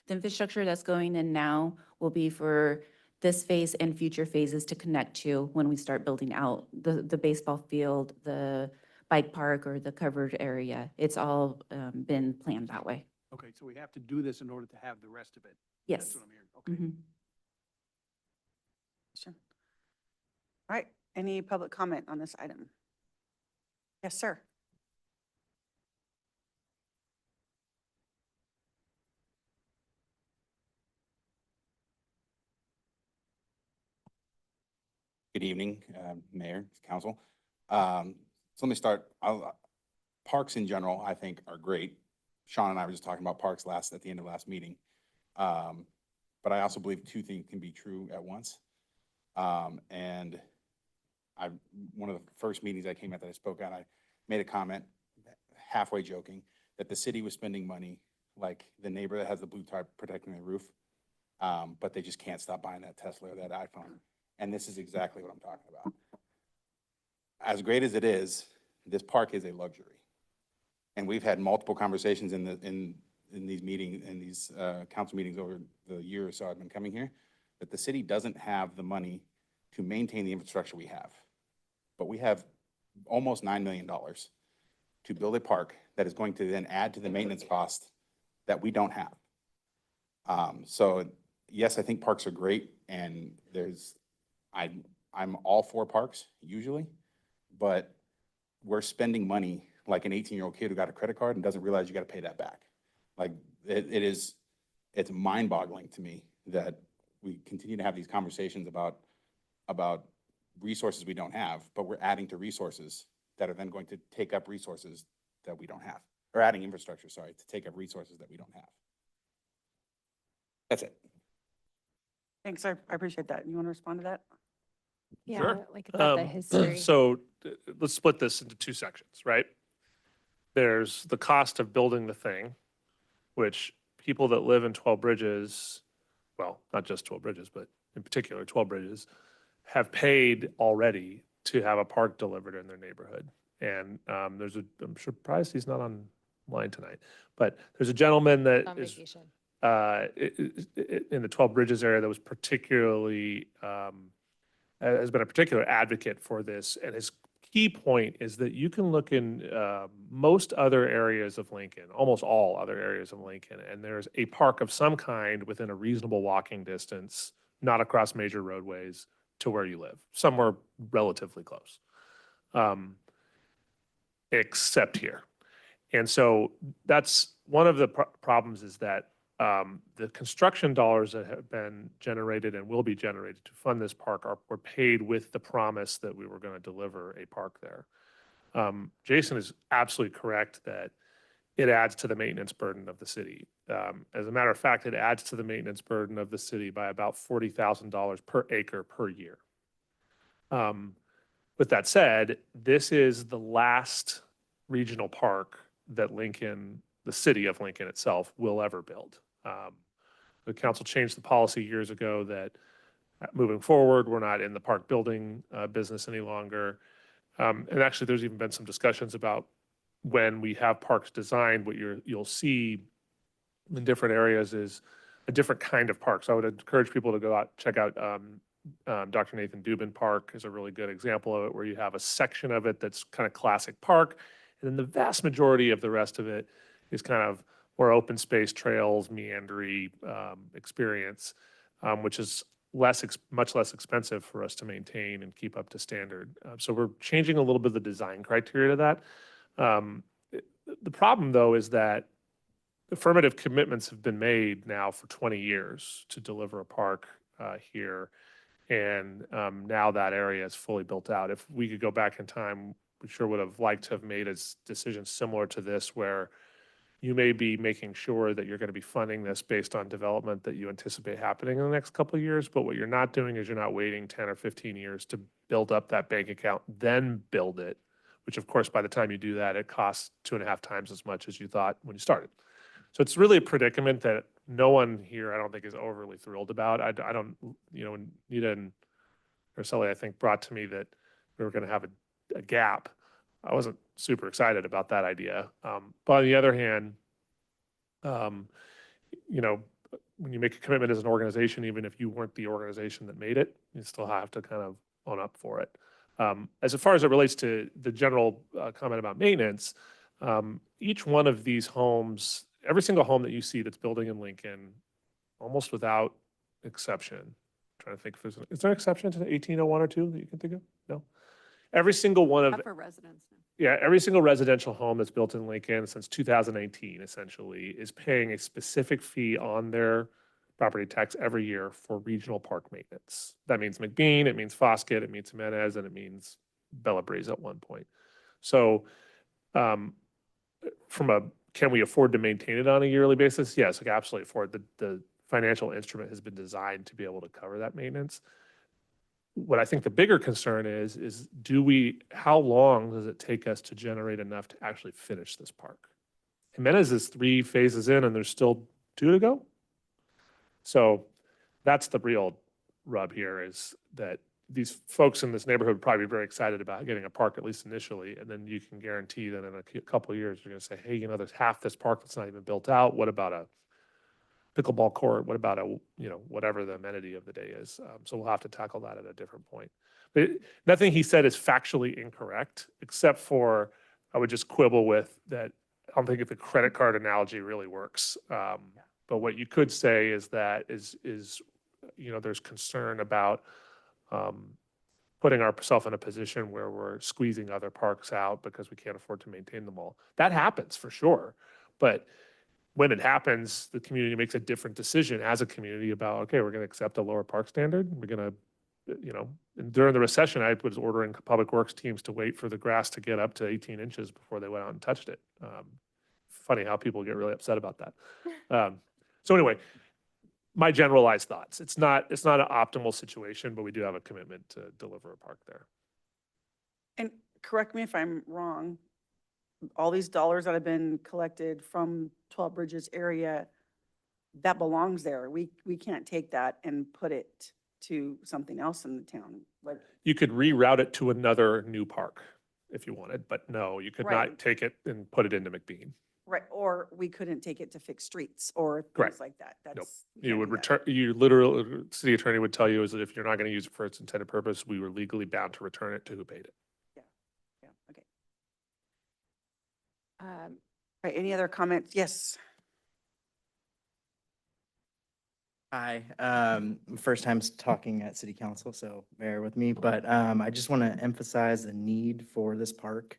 The infrastructure that's going in now will be for this phase and future phases to connect to when we start building out the baseball field, the bike park, or the covered area. It's all been planned that way. Okay, so we have to do this in order to have the rest of it. Yes. That's what I'm hearing. Okay. Mhm. Sure. All right, any public comment on this item? Yes, sir. Good evening, Mayor, Council. So let me start. Parks in general, I think, are great. Sean and I were just talking about parks at the end of last meeting. But I also believe two things can be true at once. And one of the first meetings I came at that I spoke at, I made a comment, halfway joking, that the city was spending money like the neighbor that has the blue tarp protecting their roof. But they just can't stop buying that Tesla or that iPhone. And this is exactly what I'm talking about. As great as it is, this park is a luxury. And we've had multiple conversations in these meetings, in these council meetings over the year or so I've been coming here, that the city doesn't have the money to maintain the infrastructure we have. But we have almost $9 million to build a park that is going to then add to the maintenance cost that we don't have. So yes, I think parks are great, and I'm all for parks usually, but we're spending money like an 18-year-old kid who got a credit card and doesn't realize you got to pay that back. Like it's mind-boggling to me that we continue to have these conversations about resources we don't have, but we're adding to resources that are then going to take up resources that we don't have, or adding infrastructure, sorry, to take up resources that we don't have. That's it. Thanks, I appreciate that. You want to respond to that? Yeah, Sure. like about the history. So let's split this into two sections, right? There's the cost of building the thing, which people that live in 12 Bridges, well, not just 12 Bridges, but in particular 12 Bridges, have paid already to have a park delivered in their neighborhood. And I'm surprised he's not online tonight, but there's a gentleman that On is vacation. in the 12 Bridges area that was particularly, has been a particular advocate for this. And his key point is that you can look in most other areas of Lincoln, almost all other areas of Lincoln, and there's a park of some kind within a reasonable walking distance, not across major roadways, to where you live, somewhere relatively close, except here. And so that's one of the problems, is that the construction dollars that have been generated and will be generated to fund this park were paid with the promise that we were going to deliver a park there. Jason is absolutely correct that it adds to the maintenance burden of the city. As a matter of fact, it adds to the maintenance burden of the city by about $40,000 per acre per year. With that said, this is the last regional park that Lincoln, the city of Lincoln itself, will ever build. The council changed the policy years ago that moving forward, we're not in the park building business any longer. And actually, there's even been some discussions about when we have parks designed, what you'll see in different areas is a different kind of park. So I would encourage people to go out, check out Dr. Nathan Dubin Park is a really good example of it, where you have a section of it that's kind of classic park, and then the vast majority of the rest of it is kind of more open space trails, meandry experience, which is much less expensive for us to maintain and keep up to standard. So we're changing a little bit of the design criteria to that. The problem, though, is that affirmative commitments have been made now for 20 years to deliver a park here. And now that area is fully built out. If we could go back in time, we sure would have liked to have made a decision similar to this, where you may be making sure that you're going to be funding this based on development that you anticipate happening in the next couple of years. But what you're not doing is you're not waiting 10 or 15 years to build up that bank account, then build it, which of course, by the time you do that, it costs 2.5 times as much as you thought when you started. So it's really a predicament that no one here, I don't think, is overly thrilled about. I don't, when Nita and Araceli, I think, brought to me that we were going to have a gap, I wasn't super excited about that idea. But on the other hand, when you make a commitment as an organization, even if you weren't the organization that made it, you still have to kind of own up for it. As far as it relates to the general comment about maintenance, each one of these homes, every single home that you see that's building in Lincoln, almost without exception, I'm trying to think if is there an exception to the 1801 or 2 that you can think of? No. Every single one of, For residents. yeah, every single residential home that's built in Lincoln since 2019, essentially, is paying a specific fee on their property tax every year for regional park maintenance. That means McBean, it means Foskett, it means Jimenez, and it means Bella Breeze at one point. So can we afford to maintain it on a yearly basis? Yes, we can absolutely afford. The financial instrument has been designed to be able to cover that maintenance. What I think the bigger concern is how long does it take us to generate enough to actually finish this park? Jimenez is 3 phases in and there's still 2 to go. So that's the real rub here, is that these folks in this neighborhood would probably be very excited about getting a park, at least initially. And then you can guarantee that in a couple of years, you're going to say, hey, there's half this park that's not even built out. What about a pickleball court? What about whatever the amenity of the day is? So we'll have to tackle that at a different point. But nothing he said is factually incorrect, except for I would just quibble with that. I don't think if the credit card analogy really works. But what you could say is that there's concern about putting ourselves in a position where we're squeezing other parks out because we can't afford to maintain them all. That happens for sure. But when it happens, the community makes a different decision as a community about, okay, we're going to accept a lower park standard. We're going to, during the recession, I was ordering public works teams to wait for the grass to get up to 18 inches before they went out and touched it. Funny how people get really upset about that. So anyway, my generalized thoughts. It's not an optimal situation, but we do have a commitment to deliver a park there. And correct me if I'm wrong, all these dollars that have been collected from 12 Bridges area, that belongs there. We can't take that and put it to something else in the town. Like, You could reroute it to another new park if you wanted, but no, you could Right. not take it and put it into McBean. right, or we couldn't take it to fix streets or Correct. things like that. Nope. That's, we You can't would do that. return, you literally, city attorney would tell you is that if you're not going to use it for its intended purpose, we were legally bound to return it to who paid it. Yeah, okay. Right, any other comments? Yes. Hi, first time talking at city council, so bear with me, but I just want to emphasize the need for this park.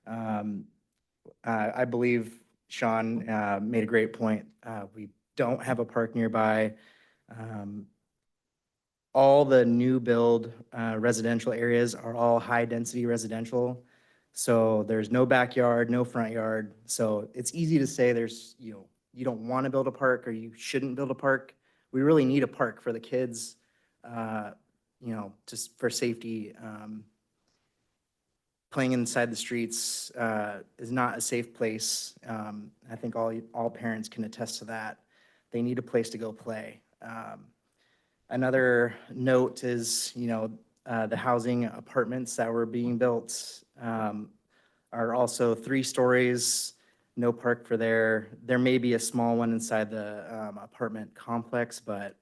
I believe Sean made a great point. We don't have a park nearby. All the new build residential areas are all high-density residential. So there's no backyard, no front yard. So it's easy to say you don't want to build a park or you shouldn't build a park. We really need a park for the kids, just for safety. Playing inside the streets is not a safe place. I think all parents can attest to that. They need a place to go play. Another note is, the housing apartments that were being built are also 3 stories. No park for there. There may be a small one inside the apartment complex, but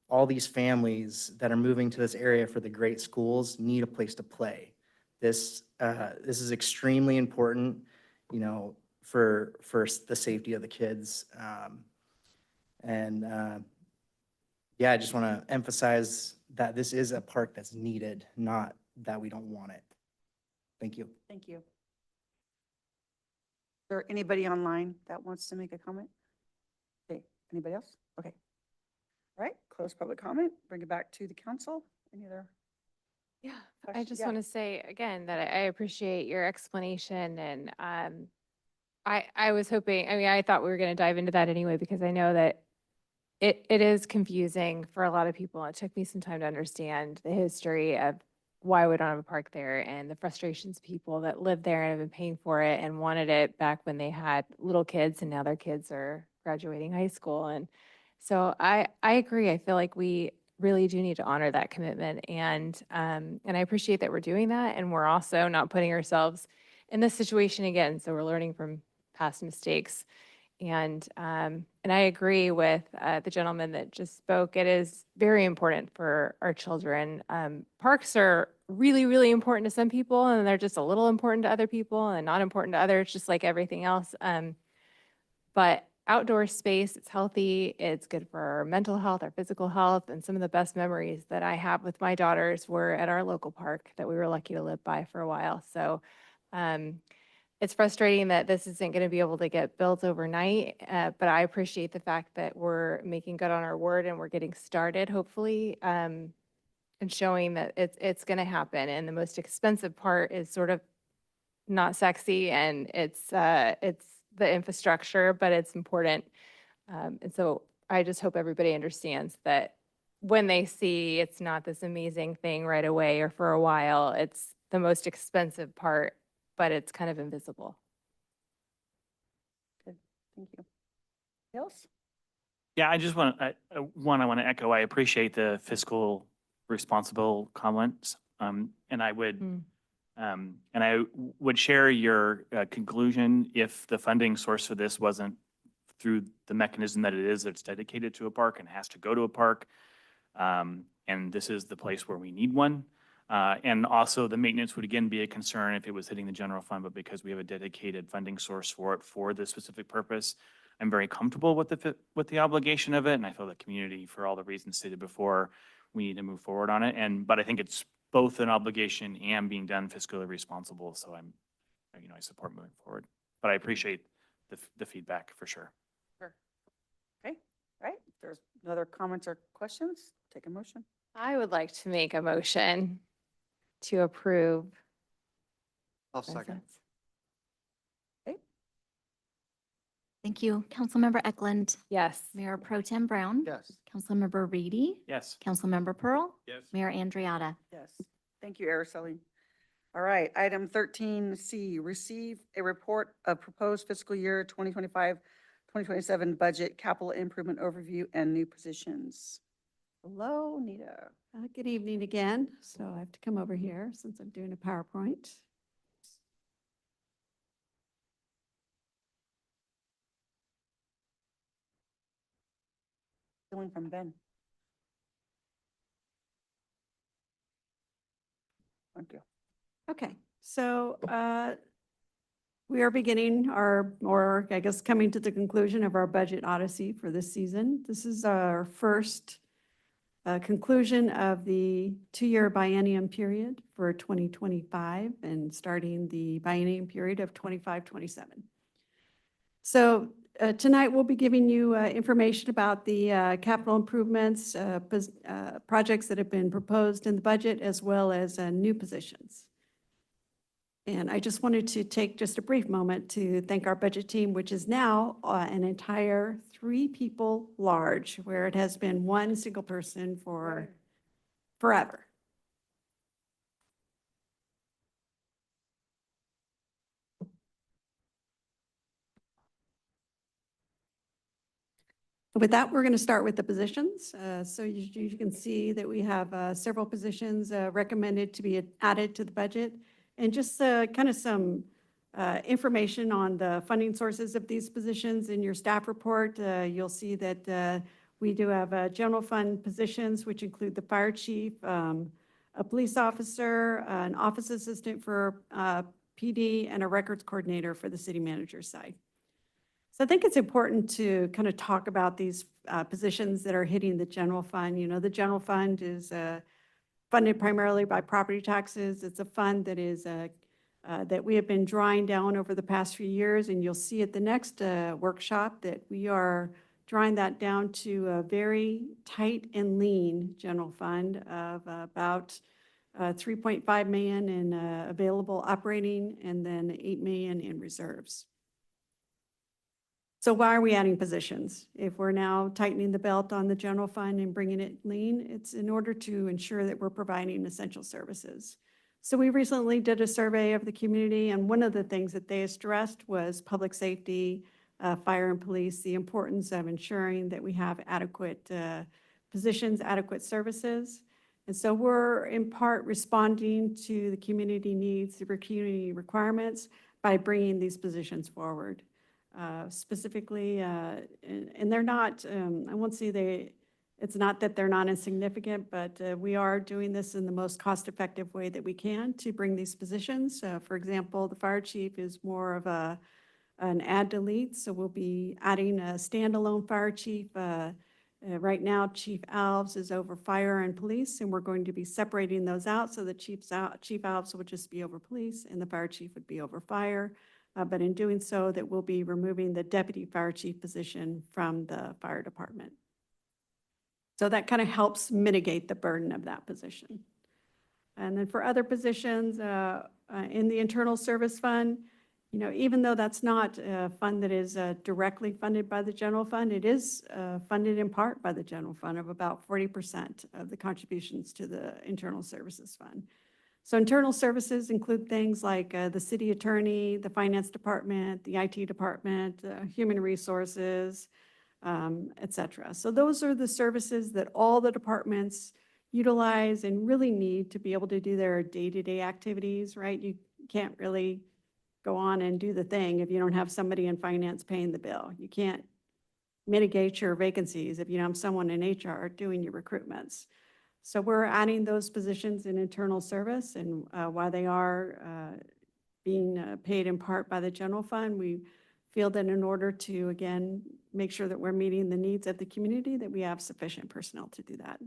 all these families that are moving to this area for the great schools need a place to play. This is extremely important. for the safety of the kids. And yeah, I just want to emphasize that this is a park that's needed, not that we don't want it. Thank you. Thank you. Is there anybody online that wants to make a comment? Okay, anybody else? Okay. All right, close public comment, bring it back to the council. Any other? Yeah, I Question- just yeah. want to say again that I appreciate your explanation and I was hoping, I mean, I thought we were going to dive into that anyway because I know that it is confusing for a lot of people. It took me some time to understand the history of why we don't have a park there and the frustrations of people that live there and have been paying for it and wanted it back when they had little kids and now their kids are graduating high school. And so I agree. I feel like we really do need to honor that commitment. And I appreciate that we're doing that. And we're also not putting ourselves in this situation again. So we're learning from past mistakes. And I agree with the gentleman that just spoke. It is very important for our children. Parks are really, really important to some people, and they're just a little important to other people and not important to others, just like everything else. But outdoor space, it's healthy, it's good for our mental health, our physical health, and some of the best memories that I have with my daughters were at our local park that we were lucky to live by for a while. So it's frustrating that this isn't going to be able to get built overnight, but I appreciate the fact that we're making good on our word and we're getting started, hopefully, and showing that it's going to happen. And the most expensive part is sort of not sexy, and it's the infrastructure, but it's important. And so I just hope everybody understands that when they see it's not this amazing thing right away or for a while, it's the most expensive part, but it's kind of invisible. Good, thank you. Else? Yeah, I just want to, I want to echo, I appreciate the fiscal responsible comments. And I would, share your conclusion if the funding source for this wasn't through the mechanism that it is, that's dedicated to a park and has to go to a park. And this is the place where we need one. And also the maintenance would again be a concern if it was hitting the general fund, but because we have a dedicated funding source for it for this specific purpose, I'm very comfortable with the obligation of it. And I feel the community, for all the reasons stated before, we need to move forward on it. But I think it's both an obligation and being done fiscally responsible. So I support moving forward, but I appreciate the feedback for sure. Sure. Okay, all right. If there's no other comments or questions, take a motion. I would like to make a motion to approve. I'll second. Thank you. Councilmember Eklund. Yes. Mayor Pro Tem Brown. Yes. Councilmember Reedy. Yes. Councilmember Pearl. Yes. Mayor Andriata. Yes, thank you, Araceli. All right, item 13C, receive a report of proposed fiscal year 2025-2027 budget, capital improvement overview, and new positions. Hello, Nita. Good evening again. So I have to come over here since I'm doing a PowerPoint. Stealing from Ben. Thank you. Okay, so we are beginning or I guess coming to the conclusion of our budget odyssey for this season. This is our first conclusion of the two-year biennium period for 2025 and starting the biennium period of 25-27. So tonight we'll be giving you information about the capital improvements, projects that have been proposed in the budget, as well as new positions. And I just wanted to take just a brief moment to thank our budget team, which is now an entire 3 people large, where it has been one single person for forever. With that, we're going to start with the positions. So you can see that we have several positions recommended to be added to the budget. And just kind of some information on the funding sources of these positions in your staff report. You'll see that we do have general fund positions, which include the fire chief, a police officer, an office assistant for PD, and a records coordinator for the city manager's side. So I think it's important to kind of talk about these positions that are hitting the general fund. You know, the general fund is funded primarily by property taxes. It's a fund that is that we have been drawing down over the past few years, and you'll see at the next workshop that we are drawing that down to a very tight and lean general fund of about 3.5 million in available operating and then 8 million in reserves. So why are we adding positions? If we're now tightening the belt on the general fund and bringing it lean, it's in order to ensure that we're providing essential services. So we recently did a survey of the community, and one of the things that they stressed was public safety, fire and police, the importance of ensuring that we have adequate positions, adequate services. And so we're in part responding to the community needs, the community requirements by bringing these positions forward. Specifically, and they're not, I won't say it's not that they're not insignificant, but we are doing this in the most cost-effective way that we can to bring these positions. For example, the fire chief is more of an add-delete, so we'll be adding a standalone fire chief. Right now, Chief Alves is over fire and police, and we're going to be separating those out, so the Chief Alves would just be over police, and the fire chief would be over fire. But in doing so, that we'll be removing the deputy fire chief position from the fire department. So that kind of helps mitigate the burden of that position. And then for other positions in the internal service fund, you know, even though that's not a fund that is directly funded by the general fund, it is funded in part by the general fund of about 40% of the contributions to the internal services fund. So internal services include things like the city attorney, the finance department, the IT department, human resources, et cetera. So those are the services that all the departments utilize and really need to be able to do their day-to-day activities, right? You can't really go on and do the thing if you don't have somebody in finance paying the bill. You can't mitigate your vacancies if you don't have someone in HR doing your recruitments. So we're adding those positions in internal service, and while they are being paid in part by the general fund, we feel that in order to, again, make sure that we're meeting the needs of the community, that we have sufficient personnel to do that.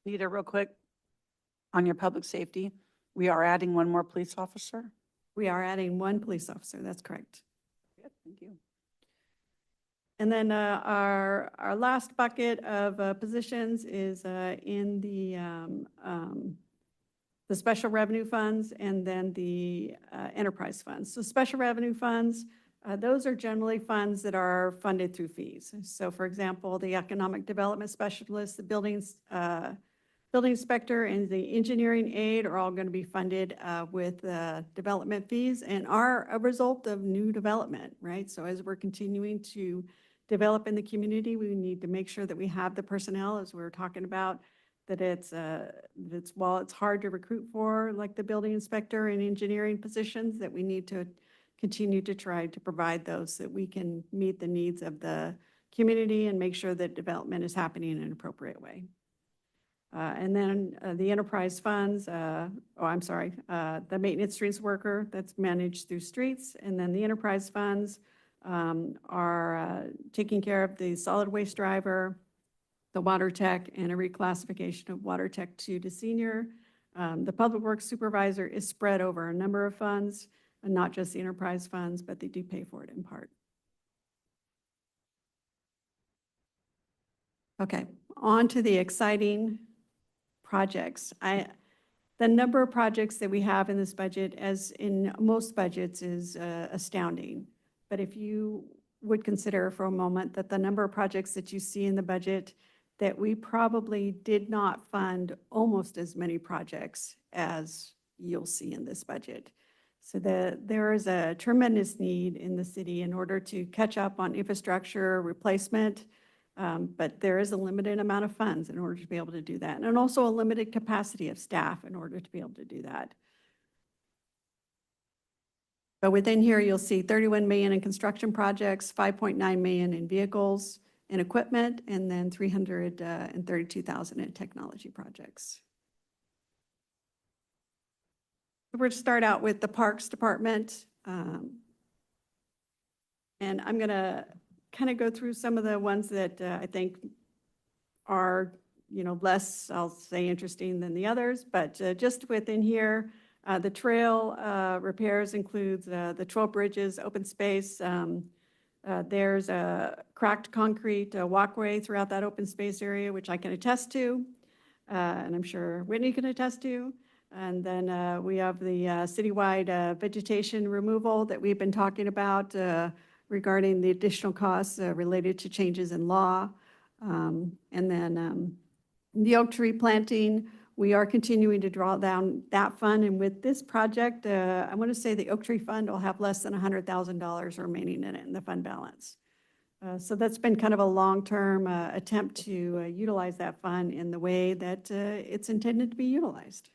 Nita, real quick, on your public safety, we are adding one more police officer? We are adding one police officer, that's correct. Good, thank you. And then our last bucket of positions is in the special revenue funds and then the enterprise funds. So special revenue funds, those are generally funds that are funded through fees. So for example, the economic development specialist, the building inspector, and the engineering aide are all going to be funded with development fees and are a result of new development, right? So as we're continuing to develop in the community, we need to make sure that we have the personnel, as we were talking about, that it's while it's hard to recruit for, like the building inspector and engineering positions, that we need to continue to try to provide those so that we can meet the needs of the community and make sure that development is happening in an appropriate way. And then the enterprise funds, the maintenance streets worker that's managed through streets, and then the enterprise funds are taking care of the solid waste driver, the water tech, and a reclassification of water tech 2 to senior. The public works supervisor is spread over a number of funds, and not just the enterprise funds, but they do pay for it in part. Okay, on to the exciting projects. The number of projects that we have in this budget, as in most budgets, is astounding. But if you would consider for a moment that the number of projects that you see in the budget, that we probably did not fund almost as many projects as you'll see in this budget. So there is a tremendous need in the city in order to catch up on infrastructure replacement, but there is a limited amount of funds in order to be able to do that, and also a limited capacity of staff in order to be able to do that. But within here, you'll see 31 million in construction projects, 5.9 million in vehicles and equipment, and then 332,000 in technology projects. we're to start out with the Parks Department. And I'm going to kind of go through some of the ones that I think are, less, I'll say, interesting than the others. But just within here, the trail repairs includes the 12 bridges, open space. There's a cracked concrete walkway throughout that open space area, which I can attest to. And I'm sure Whitney can attest to. And then we have the citywide vegetation removal that we've been talking about regarding the additional costs related to changes in law. And then the oak tree planting, we are continuing to draw down that fund. And with this project, I want to say the oak tree fund will have less than $100,000 remaining in it in the fund balance. So that's been kind of a long-term attempt to utilize that fund in the way that it's intended to be utilized.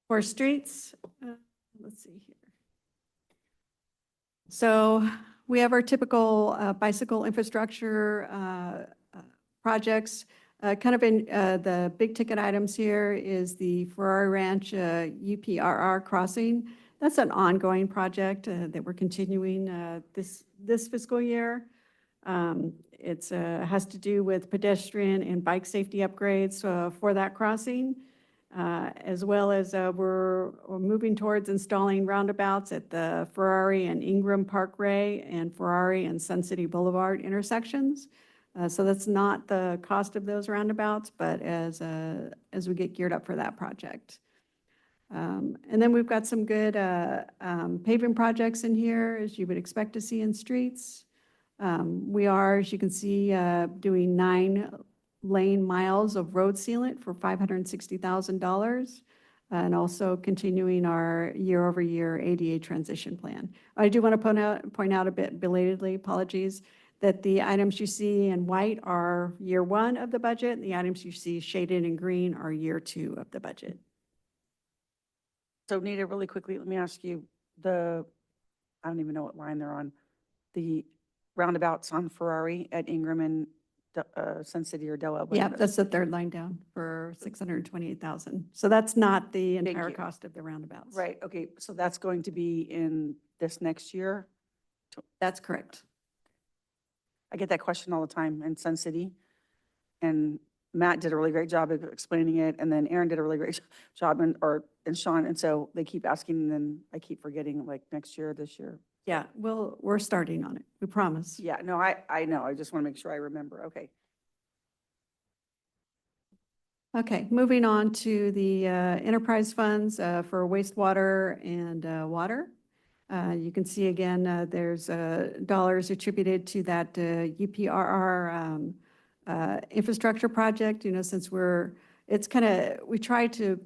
For streets, let's see here. So we have our typical bicycle infrastructure projects. Kind of in the big ticket items here is the Ferrari Ranch UPRR crossing. That's an ongoing project that we're continuing this fiscal year. It has to do with pedestrian and bike safety upgrades for that crossing. As well as we're moving towards installing roundabouts at the Ferrari and Ingram Parkway and Ferrari and Sun City Boulevard intersections. So that's not the cost of those roundabouts, but as we get geared up for that project. And then we've got some good paving projects in here, as you would expect to see in streets. We are, as you can see, doing 9 lane miles of road sealant for $560,000, and also continuing our year-over-year ADA transition plan. I do want to point out a bit belatedly, apologies, that the items you see in white are year 1 of the budget, and the items you see shaded in green are year 2 of the budget. So Nita, really quickly, let me ask you, I don't even know what line they're on, the roundabouts on Ferrari at Ingram and Sun City or Della. Yeah, that's the third line down for $628,000. So that's not the entire you. cost of the roundabouts. Right, okay, so that's going to be in this next year? That's correct. I get that question all the time in Sun City. And Matt did a really great job of explaining it, and then Aaron did a really great job, and Sean, and so they keep asking, and then I keep forgetting, like, next year, this year. Yeah, we're starting on it, we promise. Yeah, no, I know, I just want to make sure I remember, okay. Okay, moving on to the enterprise funds for wastewater and water. You can see again, there's dollars attributed to that UPRR infrastructure project, since we try to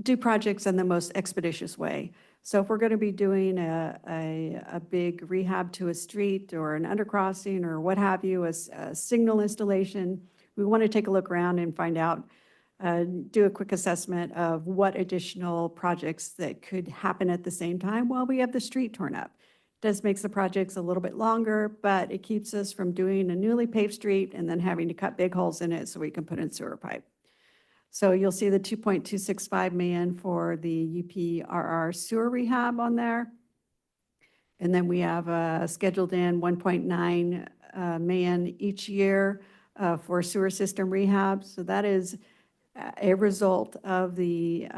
do projects in the most expeditious way. So if we're going to be doing a big rehab to a street or an undercrossing or what have you, a signal installation, we want to take a look around and find out, do a quick assessment of what additional projects that could happen at the same time while we have the street torn up. Does makes the projects a little bit longer, but it keeps us from doing a newly paved street and then having to cut big holes in it so we can put in sewer pipe. So you'll see the $2.265 million for the UPRR sewer rehab on there. And then we have scheduled in $1.9 million each year for sewer system rehab. So that is a result of the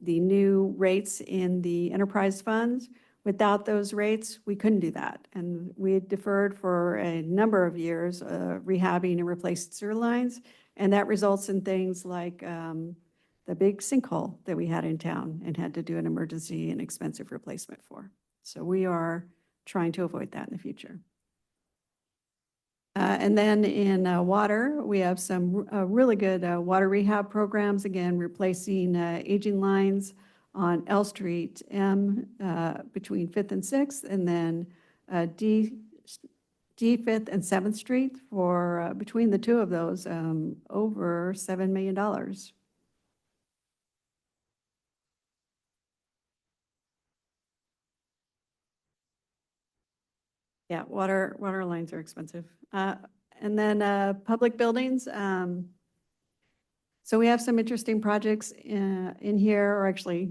new rates in the enterprise funds. Without those rates, we couldn't do that. And we had deferred for a number of years rehabbing and replacing sewer lines. And that results in things like the big sinkhole that we had in town and had to do an emergency and expensive replacement for. So we are trying to avoid that in the future. And then in water, we have some really good water rehab programs, again, replacing aging lines on L Street M between 5th and 6th, and then D 5th and 7th Street for, between the two of those, over $7 million. Yeah, water lines are expensive. And then public buildings, So we have some interesting projects in here, or actually,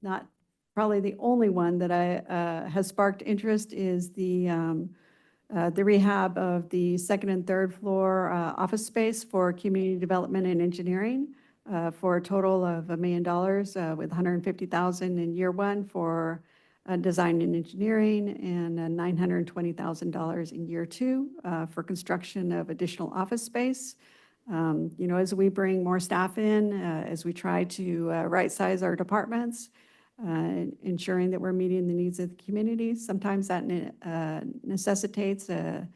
not probably the only one that has sparked interest is the rehab of the second and third floor office space for community development and engineering for a total of $1 million with $150,000 in year one for design and engineering and $920,000 in year two for construction of additional office space. As we bring more staff in, as we try to right-size our departments, ensuring that we're meeting the needs of the community, sometimes that necessitates a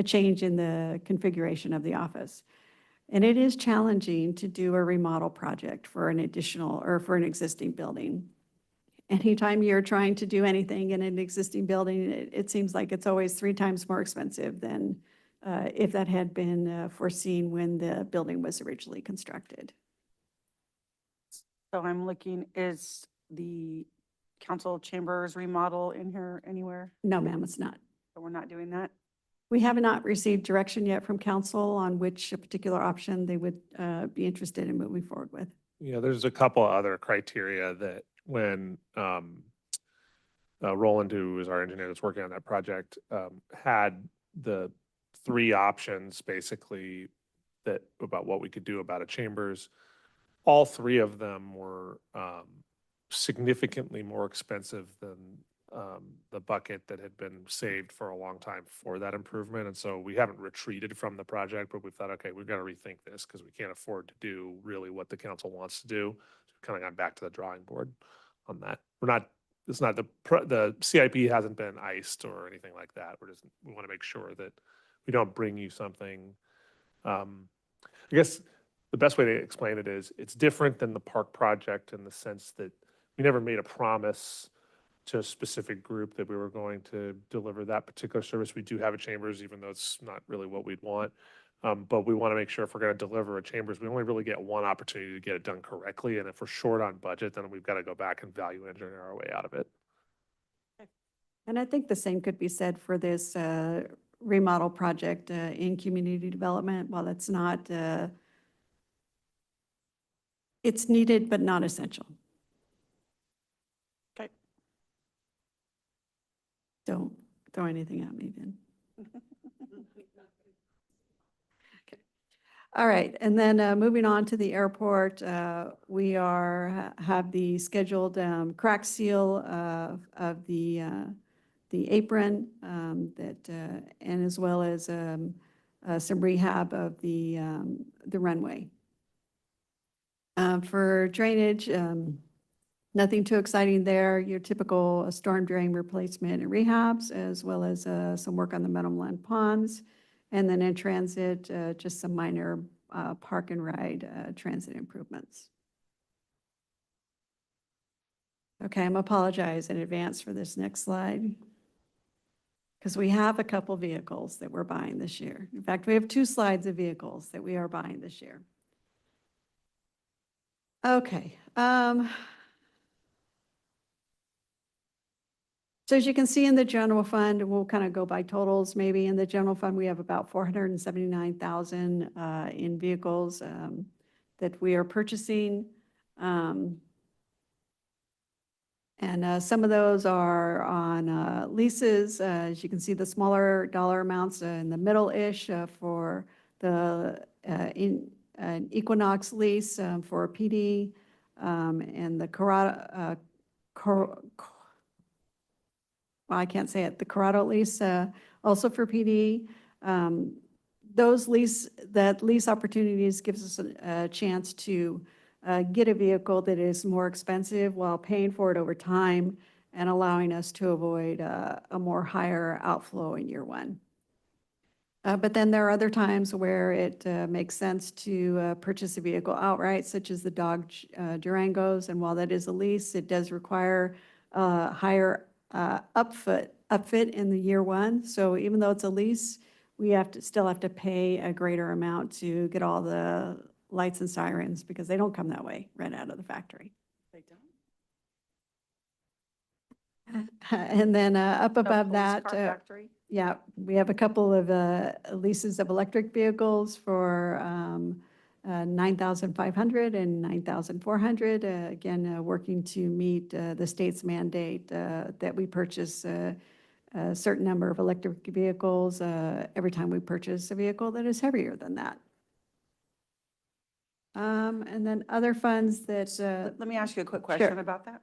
change in the configuration of the office. And it is challenging to do a remodel project for an additional or for an existing building. Anytime you're trying to do anything in an existing building, it seems like it's always 3 times more expensive than if that had been foreseen when the building was originally constructed. So I'm looking, is the council chambers remodel in here anywhere? No, ma'am, it's not. So we're not doing that? We have not received direction yet from council on which particular option they would be interested in moving forward with. Yeah, there's a couple other criteria that when Roland, who is our engineer that's working on that project, had the 3 options basically that about what we could do about a chambers. All 3 of them were significantly more expensive than the bucket that had been saved for a long time for that improvement. And so we haven't retreated from the project, but we thought, okay, we've got to rethink this because we can't afford to do really what the council wants to do. So we've kind of gone back to the drawing board on that. It's not the CIP hasn't been iced or anything like that. We want to make sure that we don't bring you something. I guess the best way to explain it is it's different than the park project in the sense that we never made a promise to a specific group that we were going to deliver that particular service. We do have a chambers, even though it's not really what we'd want. But we want to make sure if we're going to deliver a chambers, we only really get one opportunity to get it done correctly. And if we're short on budget, then we've got to go back and value engineer our way out of it. And I think the same could be said for this remodel project in community development. While it's not, it's needed but not essential. Okay. Don't throw anything at me then. Okay. All right, and then moving on to the airport, we have the scheduled crack seal of the apron and as well as some rehab of the runway. For drainage, nothing too exciting there. Your typical storm drain replacement and rehabs, as well as some work on the Meadowland ponds. And then in transit, just some minor park and ride transit improvements. Okay, I'm apologize in advance for this next slide, because we have a couple vehicles that we're buying this year. In fact, we have 2 slides of vehicles that we are buying this year. Okay. So as you can see in the general fund, we'll kind of go by totals maybe. In the general fund, we have about 479,000 in vehicles that we are purchasing. And some of those are on leases. As you can see, the smaller dollar amounts in the middle-ish for the Equinox lease for a PD and the Corrado, I can't say it, the Corrado lease also for PD. That lease opportunities gives us a chance to get a vehicle that is more expensive while paying for it over time and allowing us to avoid a more higher outflow in year one. But then there are other times where it makes sense to purchase a vehicle outright, such as the Dodge Durangos. And while that is a lease, it does require higher upfit in the year one. So even though it's a lease, we still have to pay a greater amount to get all the lights and sirens because they don't come that way right out of the factory. They don't? And then up above Police that, car factory? yeah, we have a couple of leases of electric vehicles for 9,500 and 9,400. Again, working to meet the state's mandate that we purchase a certain number of electric vehicles every time we purchase a vehicle that is heavier than that. And then other funds that. Let me ask you a quick question about that.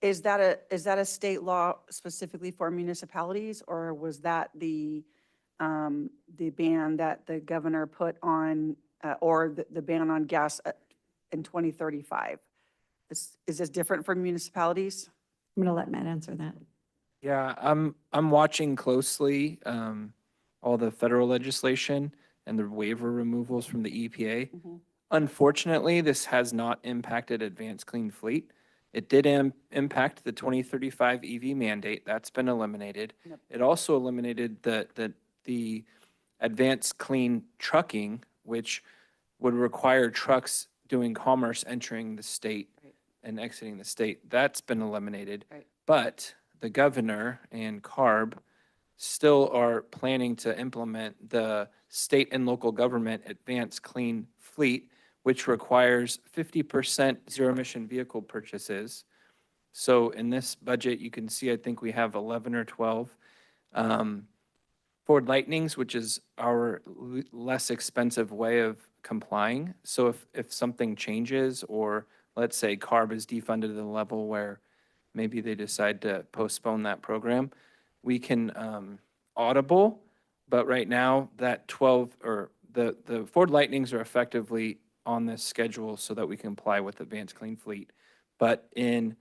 Is that a state law specifically for municipalities, or was that the ban that the governor put on, or the ban on gas in 2035? Is this different for municipalities? I'm going to let Matt answer that. Yeah, I'm watching closely all the federal legislation and the waiver removals from the EPA. Unfortunately, this has not impacted Advanced Clean Fleet. It did impact the 2035 EV mandate. That's been eliminated. Yep. It also eliminated the Advanced Clean Trucking, which would require trucks doing commerce entering the state and exiting the state. That's been eliminated. Right. But the governor and CARB still are planning to implement the state and local government Advanced Clean Fleet, which requires 50% zero-emission vehicle purchases. So in this budget, you can see, I think we have 11 or 12 Ford Lightnings, which is our less expensive way of complying. So if something changes, or let's say CARB is defunded to the level where maybe they decide to postpone that program, we can audible. But right now, that 12, or the Ford Lightnings are effectively on this schedule so that we comply with Advanced Clean Fleet. But in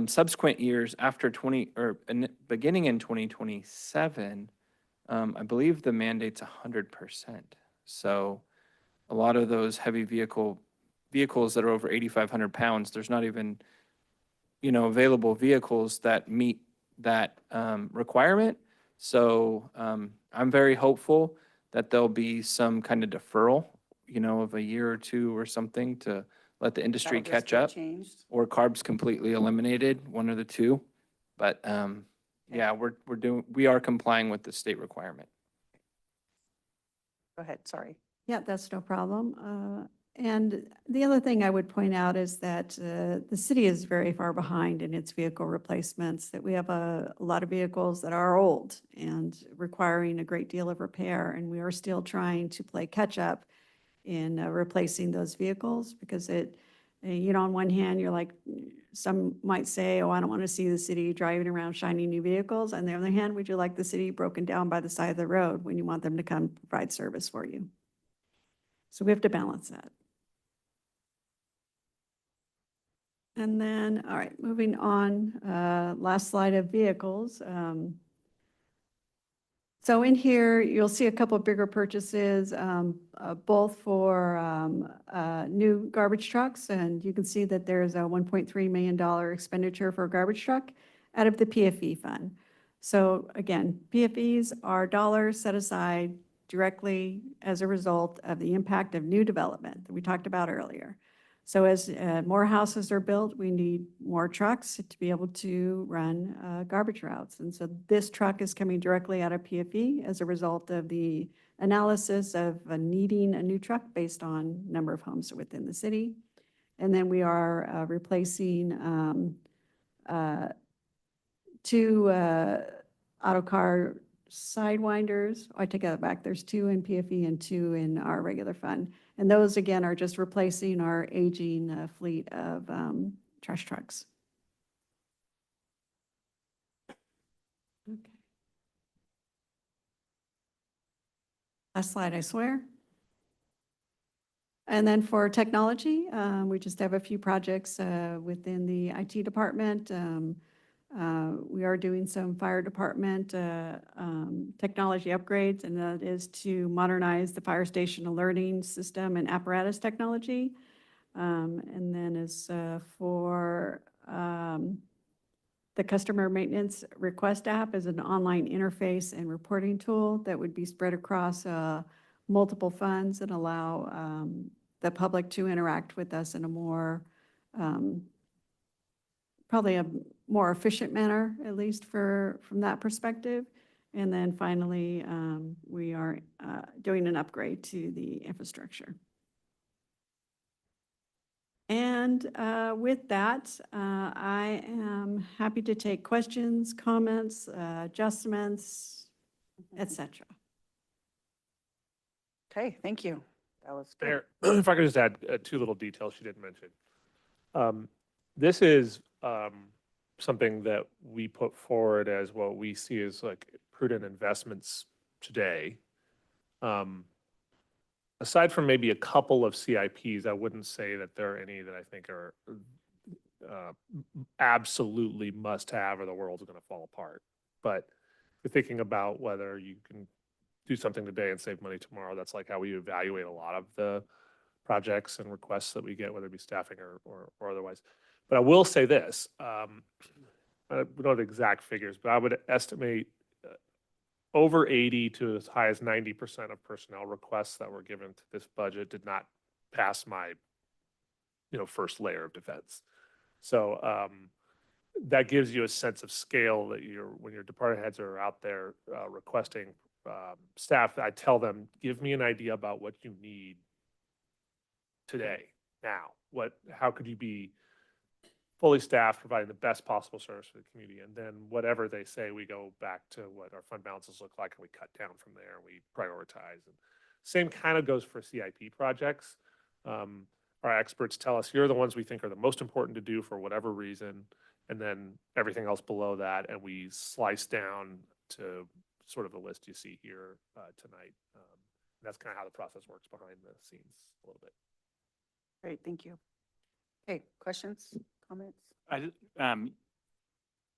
subsequent years after beginning in 2027, I believe the mandate's 100%. So a lot of those heavy vehicles that are over 8,500 pounds, there's not even, available vehicles that meet that requirement. So I'm very hopeful that there'll be some kind of deferral, of a year or two or something to let the industry That'll just catch get up, changed. or CARB's completely eliminated, one or the two. But yeah, we are complying with the state requirement. Go ahead, sorry. Yeah, that's no problem. And the other thing I would point out is that the city is very far behind in its vehicle replacements, that we have a lot of vehicles that are old and requiring a great deal of repair, and we are still trying to play catch up in replacing those vehicles, because on one hand, you're like, some might say, oh, I don't want to see the city driving around shiny new vehicles. On the other hand, would you like the city broken down by the side of the road when you want them to come provide service for you? So we have to balance that. And then, all right, moving on, last slide of vehicles. So in here, you'll see a couple of bigger purchases, both for new garbage trucks. And you can see that there's a $1.3 million expenditure for a garbage truck out of the PFE fund. So again, PFEs are dollars set aside directly as a result of the impact of new development that we talked about earlier. So as more houses are built, we need more trucks to be able to run garbage routes. And so this truck is coming directly out of PFE as a result of the analysis of needing a new truck based on number of homes within the city. And then we are replacing 2 autocar sidewinders. I take that back. There's 2 in PFE and 2 in our regular fund. And those, again, are just replacing our aging fleet of trash trucks. Okay. Last slide, I swear. And then for technology, we just have a few projects within the IT department. We are doing some fire department technology upgrades, and that is to modernize the fire station alerting system and apparatus technology. And then as for the customer maintenance request app is an online interface and reporting tool that would be spread across multiple funds and allow the public to interact with us in a more, probably a more efficient manner, at least from that perspective. And then finally, we are doing an upgrade to the infrastructure. And with that, I am happy to take questions, comments, adjustments, etc. Okay, thank you. That was good. Mayor, if I could just add two little details she didn't mention. This is something that we put forward as what we see as like prudent investments today. Aside from maybe a couple of CIPs, I wouldn't say that there are any that I think are absolutely must have or the world's going to fall apart. But if you're thinking about whether you can do something today and save money tomorrow, that's like how we evaluate a lot of the projects and requests that we get, whether it be staffing or otherwise. But I will say this, we don't have exact figures, but I would estimate over 80 to as high as 90% of personnel requests that were given to this budget did not pass my, first layer of defense. So that gives you a sense of scale that when your department heads are out there requesting staff, I tell them, give me an idea about what you need today, now. How could you be fully staffed, providing the best possible service for the community? And then whatever they say, we go back to what our fund balances look like and we cut down from there and we prioritize. And same kind of goes for CIP projects. Our experts tell us, here are the ones we think are the most important to do for whatever reason, and then everything else below that, and we slice down to sort of the list you see here tonight. That's kind of how the process works behind the scenes a little bit. Great, thank you. Okay, questions, comments?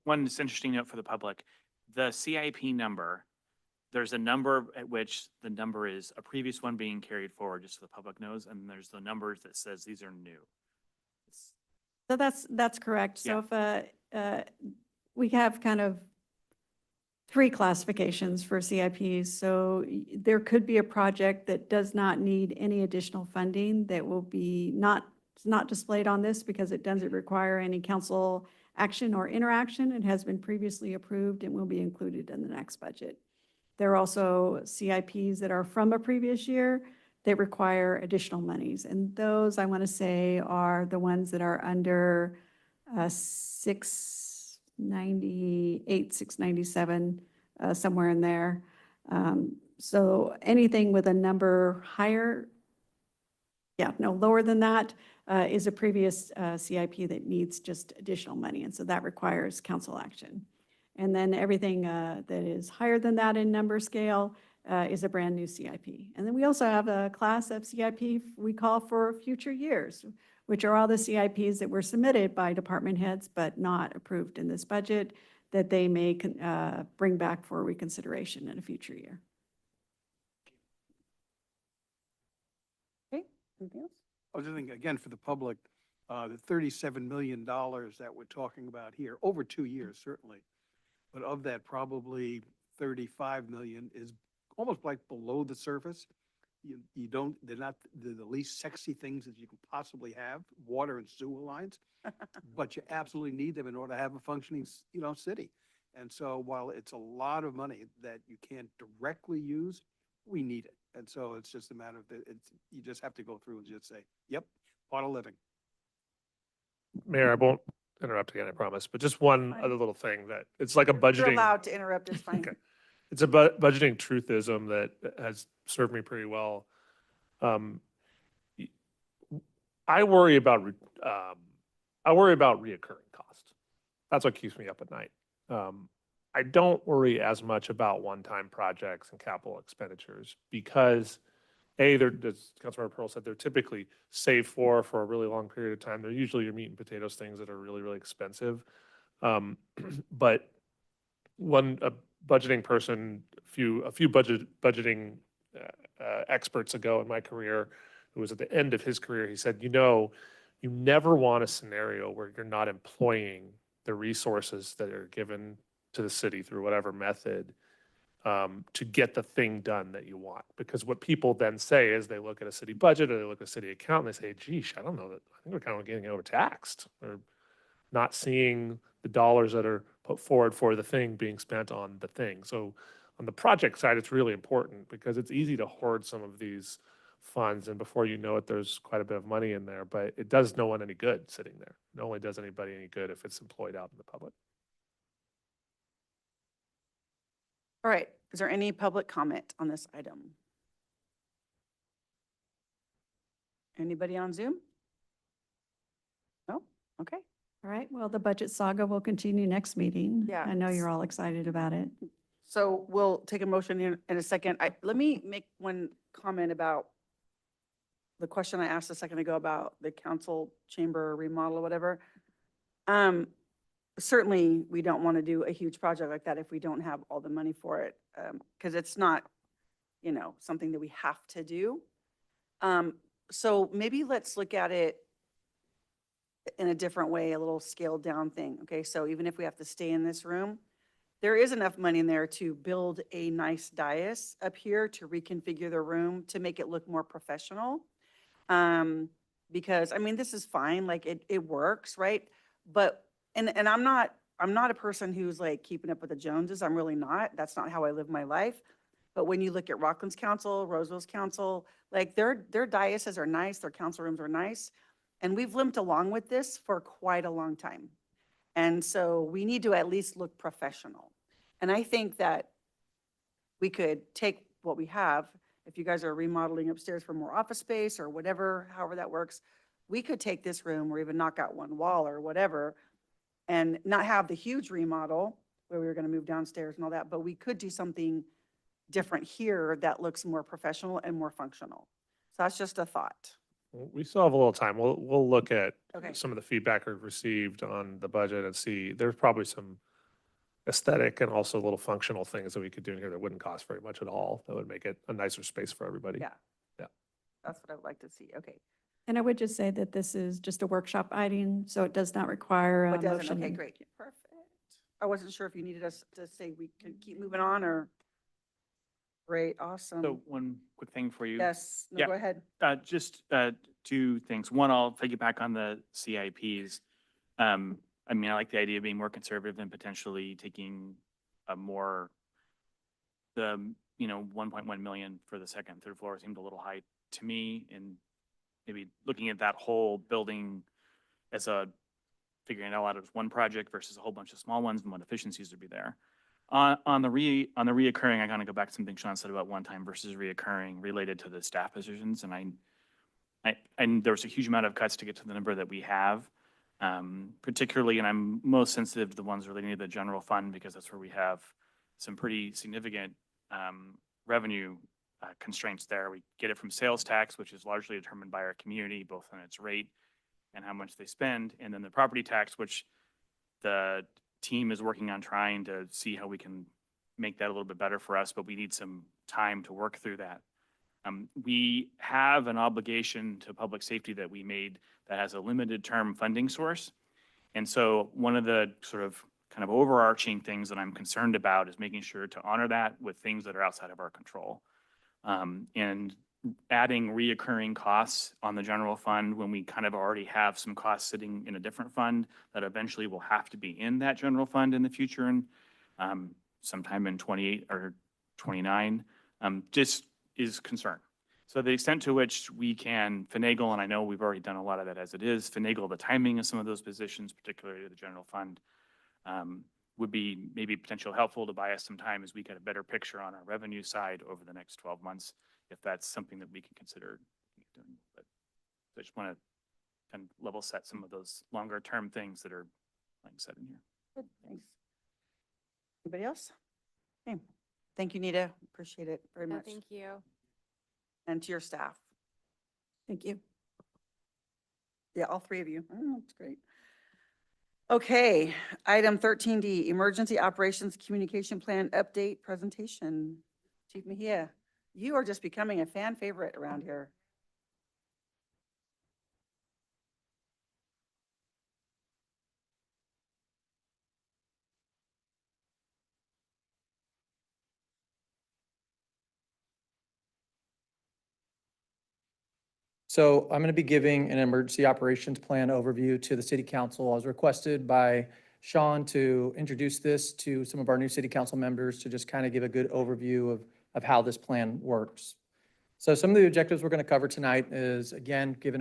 One just interesting note for the public, the CIP number, there's a number at which the number is a previous one being carried forward, just so the public knows, and there's the numbers that says these are new. So that's correct. So if we have kind of 3 classifications for CIPs. So there could be a project that does not need any additional funding that will be not displayed on this because it doesn't require any council action or interaction. It has been previously approved and will be included in the next budget. There are also CIPs that are from a previous year that require additional monies. And those, I want to say, are the ones that are under 698, 697, somewhere in there. So anything with a number higher, lower than that is a previous CIP that needs just additional money. And so that requires council action. And then everything that is higher than that in number scale is a brand new CIP. And then we also have a class of CIP we call for future years, which are all the CIPs that were submitted by department heads but not approved in this budget that they may bring back for reconsideration in a future year. Okay, anything else? I was just thinking, again, for the public, the $37 million that we're talking about here, over 2 years, certainly. But of that, probably 35 million is almost like below the surface. They're not the least sexy things that you can possibly have, water and sewer lines, but you absolutely need them in order to have a functioning, city. And so while it's a lot of money that you can't directly use, we need it. And so it's just a matter of, you just have to go through and just say, yep, part of living. Mayor, I won't interrupt again, I promise, but just one other little thing that it's like a budgeting. You're allowed to interrupt, it's fine. Okay. It's a budgeting truthism that has served me pretty well. I worry about reoccurring costs. That's what keeps me up at night. I don't worry as much about one-time projects and capital expenditures because as Councilmember Pearl said, they're typically saved for a really long period of time. They're usually your meat and potatoes things that are really, really expensive. But a budgeting person, a few budgeting experts ago in my career, who was at the end of his career, he said, you never want a scenario where you're not employing the resources that are given to the city through whatever method to get the thing done that you want. Because what people then say is they look at a city budget or they look at a city account and they say, geesh, I don't know, I think we're kind of getting overtaxed or not seeing the dollars that are put forward for the thing being spent on the thing. So on the project side, it's really important because it's easy to hoard some of these funds, and before you know it, there's quite a bit of money in there, but it does no one any good sitting there. It only does anybody any good if it's employed out in the public. All right, is there any public comment on this item? Anybody on Zoom? No? Okay. All right, well, the budget saga will continue next meeting. Yeah. I know you're all excited about it. So we'll take a motion in a second. Let me make one comment about the question I asked a second ago about the council chamber remodel or whatever. Certainly, we don't want to do a huge project like that if we don't have all the money for it, because it's not, something that we have to do. So maybe let's look at it in a different way, a little scaled down thing. Okay, so even if we have to stay in this room, there is enough money in there to build a nice dais up here to reconfigure the room to make it look more professional. Because this is fine, like it works, right? But, and I'm not a person who's like keeping up with the Joneses. I'm really not. That's not how I live my life. But when you look at Rockland's council, Roseville's council, like their dioceses are nice, their council rooms are nice. And we've limped along with this for quite a long time. And so we need to at least look professional. And I think that we could take what we have, if you guys are remodeling upstairs for more office space or whatever, however that works, we could take this room or even knock out one wall or whatever and not have the huge remodel where we were going to move downstairs and all that, but we could do something different here that looks more professional and more functional. So that's just a thought. We still have a little time. We'll look at Okay. some of the feedback we've received on the budget and see, there's probably some aesthetic and also little functional things that we could do in here that wouldn't cost very much at all. That would make it a nicer space for everybody. Yeah. Yeah. That's what I would like to see. Okay. And I would just say that this is just a workshop item, so it does not require Oh, a it doesn't? motion. Okay, great. Perfect. I wasn't sure if you needed us to say we can keep moving on or. Great, awesome. So one quick thing for you. Yes, no, Yeah. go ahead. Just two things. One, I'll piggyback on the CIPs. I like the idea of being more conservative and potentially taking a more, the 1.1 million for the second and third floor seemed a little high to me. And maybe looking at that whole building as figuring it out as one project versus a whole bunch of small ones and what efficiencies would be there. On the reoccurring, I kind of go back to something Sean said about one-time versus reoccurring related to the staff positions. And there was a huge amount of cuts to get to the number that we have, particularly, and I'm most sensitive to the ones relating to the general fund because that's where we have some pretty significant revenue constraints there. We get it from sales tax, which is largely determined by our community, both on its rate and how much they spend, and then the property tax, which the team is working on trying to see how we can make that a little bit better for us, but we need some time to work through that. We have an obligation to public safety that we made that has a limited term funding source. And so one of the sort of kind of overarching things that I'm concerned about is making sure to honor that with things that are outside of our control. And adding reoccurring costs on the general fund when we kind of already have some costs sitting in a different fund that eventually will have to be in that general fund in the future and sometime in 28 or 29, just is concern. So the extent to which we can finagle, and I know we've already done a lot of that as it is, finagle the timing of some of those positions, particularly the general fund, would be maybe potentially helpful to buy us some time as we get a better picture on our revenue side over the next 12 months, if that's something that we can consider doing. But I just want to kind of level set some of those longer term things that are like said in here. Good, thanks. Anybody else? Okay. Thank you, Nita. Appreciate it very much. Thank you. And to your staff. Thank you. Yeah, all three of you. Oh, that's great. Okay, item 13D, Emergency Operations Communication Plan Update Presentation. Chief Mejia, you are just becoming a fan favorite around here. So I'm going to be giving an emergency operations plan overview to the city council. I was requested by Sean to introduce this to some of our new city council members to just kind of give a good overview of how this plan works. So some of the objectives we're going to cover tonight is, again, I'm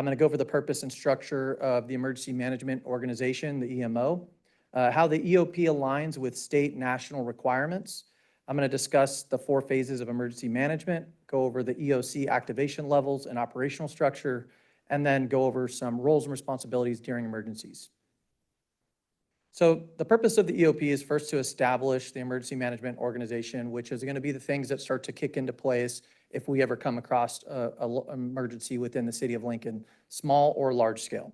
going to go over the purpose and structure of the Emergency Management Organization, the EMO, how the EOP aligns with state national requirements. I'm going to discuss the 4 phases of emergency management, go over the EOC activation levels and operational structure, and then go over some roles and responsibilities during emergencies. So the purpose of the EOP is first to establish the Emergency Management Organization, which is going to be the things that start to kick into place if we ever come across an emergency within the city of Lincoln, small or large scale.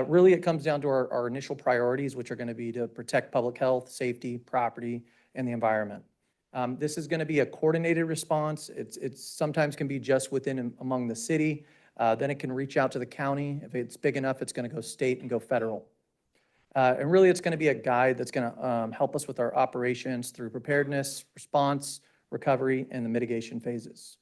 Really, it comes down to our initial priorities, which are going to be to protect public health, safety, property, and the environment. This is going to be a coordinated response. It's sometimes can be just within among the city. Then it can reach out to the county. If it's big enough, it's going to go state and go federal. And really, it's going to be a guide that's going to help us with our operations through preparedness, response, recovery, and the mitigation phases.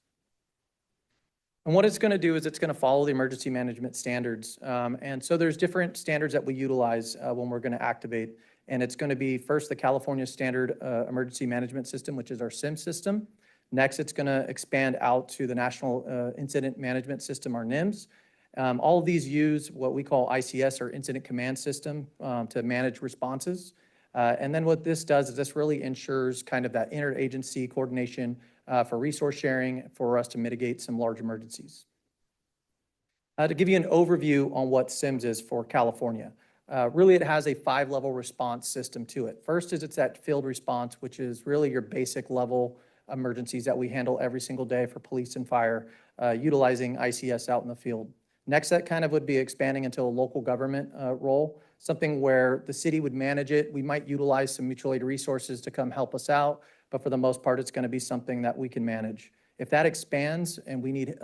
And what it's going to do is it's going to follow the emergency management standards. And so there's different standards that we utilize when we're going to activate. And it's going to be first the California Standard Emergency Management System, which is our SIM system. Next, it's going to expand out to the National Incident Management System, our NIMS. All of these use what we call ICS, or Incident Command System, to manage responses. And then what this does is this really ensures kind of that interagency coordination for resource sharing for us to mitigate some large emergencies. To give you an overview on what SIMS is for California, really it has a 5-level response system to it. First is it's that field response, which is really your basic level emergencies that we handle every single day for police and fire, utilizing ICS out in the field. Next, that kind of would be expanding into a local government role, something where the city would manage it. We might utilize some mutual aid resources to come help us out, but for the most part, it's going to be something that we can manage. If that expands and we need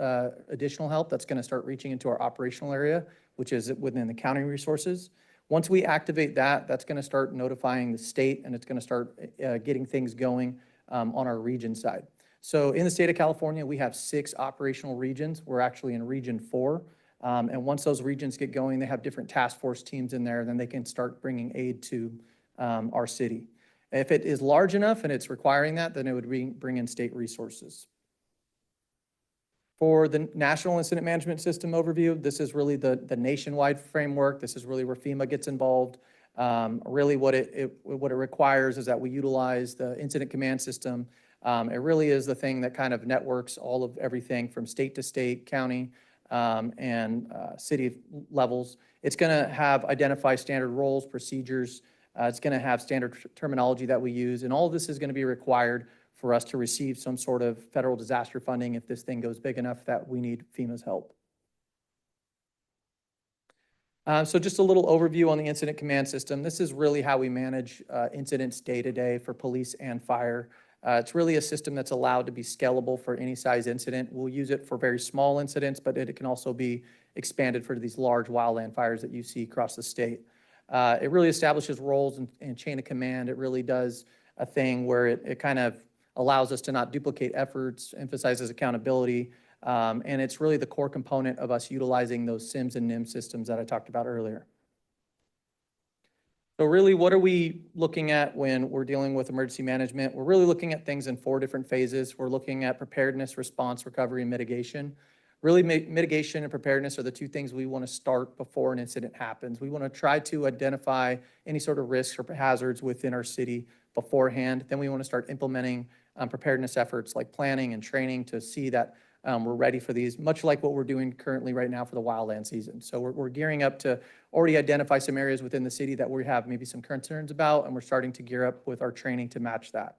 additional help, that's going to start reaching into our operational area, which is within the county resources. Once we activate that, that's going to start notifying the state, and it's going to start getting things going on our region side. So in the state of California, we have 6 operational regions. We're actually in Region 4. And once those regions get going, they have different task force teams in there, then they can start bringing aid to our city. If it is large enough and it's requiring that, then it would bring in state resources. For the National Incident Management System overview, this is really the nationwide framework. This is really where FEMA gets involved. Really what it requires is that we utilize the Incident Command System. It really is the thing that kind of networks all of everything from state to state, county, and city levels. It's going to have identify standard roles, procedures. It's going to have standard terminology that we use. And all of this is going to be required for us to receive some sort of federal disaster funding if this thing goes big enough that we need FEMA's help. So just a little overview on the Incident Command System. This is really how we manage incidents day to day for police and fire. It's really a system that's allowed to be scalable for any size incident. We'll use it for very small incidents, but it can also be expanded for these large wildland fires that you see across the state. It really establishes roles and chain of command. It really does a thing where it kind of allows us to not duplicate efforts, emphasizes accountability, and it's really the core component of us utilizing those SIMS and NIMS systems that I talked about earlier. So really, what are we looking at when we're dealing with emergency management? We're really looking at things in 4 different phases. We're looking at preparedness, response, recovery, and mitigation. Really, mitigation and preparedness are the 2 things we want to start before an incident happens. We want to try to identify any sort of risks or hazards within our city beforehand. Then we want to start implementing preparedness efforts like planning and training to see that we're ready for these, much like what we're doing currently right now for the wildland season. So we're gearing up to already identify some areas within the city that we have maybe some concerns about, and we're starting to gear up with our training to match that.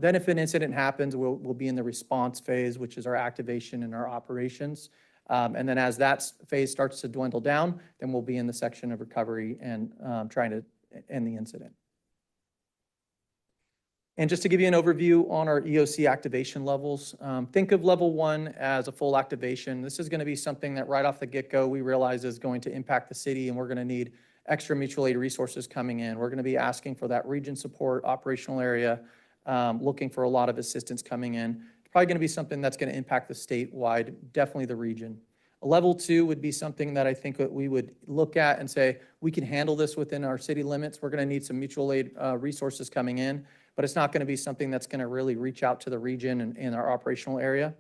Then if an incident happens, we'll be in the response phase, which is our activation and our operations. And then as that phase starts to dwindle down, then we'll be in the section of recovery and trying to end the incident. And just to give you an overview on our EOC activation levels, think of level 1 as a full activation. This is going to be something that right off the get-go we realize is going to impact the city, and we're going to need extra mutual aid resources coming in. We're going to be asking for that region support, operational area, looking for a lot of assistance coming in. It's probably going to be something that's going to impact the statewide, definitely the region. Level 2 would be something that I think that we would look at and say, we can handle this within our city limits. We're going to need some mutual aid resources coming in, but it's not going to be something that's going to really reach out to the region and our operational area.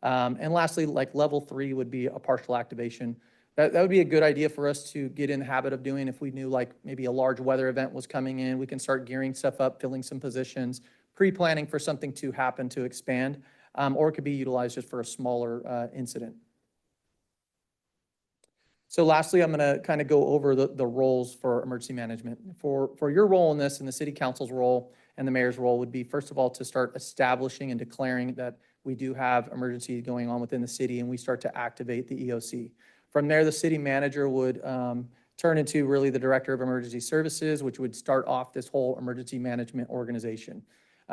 And lastly, like level 3 would be a partial activation. That would be a good idea for us to get in the habit of doing if we knew like maybe a large weather event was coming in. We can start gearing stuff up, filling some positions, pre-planning for something to happen to expand, or it could be utilized just for a smaller incident. So lastly, I'm going to kind of go over the roles for emergency management. For your role in this, and the city council's role and the mayor's role would be, first of all, to start establishing and declaring that we do have emergencies going on within the city, and we start to activate the EOC. From there, the city manager would turn into really the director of emergency services, which would start off this whole emergency management organization.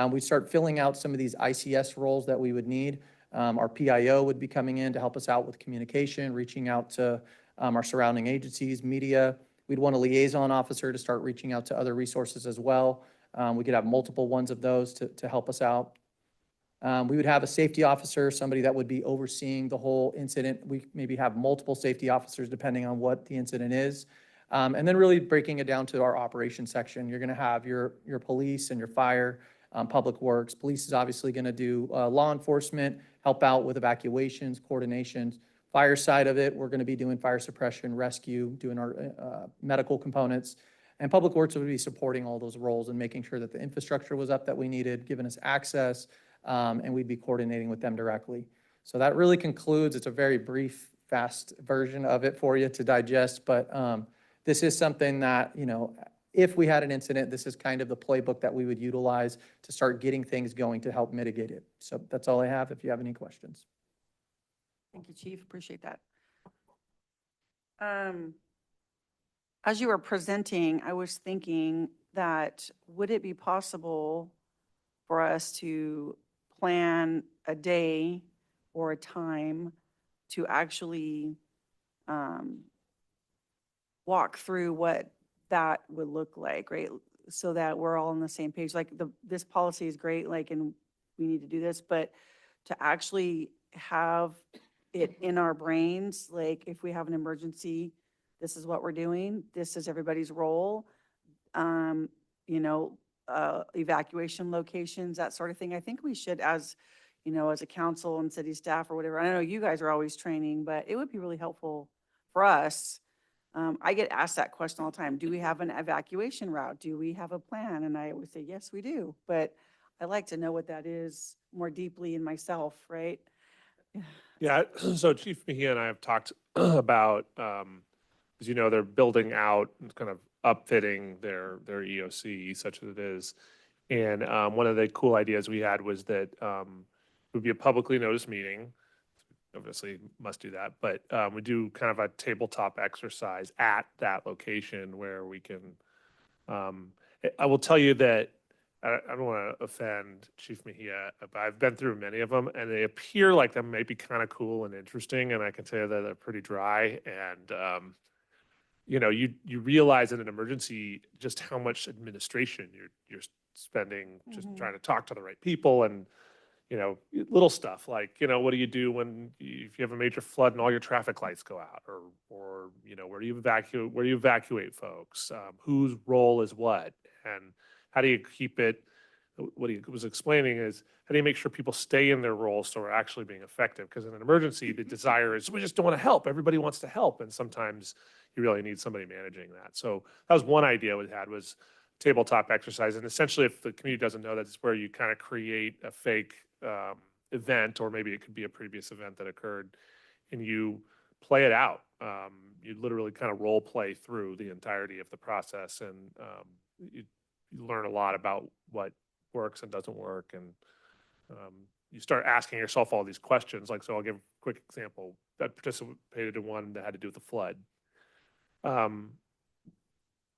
We'd start filling out some of these ICS roles that we would need. Our PIO would be coming in to help us out with communication, reaching out to our surrounding agencies, media. We'd want a liaison officer to start reaching out to other resources as well. We could have multiple ones of those to help us out. We would have a safety officer, somebody that would be overseeing the whole incident. We maybe have multiple safety officers depending on what the incident is. And then really breaking it down to our operations section. You're going to have your police and your fire, public works. Police is obviously going to do law enforcement, help out with evacuations, coordinations. Fire side of it, we're going to be doing fire suppression, rescue, doing our medical components. And public works would be supporting all those roles and making sure that the infrastructure was up that we needed, giving us access, and we'd be coordinating with them directly. So that really concludes. It's a very brief, fast version of it for you to digest, but this is something that, you know, if we had an incident, this is kind of the playbook that we would utilize to start getting things going to help mitigate it. So that's all I have. If you have any questions. Thank you, Chief. Appreciate that. As you were presenting, I was thinking that would it be possible for us to plan a day or a time to actually walk through what that would look like, right? So that we're all on the same page. Like this policy is great, like, and we need to do this, but to actually have it in our brains, like if we have an emergency, this is what we're doing. This is everybody's role. You know, evacuation locations, that sort of thing. I think we should, as, you know, as a council and city staff or whatever, I know you guys are always training, but it would be really helpful for us. I get asked that question all the time. Do we have an evacuation route? Do we have a plan? And I always say, yes, we do. But I like to know what that is more deeply in myself, right? Yeah, so Chief Mejia and I have talked about, as you know, they're building out, kind of upfitting their EOC such as it is. And one of the cool ideas we had was that it would be a publicly noticed meeting. Obviously must do that, but we do kind of a tabletop exercise at that location where we can, I will tell you that I don't want to offend Chief Mejia, but I've been through many of them and they appear like they might be kind of cool and interesting. And I can tell you that they're pretty dry. And, you know, you realize in an emergency just how much administration you're spending just trying to talk to the right people and, you know, little stuff like, you know, what do you do when if you have a major flood and all your traffic lights go out, or you know, where do you evacuate folks? Whose role is what, and how do you keep it? What he was explaining is how do you make sure people stay in their roles so we're actually being effective? Because in an emergency, the desire is we just don't want to help. Everybody wants to help, and sometimes you really need somebody managing that. So that was one idea we had was tabletop exercise, and essentially, if the community doesn't know that, it's where you kind of create a fake event, or maybe it could be a previous event that occurred, and you play it out. You literally kind of role play through the entirety of the process, and you learn a lot about what works and doesn't work, and you start asking yourself all these questions. Like, so I'll give a quick example. I participated in one that had to do with the flood.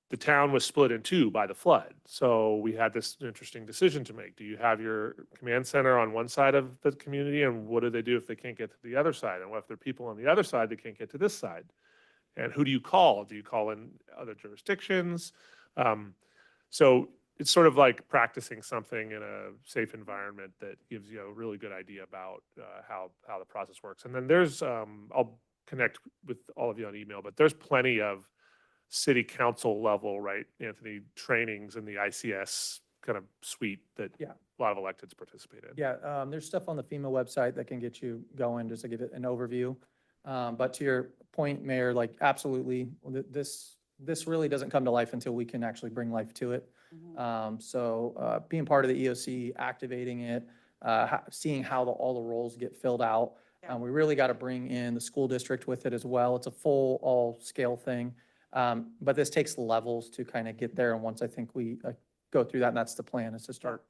The town was split in two by the flood. So we had this interesting decision to make. Do you have your command center on one side of the community, and what do they do if they can't get to the other side? And what if there are people on the other side that can't get to this side? And who do you call? Do you call in other jurisdictions? So it's sort of like practicing something in a safe environment that gives you a really good idea about how the process works. And then there's, I'll connect with all of you on email, but there's plenty of city council level, right, Anthony, trainings in the ICS kind of suite that Yeah. a lot of electeds participate in. Yeah, there's stuff on the FEMA website that can get you going, just to give it an overview. But to your point, Mayor, like, absolutely, this really doesn't come to life until we can actually bring life to it. So being part of the EOC, activating it, seeing how all the roles get filled out. We really got to bring in the school district with it as well. It's a full, all-scale thing. But this takes levels to kind of get there. And once I think we go through that, and that's the plan, is to start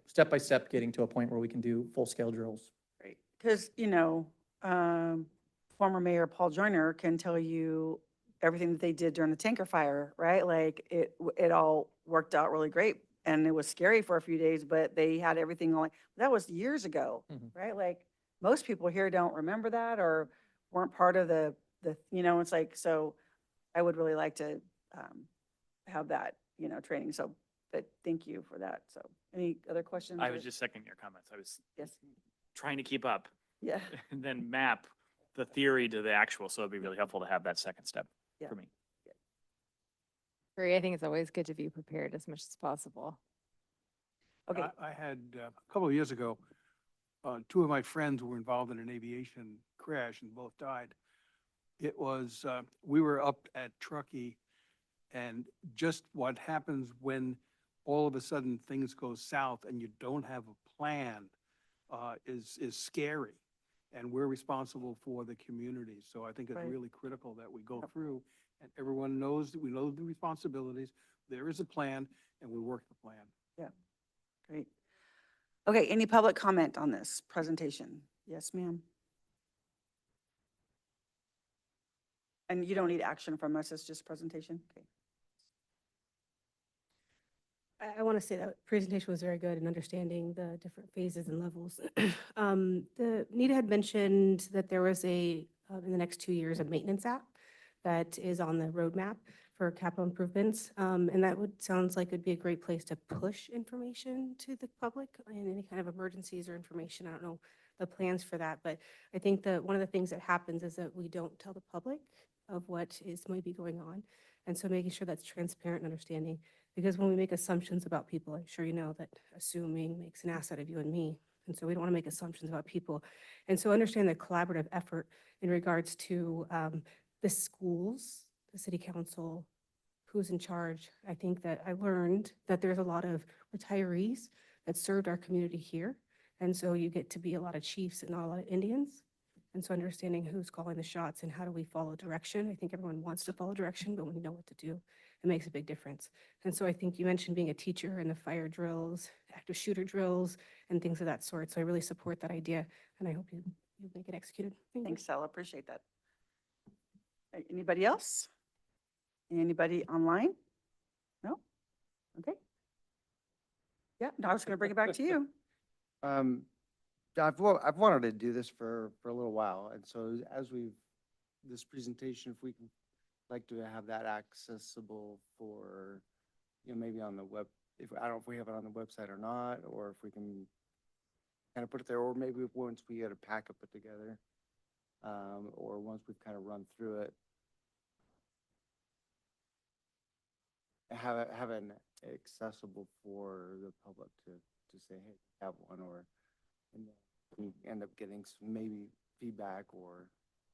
step by step getting to a point where we can do full-scale drills. Great. Because, former Mayor Paul Joyner can tell you everything that they did during the tanker fire, right? Like, it all worked out really great. And it was scary for a few days, but they had everything on. That was years ago, right? Like, most people here don't remember that or weren't part of the, it's like, so I would really like to have that, training. So, but thank you for that. So any other questions? I or- was just seconding your comments. I was Yes. trying to keep up Yeah. and then map the theory to the actual. So it'd be really helpful to have that second step Yeah. for me. Barry, I think it's always good to be prepared as much as possible. Okay. I had, a couple of years ago, two of my friends were involved in an aviation crash and both died. It was, we were up at Truckee, and just what happens when all of a sudden things go south and you don't have a plan is scary. And we're responsible for the community. So I think it's Right. really critical that we go through and everyone knows that we know the responsibilities. There is a plan and we work the plan. Yeah. Great. Okay, any public comment on this presentation? Yes, ma'am. And you don't need action from us, it's just presentation? Okay. I want to say that presentation was very good in understanding the different phases and levels. Nita had mentioned that there was in the next 2 years, a maintenance app that is on the roadmap for capital improvements. And that sounds like it'd be a great place to push information to the public and any kind of emergencies or information. I don't know the plans for that, but I think that one of the things that happens is that we don't tell the public of what might be going on. And so making sure that's transparent and understanding, because when we make assumptions about people, I'm sure you know that assuming makes an asset of you and me. And so we don't want to make assumptions about people. And so understand the collaborative effort in regards to the schools, the city council, who's in charge. I think that I learned that there's a lot of retirees that served our community here. And so you get to be a lot of chiefs and not a lot of Indians. And so understanding who's calling the shots and how do we follow direction. I think everyone wants to follow direction, but when you know what to do, it makes a big difference. And so I think you mentioned being a teacher in the fire drills, active shooter drills, and things of that sort. So I really support that idea, and I hope you make it executed. Thank you. Thanks, Stella, appreciate that. Anybody else? Anybody online? No? Okay. Yeah, no, I was going to bring it back to you. I've wanted to do this for a little while, and so this presentation, if we can, like to have that accessible for, maybe on the web, I don't know if we have it on the website or not, or if we can kind of put it there, or maybe once we get a packet put together, or once we've kind of run through it, have it accessible for the public to say, hey, have one, or and we end up getting some maybe feedback or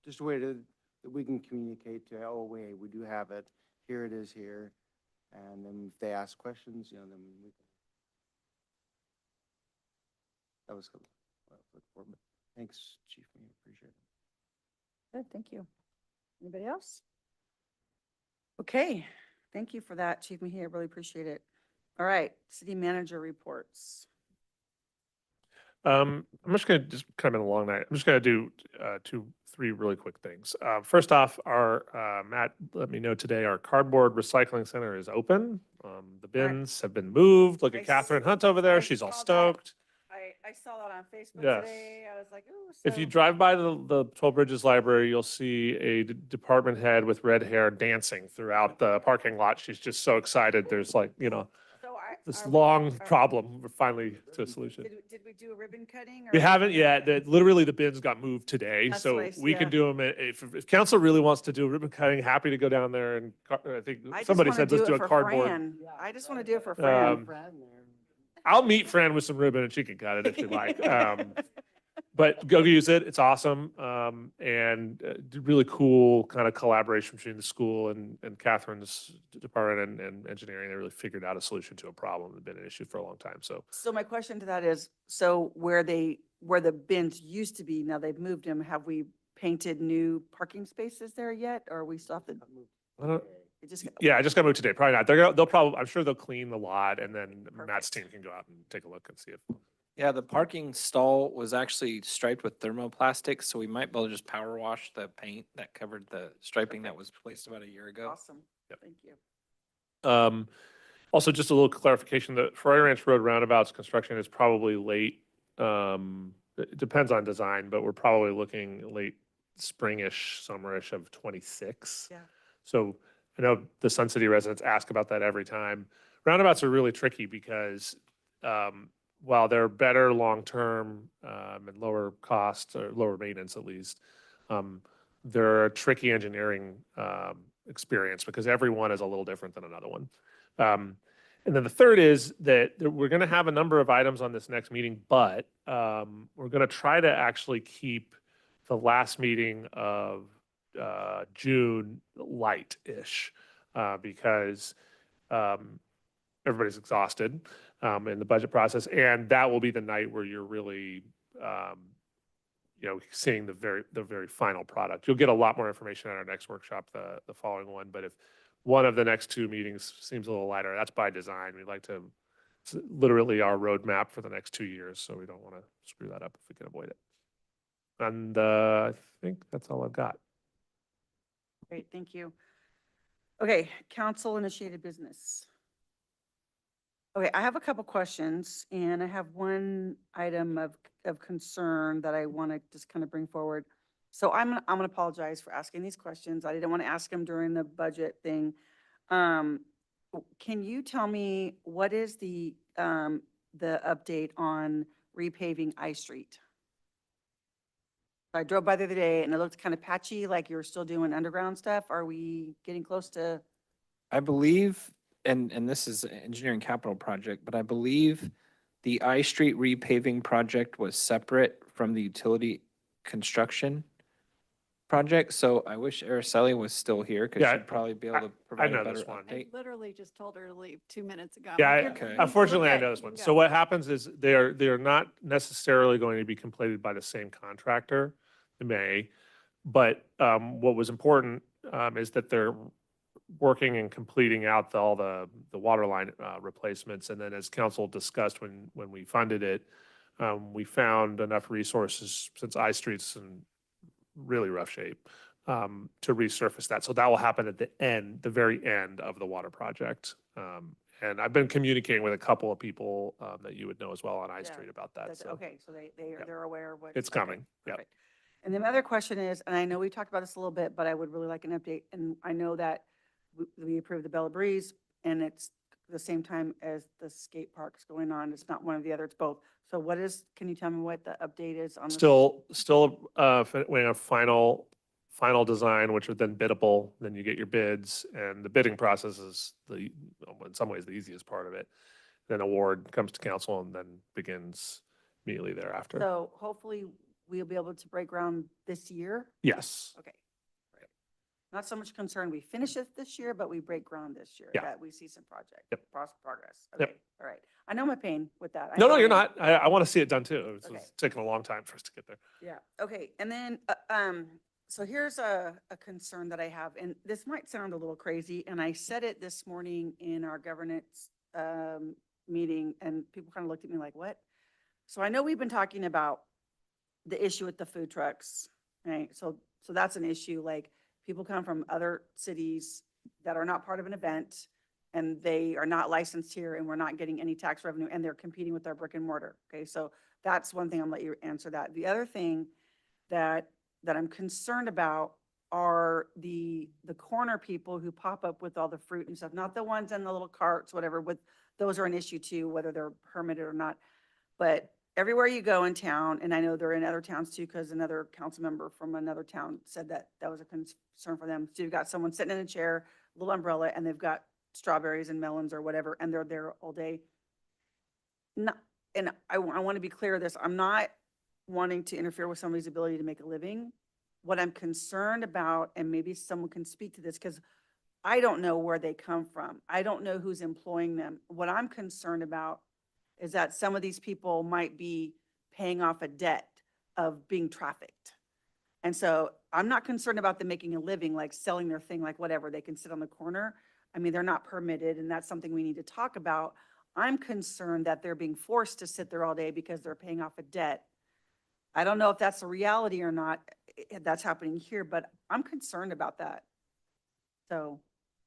just a way that we can communicate to, oh, wait, we do have it, here it is here. And then if they ask questions, then we can. That was what I was looking for, but thanks, Chief, we appreciate it. Good, thank you. Anybody else? Okay, thank you for that, Chief Mejia, I really appreciate it. All right, city manager reports. I'm just going to kind of a long night. I'm just going to do 3 really quick things. First off, Matt let me know today our cardboard recycling center is open. The bins have been moved. Look at Catherine Hunt over there. She's all stoked. I saw that on Facebook Yes. today. I was like, ooh. If you drive by the Toll Bridges Library, you'll see a department head with red hair dancing throughout the parking lot. She's just so excited. There's this long problem. We're finally to a solution. Did we do a ribbon cutting? We haven't yet. Literally, the bins got moved today, That's so nice, we can yeah. do them. If council really wants to do a ribbon cutting, happy to go down there and I think I just somebody wanna said let's it do a for cardboard. Fran. I just want to do it for Fran. I'll meet Fran with some ribbon and she can cut it if you like. But go use it. It's awesome. And really cool kind of collaboration between the school and Catherine's department and engineering. They really figured out a solution to a problem that had been an issue for a long time. So So my question to that is, so where the bins used to be, now they've moved them, have we painted new parking spaces there yet? Or we still have to? I don't, It just, yeah, I just got moved today. Probably not. They'll probably, I'm sure they'll clean the lot and then Matt's team can go out and take a look and see if. Yeah, the parking stall was actually striped with thermoplastic, so we might be able to just power wash the paint that covered the striping that was placed about a year ago. awesome. Yep. Thank you. Also, just a little clarification, the Ferrari Ranch Road roundabouts construction is probably late. It depends on design, but we're probably looking late springish, summerish of 26. Yeah. So I know the Sun City residents ask about that every time. Roundabouts are really tricky because while they're better long-term and lower cost or lower maintenance at least, they're a tricky engineering experience because every one is a little different than another one. And then the third is that we're going to have a number of items on this next meeting, but we're going to try to actually keep the last meeting of June light-ish because everybody's exhausted in the budget process, and that will be the night where you're really, seeing the very final product. You'll get a lot more information at our next workshop, the following one. But if one of the next two meetings seems a little lighter, that's by design. We'd like to, it's literally our roadmap for the next 2 years, so we don't want to screw that up if we can avoid it. And I think that's all I've got. Great, thank you. Okay, council initiated business. Okay, I have a couple questions and I have one item of concern that I want to just kind of bring forward. So I'm gonna apologize for asking these questions. I didn't want to ask them during the budget thing. Can you tell me what is the update on repaving I Street? I drove by the other day and it looked kind of patchy, like you're still doing underground stuff. Are we getting close to? I believe, and this is an engineering capital project, but I believe the I Street repaving project was separate from the utility construction project. So I wish Araceli was still here because Yeah, she'd probably be able to provide know a better this one. I update. literally just told her to leave 2 minutes ago. Yeah, I'm like, Okay. "We're Unfortunately, I good, know this you one. can So go." what happens is they're not necessarily going to be completed by the same contractor. They may, but what was important is that they're working and completing out all the water line replacements. And then as council discussed when we funded it, we found enough resources since I Street's in really rough shape to resurface that. So that will happen at the very end of the water project. And I've been communicating with a couple of people that you would know as well on I Yeah, Street about that. That's, So okay, so they're aware of what. it's okay, coming. Yep. perfect. And then my other question is, and I know we talked about this a little bit, but I would really like an update. And I know that we approved the Bella Breeze and it's the same time as the skate park's going on. It's not one or the other, it's both. So can you tell me what the update is on this? Still waiting a final design, which are then biddable. Then you get your bids, and the bidding process is in some ways the easiest part of it. Then award comes to council and then begins immediately thereafter. So hopefully we'll be able to break ground this year? Yes. Okay. Right. Not so much concerned we finish it this year, but we break ground this year. Yeah. That we see some Yep. progress. Yep. Okay, all right. I know my pain with that. I No, know you're my- not. I want to see it done too. It's Okay. taken a long time for us to get there. Yeah, okay, and then, so here's a concern that I have, and this might sound a little crazy, and I said it this morning in our governance meeting, and people kind of looked at me like, what? So I know we've been talking about the issue with the food trucks, right? So that's an issue, like, people come from other cities that are not part of an event, and they are not licensed here, and we're not getting any tax revenue, and they're competing with our brick and mortar, okay? So that's one thing, I'm gonna let you answer that. The other thing that I'm concerned about are the corner people who pop up with all the fruit and stuff, not the ones in the little carts, whatever, those are an issue too, whether they're permitted or not. But everywhere you go in town, and I know they're in other towns too, because another council member from another town said that was a concern for them. So you've got someone sitting in a chair, little umbrella, and they've got strawberries and melons or whatever, and they're there all day. not, and I want to be clear of this, I'm not wanting to interfere with somebody's ability to make a living. What I'm concerned about, and maybe someone can speak to this, because I don't know where they come from. I don't know who's employing them. What I'm concerned about is that some of these people might be paying off a debt of being trafficked. And so I'm not concerned about them making a living, like selling their thing, like whatever, they can sit on the corner. I mean, they're not permitted, and that's something we need to talk about. I'm concerned that they're being forced to sit there all day because they're paying off a debt. I don't know if that's a reality or not, that's happening here, but I'm concerned about that. So,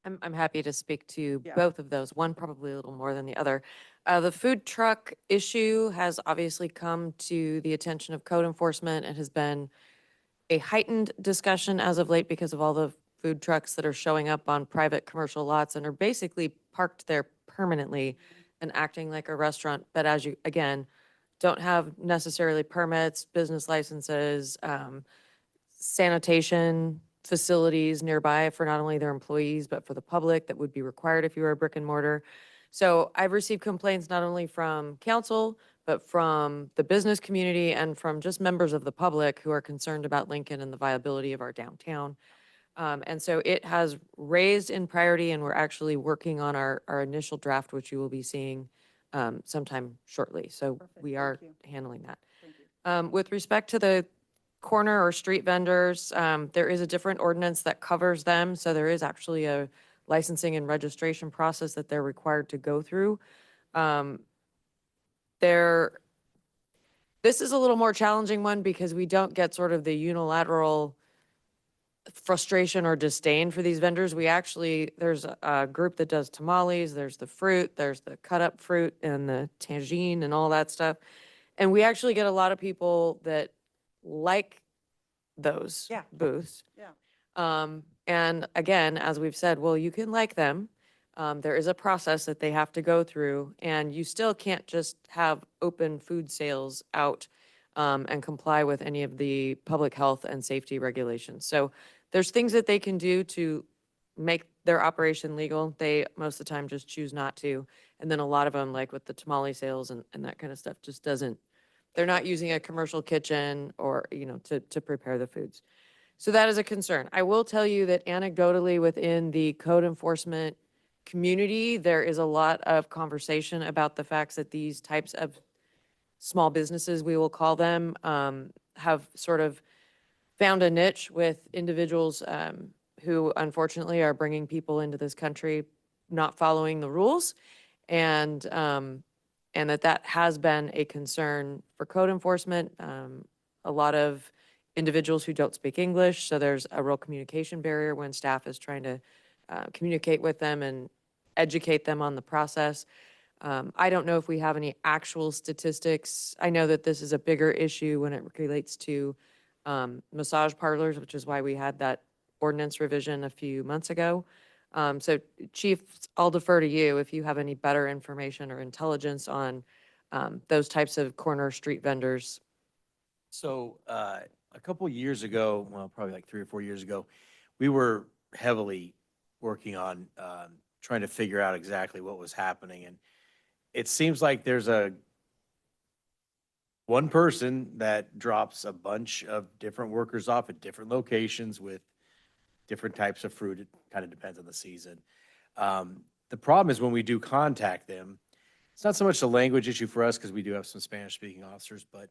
I'm happy to speak to Yeah. both of those, one probably a little more than the other. The food truck issue has obviously come to the attention of code enforcement and has been a heightened discussion as of late because of all the food trucks that are showing up on private commercial lots and are basically parked there permanently and acting like a restaurant. But as you, again, don't have necessarily permits, business licenses, sanitation facilities nearby for not only their employees, but for the public that would be required if you were a brick and mortar. So I've received complaints not only from council, but from the business community and from just members of the public who are concerned about Lincoln and the viability of our downtown. And so it has raised in priority, and we're actually working on our initial draft, which you will be seeing sometime shortly. So Perfect. we Thank are you. handling that. thank you. With respect to the corner or street vendors, there is a different ordinance that covers them. So there is actually a licensing and registration process that they're required to go through. This is a little more challenging one because we don't get sort of the unilateral frustration or disdain for these vendors. We actually, there's a group that does tamales, there's the fruit, there's the cut up fruit and the tangine and all that stuff. And we actually get a lot of people that like those Yeah. booths. Yeah. And again, as we've said, well, you can like them. There is a process that they have to go through, and you still can't just have open food sales out and comply with any of the public health and safety regulations. So there's things that they can do to make their operation legal. They most of the time just choose not to. And then a lot of them, like with the tamale sales and that kind of stuff, just doesn't, they're not using a commercial kitchen or, to prepare the foods. So that is a concern. I will tell you that anecdotally within the code enforcement community, there is a lot of conversation about the facts that these types of small businesses, we will call them, have sort of found a niche with individuals who unfortunately are bringing people into this country not following the rules. And that has been a concern for code enforcement. A lot of individuals who don't speak English, so there's a real communication barrier when staff is trying to communicate with them and educate them on the process. I don't know if we have any actual statistics. I know that this is a bigger issue when it relates to massage parlors, which is why we had that ordinance revision a few months ago. So Chief, I'll defer to you if you have any better information or intelligence on those types of corner street vendors. So a couple years ago, well, probably like 3 or 4 years ago, we were heavily working on trying to figure out exactly what was happening. And it seems like there's one person that drops a bunch of different workers off at different locations with different types of fruit. It kind of depends on the season. The problem is when we do contact them, it's not so much a language issue for us because we do have some Spanish-speaking officers, but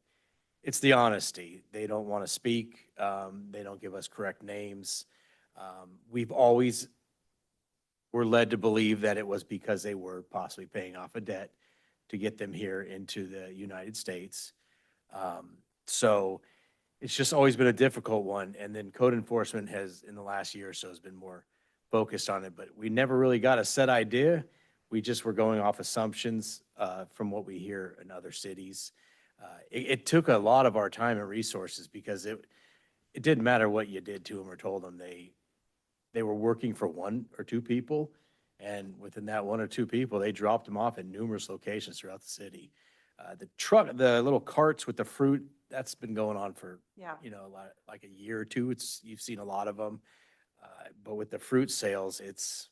it's the honesty. They don't want to speak. They don't give us correct names. We've always were led to believe that it was because they were possibly paying off a debt to get them here into the United States. So it's just always been a difficult one. And then code enforcement has, in the last year or so, has been more focused on it, but we never really got a set idea. We just were going off assumptions from what we hear in other cities. It took a lot of our time and resources because it didn't matter what you did to them or told them. They were working for 1 or 2 people, and within that 1 or 2 people, they dropped them off in numerous locations throughout the city. The little carts with the fruit, that's been going on for, Yeah. like a year or 2. You've seen a lot of them. But with the fruit sales, it's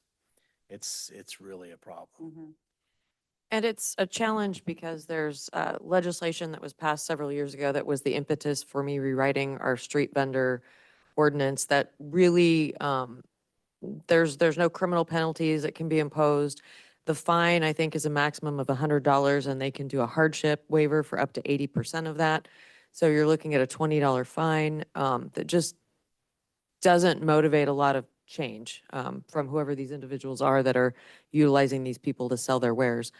really a problem. Mhm. And it's a challenge because there's legislation that was passed several years ago that was the impetus for me rewriting our street vendor ordinance that really, there's no criminal penalties that can be imposed. The fine, I think, is a maximum of $100, and they can do a hardship waiver for up to 80% of that. So you're looking at a $20 fine that just doesn't motivate a lot of change from whoever these individuals are that are utilizing these people to sell their wares.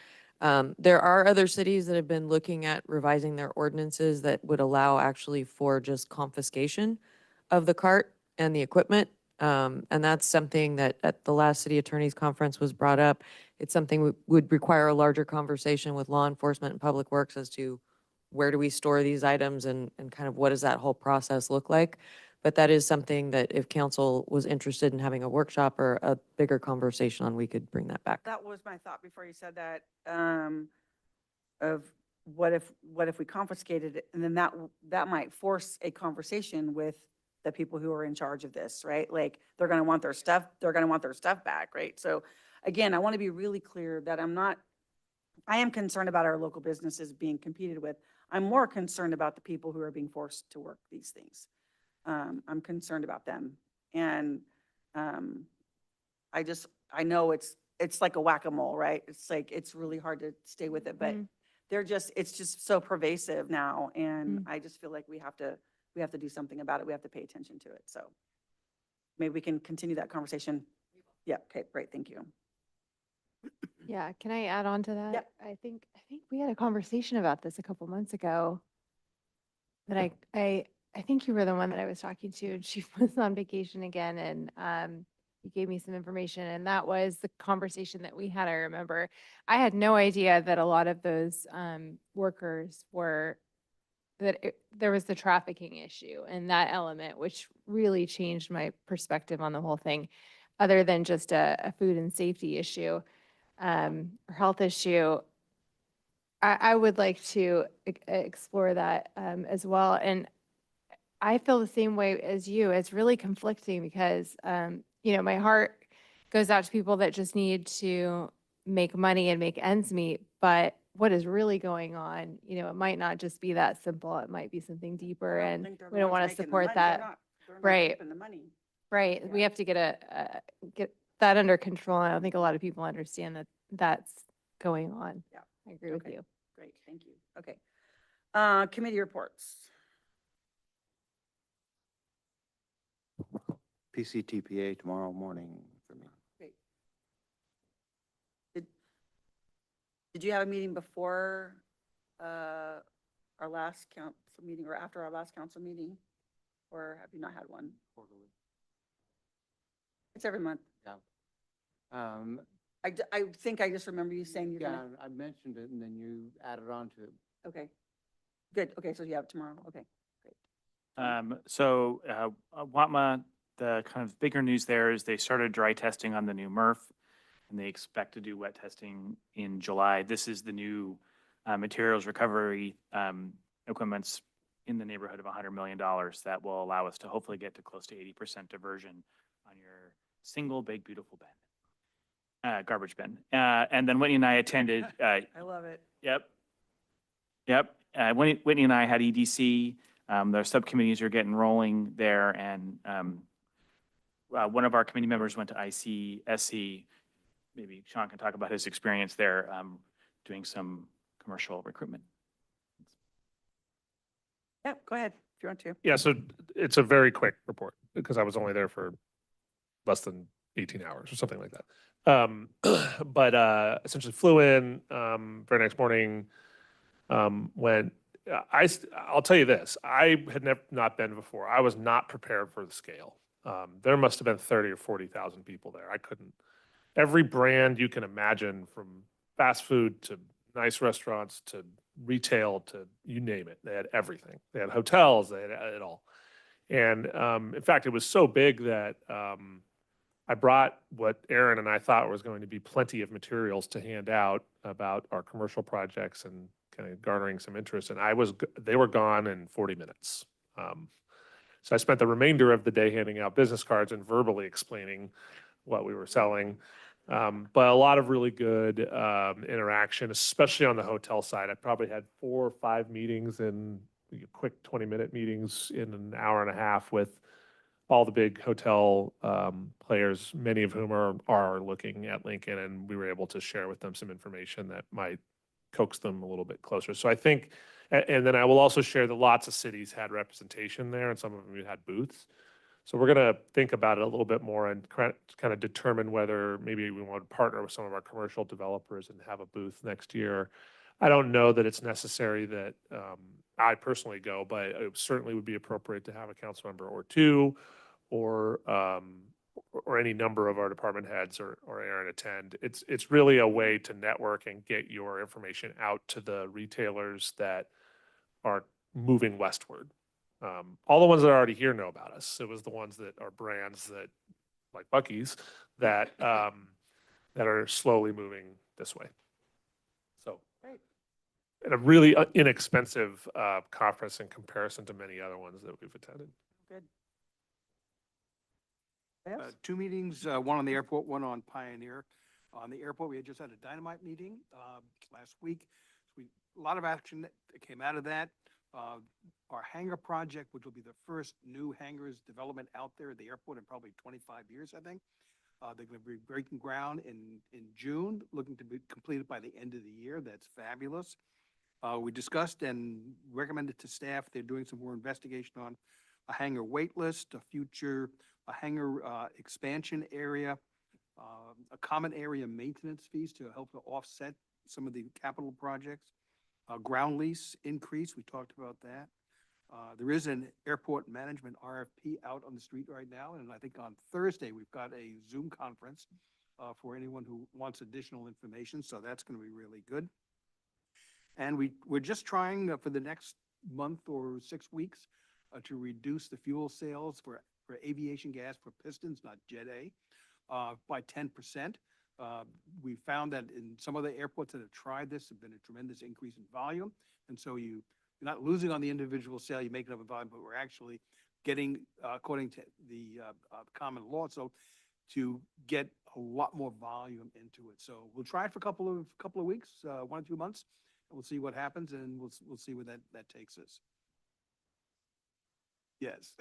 There are other cities that have been looking at revising their ordinances that would allow actually for just confiscation of the cart and the equipment. And that's something that at the last city attorney's conference was brought up. It's something would require a larger conversation with law enforcement and public works as to where do we store these items and kind of what does that whole process look like? But that is something that if council was interested in having a workshop or a bigger conversation on, we could bring that back. That was my thought before you said that, of what if we confiscated it? And then that might force a conversation with the people who are in charge of this, right? Like, they're gonna want their stuff back, right? So again, I want to be really clear that I am concerned about our local businesses being competed with. I'm more concerned about the people who are being forced to work these things. I'm concerned about them. And I know it's like a whack-a-mole, right? It's like, it's really hard to stay with it, but it's just so pervasive now. And I just feel like we have to do something about it. We have to pay attention to it. So maybe we can continue that conversation. Yeah, okay, great, thank you. Yeah, can I add on to that? Yep. I think we had a conversation about this a couple months ago. That I think you were the one that I was talking to, and she was on vacation again, and you gave me some information, and that was the conversation that we had. I remember I had no idea that a lot of those workers there was the trafficking issue and that element, which really changed my perspective on the whole thing, other than just a food and safety issue or health issue. I would like to explore that as well. And I feel the same way as you. It's really conflicting because, my heart goes out to people that just need to make money and make ends meet. But what is really going on, it might not just be that simple. It might be something deeper, and we don't want to support that. Right. Right. We have to get that under control. And I don't think a lot of people understand that that's going on. Yeah. I agree with you. Great, thank you. Okay. Committee reports. PCTPA tomorrow morning for me. Great. Did you have a meeting before our last council meeting or after our last council meeting? Or have you not had one? It's every month. Yeah. I think I just remember you saying you're Yeah, gonna, I mentioned it and then you added on to it. okay. Good, okay, so you have it tomorrow, okay, great. So Watma, the kind of bigger news there is they started dry testing on the new MRF, and they expect to do wet testing in July. This is the new materials recovery equipment's in the neighborhood of $100 million that will allow us to hopefully get to close to 80% diversion on your single big beautiful bin, garbage bin. And then Whitney and I attended. I love it. Yep. Whitney and I had EDC. Their subcommittees are getting rolling there, and one of our committee members went to ICSC. Maybe Sean can talk about his experience there, doing some commercial recruitment. Yep, go ahead if you want to. Yeah, so it's a very quick report because I was only there for less than 18 hours or something like that. But essentially flew in very next morning, I'll tell you this, I had not been before. I was not prepared for the scale. There must have been 30 or 40,000 people there. Every brand you can imagine, from fast food to nice restaurants to retail to you name it. They had everything. They had hotels, they had it all. And in fact, it was so big that I brought what Aaron and I thought was going to be plenty of materials to hand out about our commercial projects and kind of garnering some interest. And they were gone in 40 minutes. So I spent the remainder of the day handing out business cards and verbally explaining what we were selling. But a lot of really good interaction, especially on the hotel side. I probably had 4 or 5 meetings in quick 20-minute meetings in an hour and a half with all the big hotel players, many of whom are looking at Lincoln, and we were able to share with them some information that might coax them a little bit closer. So I think, and then I will also share that lots of cities had representation there, and some of them had booths. So we're going to think about it a little bit more and kind of determine whether maybe we want to partner with some of our commercial developers and have a booth next year. I don't know that it's necessary that I personally go, but it certainly would be appropriate to have a council member or two, or any number of our department heads or Aaron attend. It's really a way to network and get your information out to the retailers that are moving westward. All the ones that are already here know about us. It was the ones that are brands that, like Buc-ee's, that that are slowly moving this way. So, and a really inexpensive conference in comparison to many other ones that we've attended. Good. 2 meetings, one on the airport, one on Pioneer. On the airport, we had just had a dynamite meeting last week. A lot of action that came out of that. Our hangar project, which will be the first new hangars development out there at the airport in probably 25 years, I think. They're going to be breaking ground in June, looking to be completed by the end of the year. That's fabulous. We discussed and recommended to staff, they're doing some more investigation on a hangar wait list, a hangar expansion area, a common area maintenance fees to help to offset some of the capital projects. Ground lease increase, we talked about that. There is an airport management RFP out on the street right now, and I think on Thursday, we've got a Zoom conference for anyone who wants additional information, so that's going to be really good. And we're just trying for the next month or 6 weeks to reduce the fuel sales for aviation gas for pistons, not Jet A, by 10%. We found that in some of the airports that have tried this have been a tremendous increase in volume. And so you're not losing on the individual sale, you make it up in volume, but we're actually getting, according to the common law, so to get a lot more volume into it. So we'll try it for a couple of weeks, 1 or 2 months, and we'll see what happens, and we'll see where that takes us. Yes,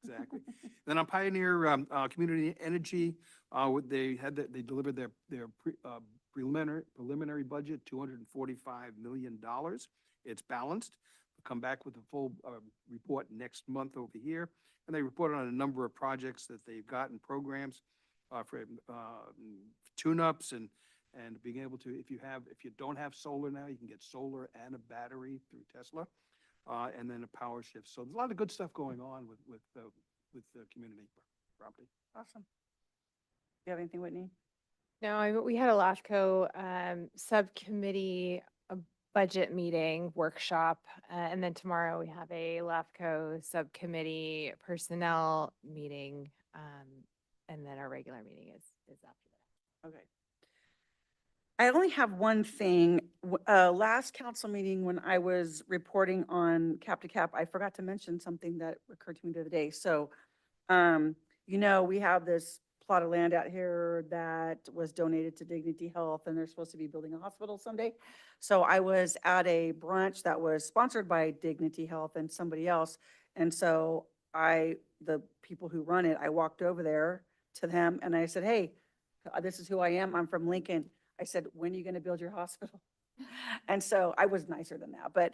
exactly. Then on Pioneer Community Energy, they delivered their preliminary budget, $245 million. It's balanced. We'll come back with a full report next month over here, and they reported on a number of projects that they've got in programs for tune-ups and being able to, if you don't have solar now, you can get solar and a battery through Tesla. And then a power shift. So there's a lot of good stuff going on with the community property. Awesome. You have anything, Whitney? No, we had a LAFCO subcommittee budget meeting workshop, and then tomorrow we have a LAFCO subcommittee personnel meeting, and then our regular meeting is after that. Okay. I only have one thing. Last council meeting, when I was reporting on Cap to Cap, I forgot to mention something that occurred to me the other day. So, we have this plot of land out here that was donated to Dignity Health, and they're supposed to be building a hospital someday. So I was at a brunch that was sponsored by Dignity Health and somebody else. And so the people who run it, I walked over there to them and I said, hey, this is who I am. I'm from Lincoln. I said, when are you going to build your hospital? And so I was nicer than that. But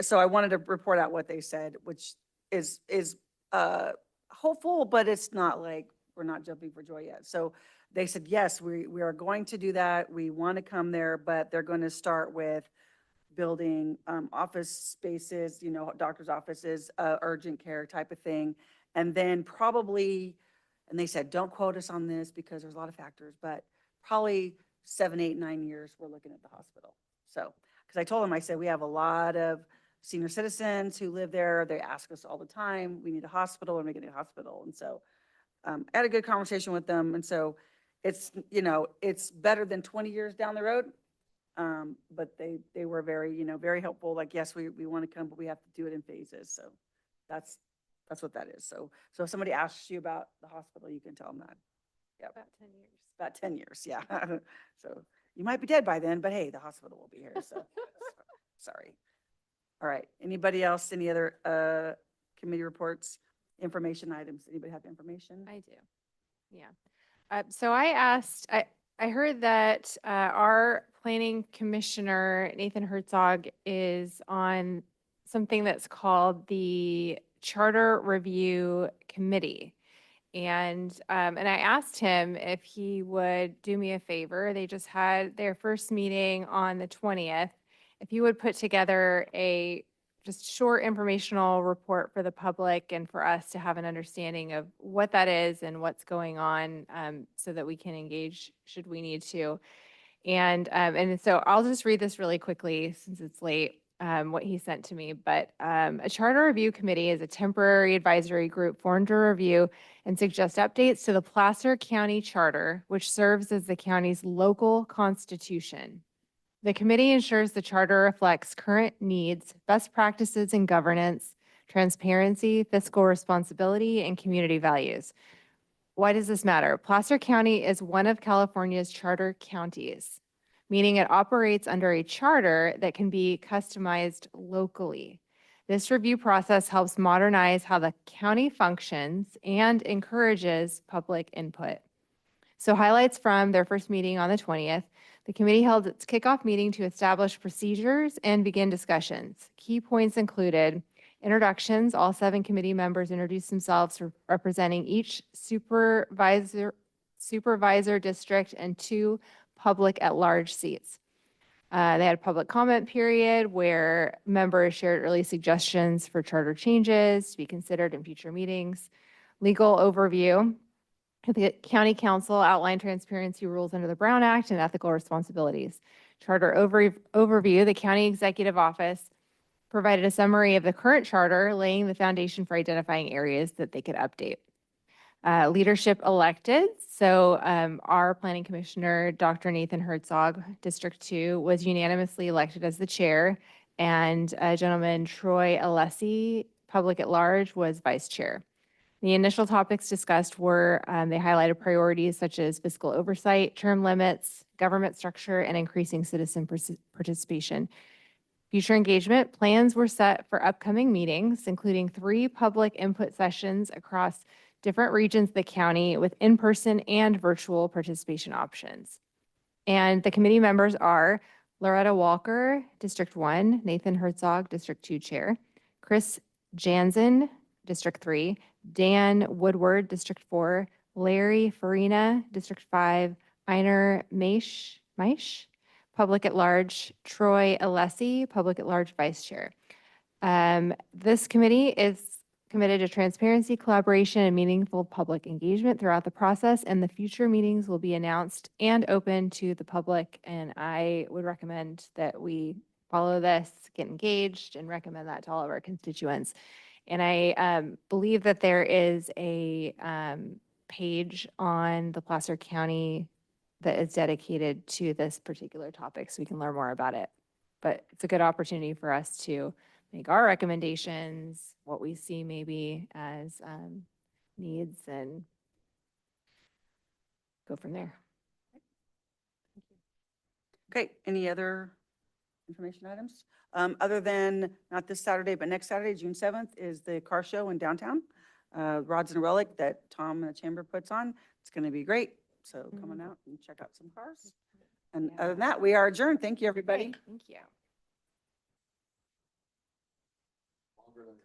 so I wanted to report out what they said, which is hopeful, but it's not like we're not jumping for joy yet. So they said, yes, we are going to do that. We want to come there, but they're going to start with building office spaces, doctor's offices, urgent care type of thing. And then probably, and they said, don't quote us on this because there's a lot of factors, but probably 7, 8, 9 years, we're looking at the hospital. So, because I told them, I said, we have a lot of senior citizens who live there. They ask us all the time, we need a hospital, and we get a hospital. And so I had a good conversation with them. And so it's, it's better than 20 years down the road. But they were very, very helpful. Like, yes, we want to come, but we have to do it in phases. So that's what that is. So if somebody asks you about the hospital, you can tell them that. Yep. About 10 years. About 10 years, yeah. So you might be dead by then, but hey, the hospital will be here, so, sorry. All right, anybody else, any other committee reports, information items? Anybody have information? I do. Yeah. So I heard that our planning commissioner, Nathan Herzog, is on something that's called the Charter Review Committee. And I asked him if he would do me a favor. They just had their first meeting on the 20th. If he would put together a just short informational report for the public and for us to have an understanding of what that is and what's going on, so that we can engage should we need to. And so I'll just read this really quickly since it's late, what he sent to me. But a charter review committee is a temporary advisory group formed to review and suggest updates to the Placer County Charter, which serves as the county's local constitution. The committee ensures the charter reflects current needs, best practices in governance, transparency, fiscal responsibility, and community values. Why does this matter? Placer County is one of California's charter counties, meaning it operates under a charter that can be customized locally. This review process helps modernize how the county functions and encourages public input. So highlights from their first meeting on the 20th, the committee held its kickoff meeting to establish procedures and begin discussions. Key points included introductions. All 7 committee members introduced themselves, representing each supervisor district and 2 public at-large seats. They had a public comment period where members shared early suggestions for charter changes to be considered in future meetings. Legal overview. The county council outlined transparency rules under the Brown Act and ethical responsibilities. Charter overview, the county executive office provided a summary of the current charter, laying the foundation for identifying areas that they could update. Leadership elected. So our planning commissioner, Dr. Nathan Herzog, District 2, was unanimously elected as the chair, and gentleman Troy Alessi, public at large, was vice chair. The initial topics discussed were, they highlighted priorities such as fiscal oversight, term limits, government structure, and increasing citizen participation. Future engagement plans were set for upcoming meetings, including 3 public input sessions across different regions of the county with in-person and virtual participation options. And the committee members are Loretta Walker, District 1, Nathan Herzog, District 2 Chair, Chris Jansen, District 3, Dan Woodward, District 4, Larry Farina, District 5, Einer Maish, Public at Large, Troy Alessi, Public at Large Vice Chair. This committee is committed to transparency, collaboration, and meaningful public engagement throughout the process, and the future meetings will be announced and open to the public. And I would recommend that we follow this, get engaged, and recommend that to all of our constituents. And I believe that there is a page on the Placer County that is dedicated to this particular topic, so we can learn more about it. But it's a good opportunity for us to make our recommendations, what we see maybe as needs, and go from there. Okay, any other information items? Other than, not this Saturday, but next Saturday, June 7th, is the car show in downtown. Rods and Relic that Tom and the Chamber puts on. It's going to be great. So come on out and check out some cars. And other than that, we are adjourned. Thank you, everybody. Thank you. Longer than